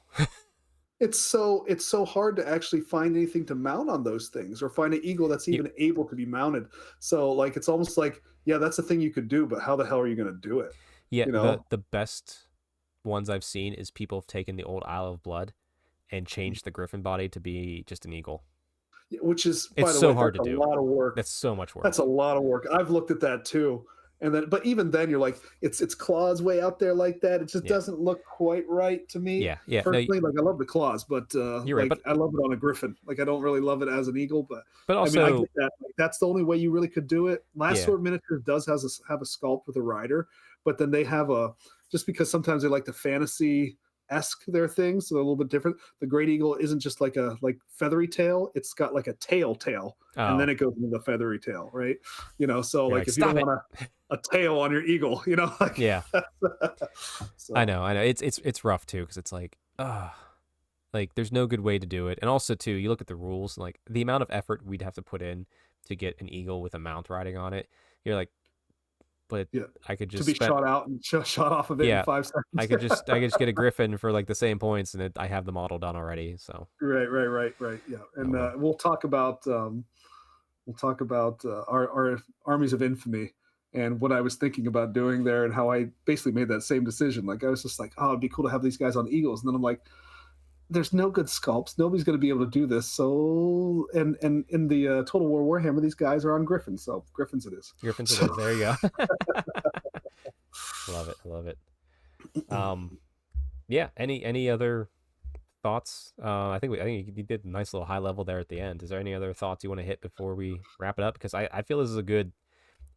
it's so hard to actually find anything to mount on those things or find an eagle that's you, even able to be mounted. So like it's almost like, yeah, that's the thing you could do, but how the hell are you going to do it? yeah, You know? the best ones I've seen is people have taken the old Isle of Blood and changed the griffin body to be just an eagle. Which is, It's by the so way, hard that's to a do. lot of work. That's so much work. That's a lot of work. I've looked at that too. And then, but even then, you're like, it's claws way out there like that. It just Yeah. doesn't look quite right to me. Yeah, yeah. No, Personally, like I love the claws, but you're right, like but I love it on a griffin. Like I don't really love it as an eagle, but I mean, I also get that. Like, that's the only way you really could do it. Last yeah. Sword Miniatures does have a sculpt with a rider, but then they have just because sometimes they like the fantasy esque their things, so they're a little bit different. The Great Eagle isn't just like a feathery tail; it's got like a tail, and then Oh, it goes into the feathery tail, right? So you're like like, if you don't stop it. want a tail on your eagle, like Yeah. so I know. It's rough too because it's like there's no good way to do it. And also too, you look at the rules, like the amount of effort we'd have to put in to get an eagle with a mount riding on it. You're like, but yeah, I could to just be spend shot out and shot off of it in yeah, 5 seconds. I could just get a griffin for like the same points and I have the model done already. So Right. Yeah, oh and well. we'll talk about our armies of infamy and what I was thinking about doing there and how I basically made that same decision. Like I was just like, oh, it'd be cool to have these guys on eagles, and then I'm like, there's no good sculpts. Nobody's going to be able to do this. So, and in the Total War Warhammer, these guys are on griffins. So griffins it is. Griffins So, it is. There you go. Love it. Love it. Yeah. Any other thoughts? I think you did a nice little high level there at the end. Is there any other thoughts you want to hit before we wrap it up? Because I feel this is a good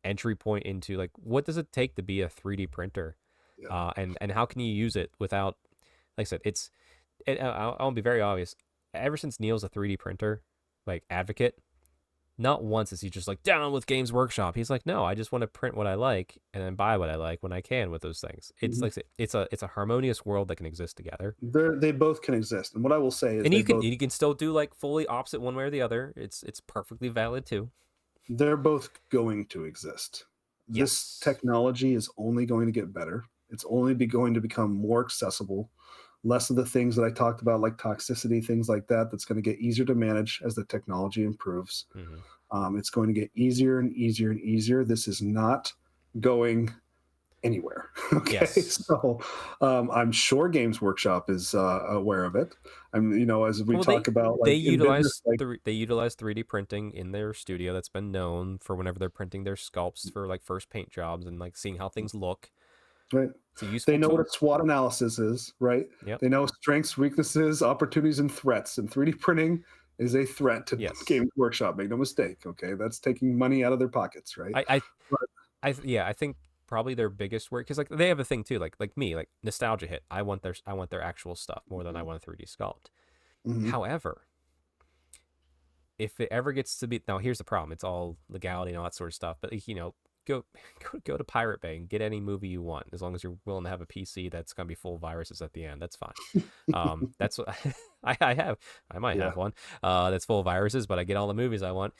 entry point into like what does it take to be a 3D printer, yeah. And how can you use it without, like I said, I'll be very obvious. Ever since Neil's a 3D printer like advocate, not once is he just like down with Games Workshop. He's like, no, I just want to print what I like and then buy what I like when I can with those things. It's Mhm. like it's a harmonious world that can exist together. They both can exist. And what I will say is And you can still do like fully opposite one way or the other. It's perfectly valid too. they're both going to exist. This Yes. technology is only going to get better. It's only going to become more accessible. Less of the things that I talked about, like toxicity, things like that, that's going to get easier to manage as the technology improves. Mm-hmm. It's going to get easier and easier and easier. This is not going anywhere. Okay, Yes. so I'm sure Games Workshop is aware of it. As we Well, talk about, they like in business, like they utilize 3D printing in their studio. That's been known for whenever they're printing their sculpts for like first paint jobs and like seeing how things look. right, It's a they useful know what tool. a SWOT analysis is, right? Yep. They know strengths, weaknesses, opportunities, and threats. And 3D printing is a threat to Yes. Games Workshop. Make no mistake. Okay, that's taking money out of their pockets, right? I think probably their biggest work because like they have a thing too like me like nostalgia hit. I want their actual stuff more than I want a 3D sculpt. Mhm. However, if it ever gets to be now, here's the problem. It's all legality and all that sort of stuff. But go go to Pirate Bay and get any movie you want as long as you're willing to have a PC that's gonna be full of viruses at the end. That's fine. That's what I have. I might Yeah. have one that's full of viruses, but I get all the movies I want.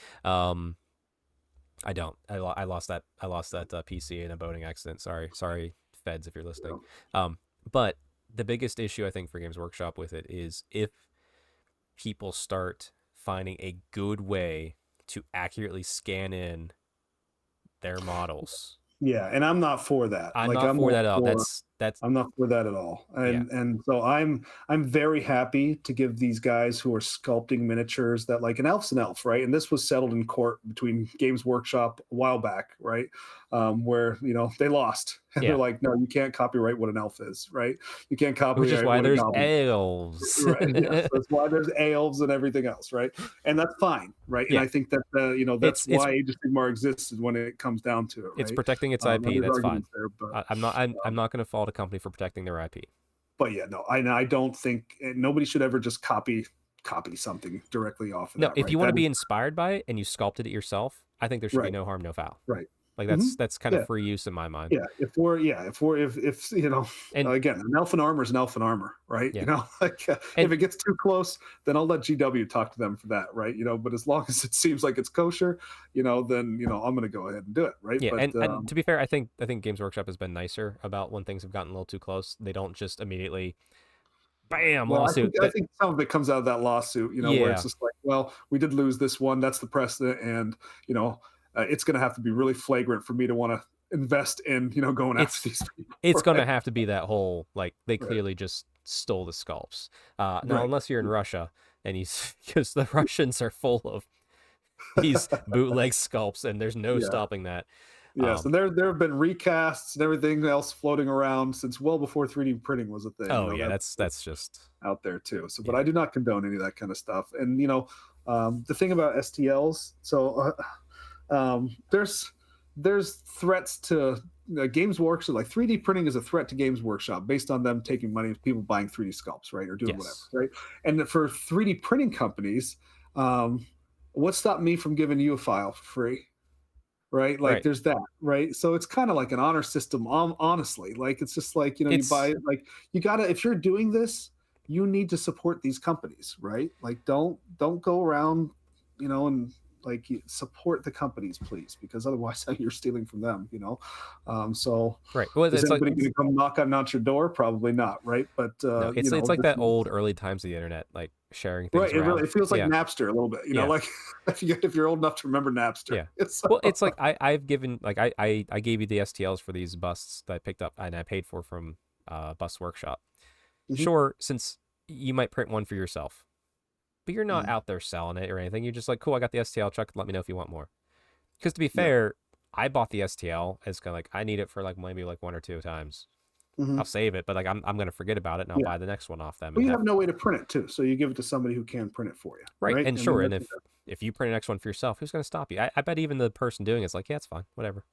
I don't. I lost that PC in a boating accident. Sorry, feds, if you're listening. But the biggest issue I think for Games Workshop with it is if people start finding a good way to accurately scan in their models. Yeah, and I'm not for that. I'm Like, not I'm for not that at all. for- That's That's I'm not for that at all. And so I'm very happy to give these guys who are sculpting miniatures that, like, an elf's an elf, right? And this was settled in court between Games Workshop a while back, right? Where, you know, they lost and Yeah. they're like, no, you can't copyright what an elf is, right? You can't copyright which is why what a there's goblin is. elves. Right. Yes. That's why there's elves and everything else, right? And that's fine, right? And Yeah. I think that you know, that's It's why Age of Sigmar exists when it comes down to it, right? it's protecting its And IP. there's That's fine. arguments there, but I'm not going to fault a company for protecting their IP. but yeah, no, I don't think nobody should ever just copy something directly off of No, that. if right? you want to That be is- inspired by it and you sculpted it yourself, I think there should be Right. no harm, no foul. right. Like Mhm. that's kind Yeah. of free use in my mind. Yeah, if you know, And again, an elfin armor is an elfin armor, right? Yeah. You know, like And- if it gets too close, then I'll let GW talk to them for that, right? You know, but as long as it seems like it's kosher, you know, then you know I'm going to go ahead and do it, right? yeah, But and to be fair, I think Games Workshop has been nicer about when things have gotten a little too close. They don't just immediately, bam, well, lawsuit. I think some of it comes out of that lawsuit, you know, where Yeah. it's just like, well, we did lose this one, that's the precedent, and you know, it's going to have to be really flagrant for me to want to invest in, you know, going It's- after these people. It's going to right? have to be that whole, like, they Right. clearly just stole the sculpts. Now, Right. unless you're in Russia, and because the Russians are full of these bootleg sculpts, and there's no Yeah. stopping that. Yes, and there have been recasts and everything else floating around since well before 3D printing was a thing. Oh, you know, yeah, that's just... out there too. So, but Yeah. I do not condone any of that kind of stuff. And you know, the thing about STLs, so there's threats to Games Workshop. Like 3D printing is a threat to Games Workshop based on them taking money, people buying 3D sculpts, right, or doing Yes. whatever, right? And for 3D printing companies, what stopped me from giving you a file for free? Right, like Right. there's that, right? So it's kind of like an honor system, honestly. Like it's just like, you know, you buy, like, you gotta, if you're doing this, you need to support these companies, right? Like don't go around, you know, and like support the companies, please, because otherwise you're stealing from them, you know. So Right. Well, is it's like... anybody going to come knock on your door? Probably not, right? But No, you it's know, like this that is- old early times of the internet, like sharing things right. It around. really, it feels like Yeah. Napster a little bit, you know, Yeah. like if you're old enough to remember Napster. Yeah. It's Well, it's like I've given, like, I gave you the STLs for these busts that I picked up and I paid for from Bust Workshop. Mhm. Sure, since you might print one for yourself, but you're not Mhm. out there selling it or anything. You're just like, cool, I got the STL, check, let me know if you want more. Because to be Yeah. fair, I bought the STL as kind of like, I need it for like maybe like 1 or 2 times. Mhm. I'll save it, but like I'm going to forget about it and I'll Yeah. buy the next one off them. Well, and you have- have no way to print it too, so you give it to somebody who can print it for you, Right, right? and I sure, mean, and if you print an next one for yourself, who's going to stop you? I bet even the person doing it's like, yeah, it's fine, whatever.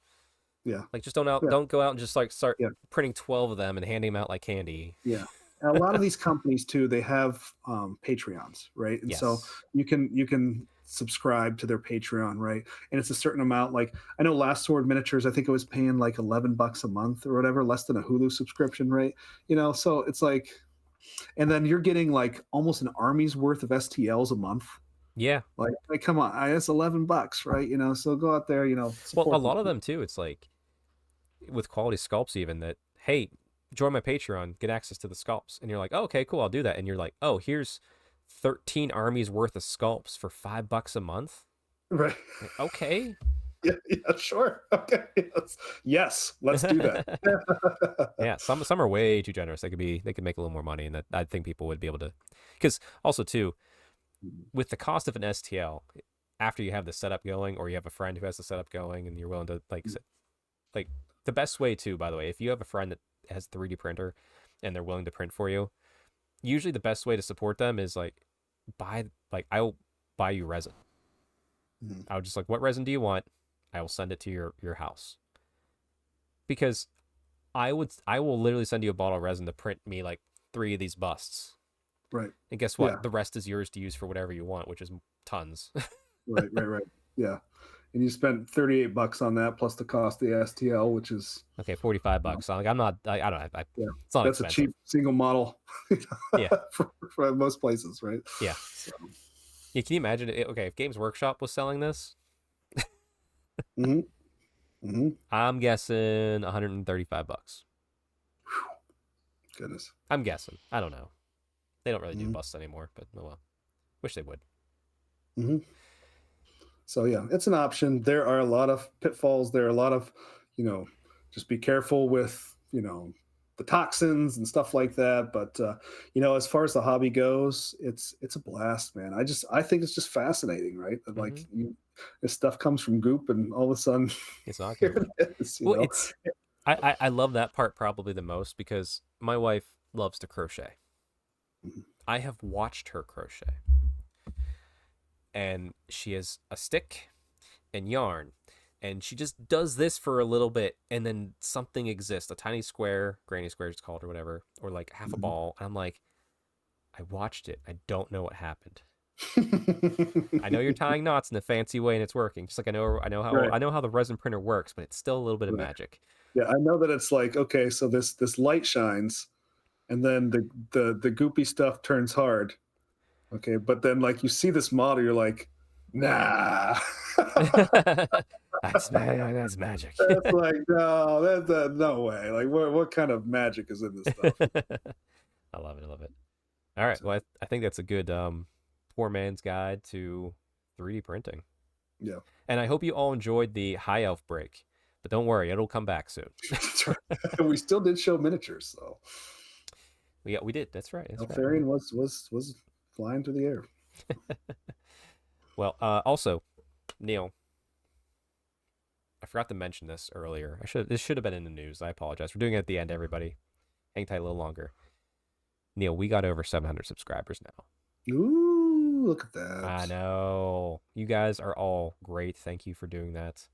yeah, Like, just Yeah. don't go out and just like start Yeah. printing 12 of them and handing them out like candy. yeah. And a lot of these companies too, they have Patreons, right? And so Yes. you can subscribe to their Patreon, right? And it's a certain amount. Like I know Last Sword Miniatures, I think it was paying like $11 a month or whatever, less than a Hulu subscription, right? You know, so it's like, and then you're getting like almost an army's worth of STLs a month. Yeah. Like come on, it's $11, right? You know, so go out there, you know. Well, support a lot these of them too. It's like with quality sculpts, even that, hey, join my Patreon, get access to the sculpts, and you're like, oh, okay, cool, I'll do that. And you're like, oh, here's 13 armies worth of sculpts for $5 a month. people. Right. Like, okay. Yeah, sure. Okay. Yes, let's do that. Yeah, some are way too generous. They could make a little more money, and that I think people would be able to. Because also too, with the cost of an STL, after you have the setup going, or you have a friend who has the setup going, and you're willing to like the best way too. By the way, if you have a friend that has a 3D printer, and they're willing to print for you, usually the best way to support them is I'll buy you resin. Mhm. I would just like, what resin do you want? I will send it to your house. Because I will literally send you a bottle of resin to print me like 3 of these busts. Right. And guess what? Yeah. The rest is yours to use for whatever you want, which is tons. Right. Yeah. And you spent $38 on that plus the cost of the STL, which is Okay, $45. Like, I don't have. Yeah. It's not that's expensive. a cheap single model. Yeah. for most places, right? Yeah. So, Yeah, can you imagine it? Okay, if Games Workshop was selling this, I'm guessing $135. Goodness. I'm guessing. I don't know. They don't really do Mhm. busts anymore, but oh well. Wish they would. So yeah, it's an option. There are a lot of pitfalls. There are a lot of, just be careful with, the toxins and stuff like that. But as far as the hobby goes, it's a blast, man. I think it's just fascinating, right? That, like this stuff comes from goop, and all of a sudden, It's not here good. it is. Well, it's I love that part probably the most because my wife loves to crochet. I have watched her crochet, and she has a stick and yarn, and she just does this for a little bit, and then something exists, a tiny square, granny square it's called, or whatever, or like half a ball, and I'm like, I watched it, I don't know what happened. I know you're tying knots in a fancy way and it's working, just like I know how Right. I know how the resin printer works, but it's still a little bit of Right. magic. Yeah, I know that it's like, okay, so this light shines, and then the goopy stuff turns hard. Okay, but then like you see this model, you're like, nah. That's magic. That's like, no, that's no way. Like, what kind of magic is in this stuff? I love it. I love it. All right. Well, I think that's a good poor man's guide to 3D printing. Yeah. And I hope you all enjoyed the high elf break. But don't worry, it'll come back soon. We still did show miniatures, though. We did. That's right. That's right. Elfarian was flying through the air. Well, also, Neil, I forgot to mention this earlier. This should have been in the news. I apologize. We're doing it at the end, everybody. Hang tight a little longer. Neil, we got over 700 subscribers now. Ooh, look at that. I know. You guys are all great. Thank you for doing that.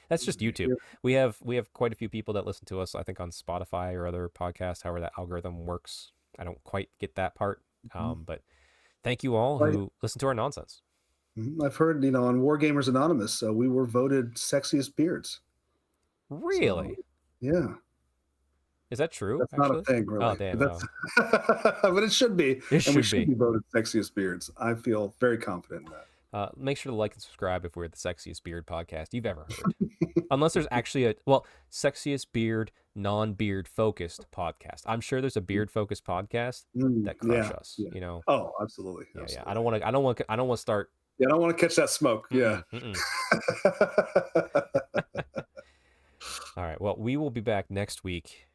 That's just YouTube. We have quite a few people that listen to us, I think, on Spotify or other podcasts, however that algorithm works. I don't quite get that part. But thank you all who listen to our nonsense. I've heard, on Wargamers Anonymous, we were voted sexiest beards. Really? So, yeah. Is that true? That's actually? Not a thing, really. Oh, damn. But it should be. It and we should be voted sexiest beards. I feel very confident in that. Make sure to like and subscribe if we're the sexiest beard podcast you've ever heard. Unless there's actually sexiest beard, non-beard focused podcast. I'm sure there's a beard focused podcast that crush us. Yeah. Oh, absolutely. Yeah, absolutely. yeah. I don't want to start. Yeah, I don't want to catch that smoke. Yeah. All right. Well, we will be back next week,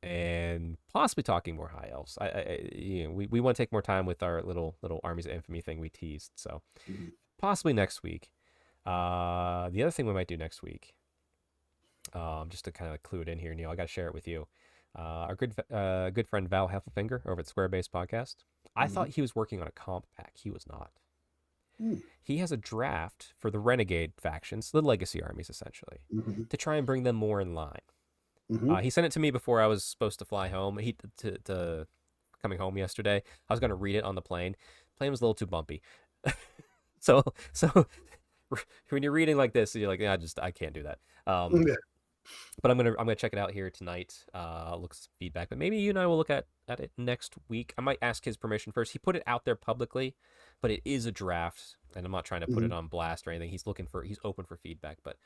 and possibly talking more high elves. We want to take more time with our little armies of infamy thing we teased. So possibly next week. The other thing we might do next week, just to kind of clue it in here, Neil, I got to share it with you. Our good friend Val Heffelfinger over at Squarebase Podcast. I thought he was working on a comp pack. He was not. He has a draft for the Renegade factions, the Legacy armies, essentially, to try and bring them more in line. He sent it to me before I was supposed to fly home. To coming home yesterday. I was going to read it on the plane. Plane was a little too bumpy. so when you're reading like this, you're like, I can't do that. But I'm gonna check it out here tonight. Look at some feedback, but maybe you and I will look at it next week. I might ask his permission first. He put it out there publicly, but it is a draft, and I'm not trying to put it on blast or anything. He's open for feedback, but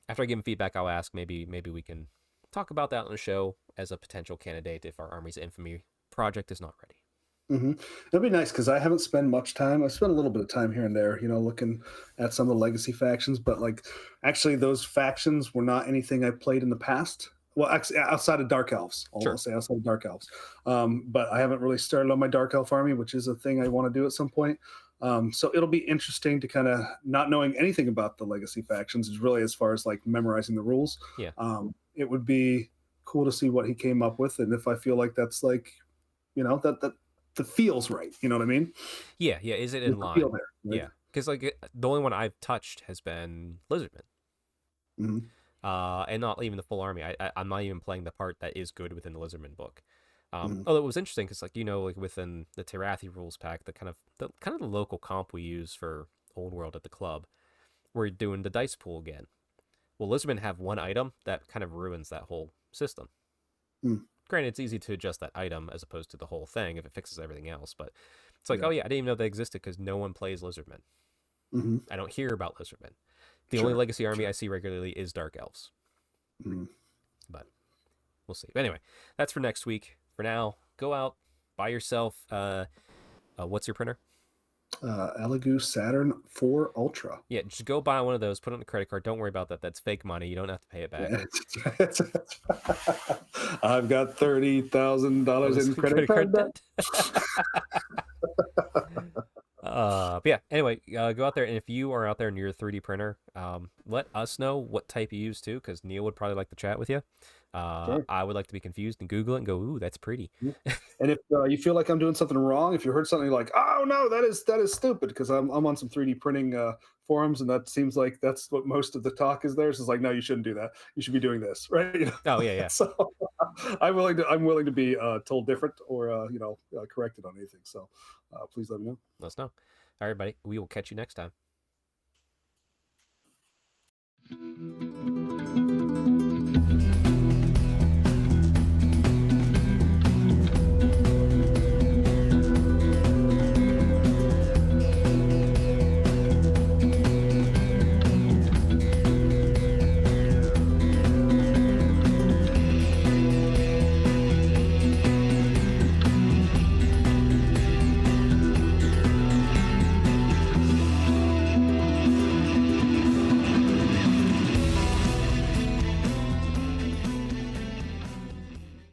after I give him feedback, I'll ask. Maybe we can talk about that on the show as a potential candidate if our Armies of Infamy project is not ready. It'd be nice because I haven't spent much time. I spent a little bit of time here and there, looking at some of the legacy factions. But actually, those factions were not anything I played in the past. Well, actually, outside of Dark Elves, I'll say outside of Dark Elves. But I haven't really started on my Dark Elf army, which is a thing I want to do at some point. So it'll be interesting to kind of not knowing anything about the legacy factions is really as far as memorizing the rules. Yeah. It would be cool to see what he came up with, and if I feel like that's that feels right. You know what I mean? Yeah. Is it in line? There, right? Yeah. Because the only one I've touched has been Lizardmen. And not even the full army. I'm not even playing the part that is good within the Lizardmen book. Although it was interesting because within the Tirathi rules pack, the kind of the local comp we use for Old World at the club, we're doing the dice pool again. Well, Lizardmen have one item that kind of ruins that whole system. Granted, it's easy to adjust that item as opposed to the whole thing if it fixes everything else. But it's I didn't even know they existed because no one plays Lizardmen. I don't hear about Lizardmen. The only legacy army I see regularly is Dark Elves. But we'll see. But anyway, that's for next week. For now, go out, buy yourself. What's your printer? Elegoo Saturn 4 Ultra. Yeah, just go buy one of those, put it on a credit card. Don't worry about that. That's fake money. You don't have to pay it back. I've got $30,000 in credit card debt. But yeah, anyway, go out there, and if you are out there near a 3D printer, let us know what type you use too, because Neil would probably like to chat with you. Sure. I would like to be confused and Google it and go, ooh, that's pretty. And if you feel like I'm doing something wrong, if you heard something like, oh no, that is stupid, because I'm on some 3D printing forums, and that seems like that's what most of the talk is there. So it's like, no, you shouldn't do that. You should be doing this, right? You know? Oh yeah. So I'm willing to be told different or corrected on anything. So please let me know. Let us know. All right, buddy. We will catch you next time.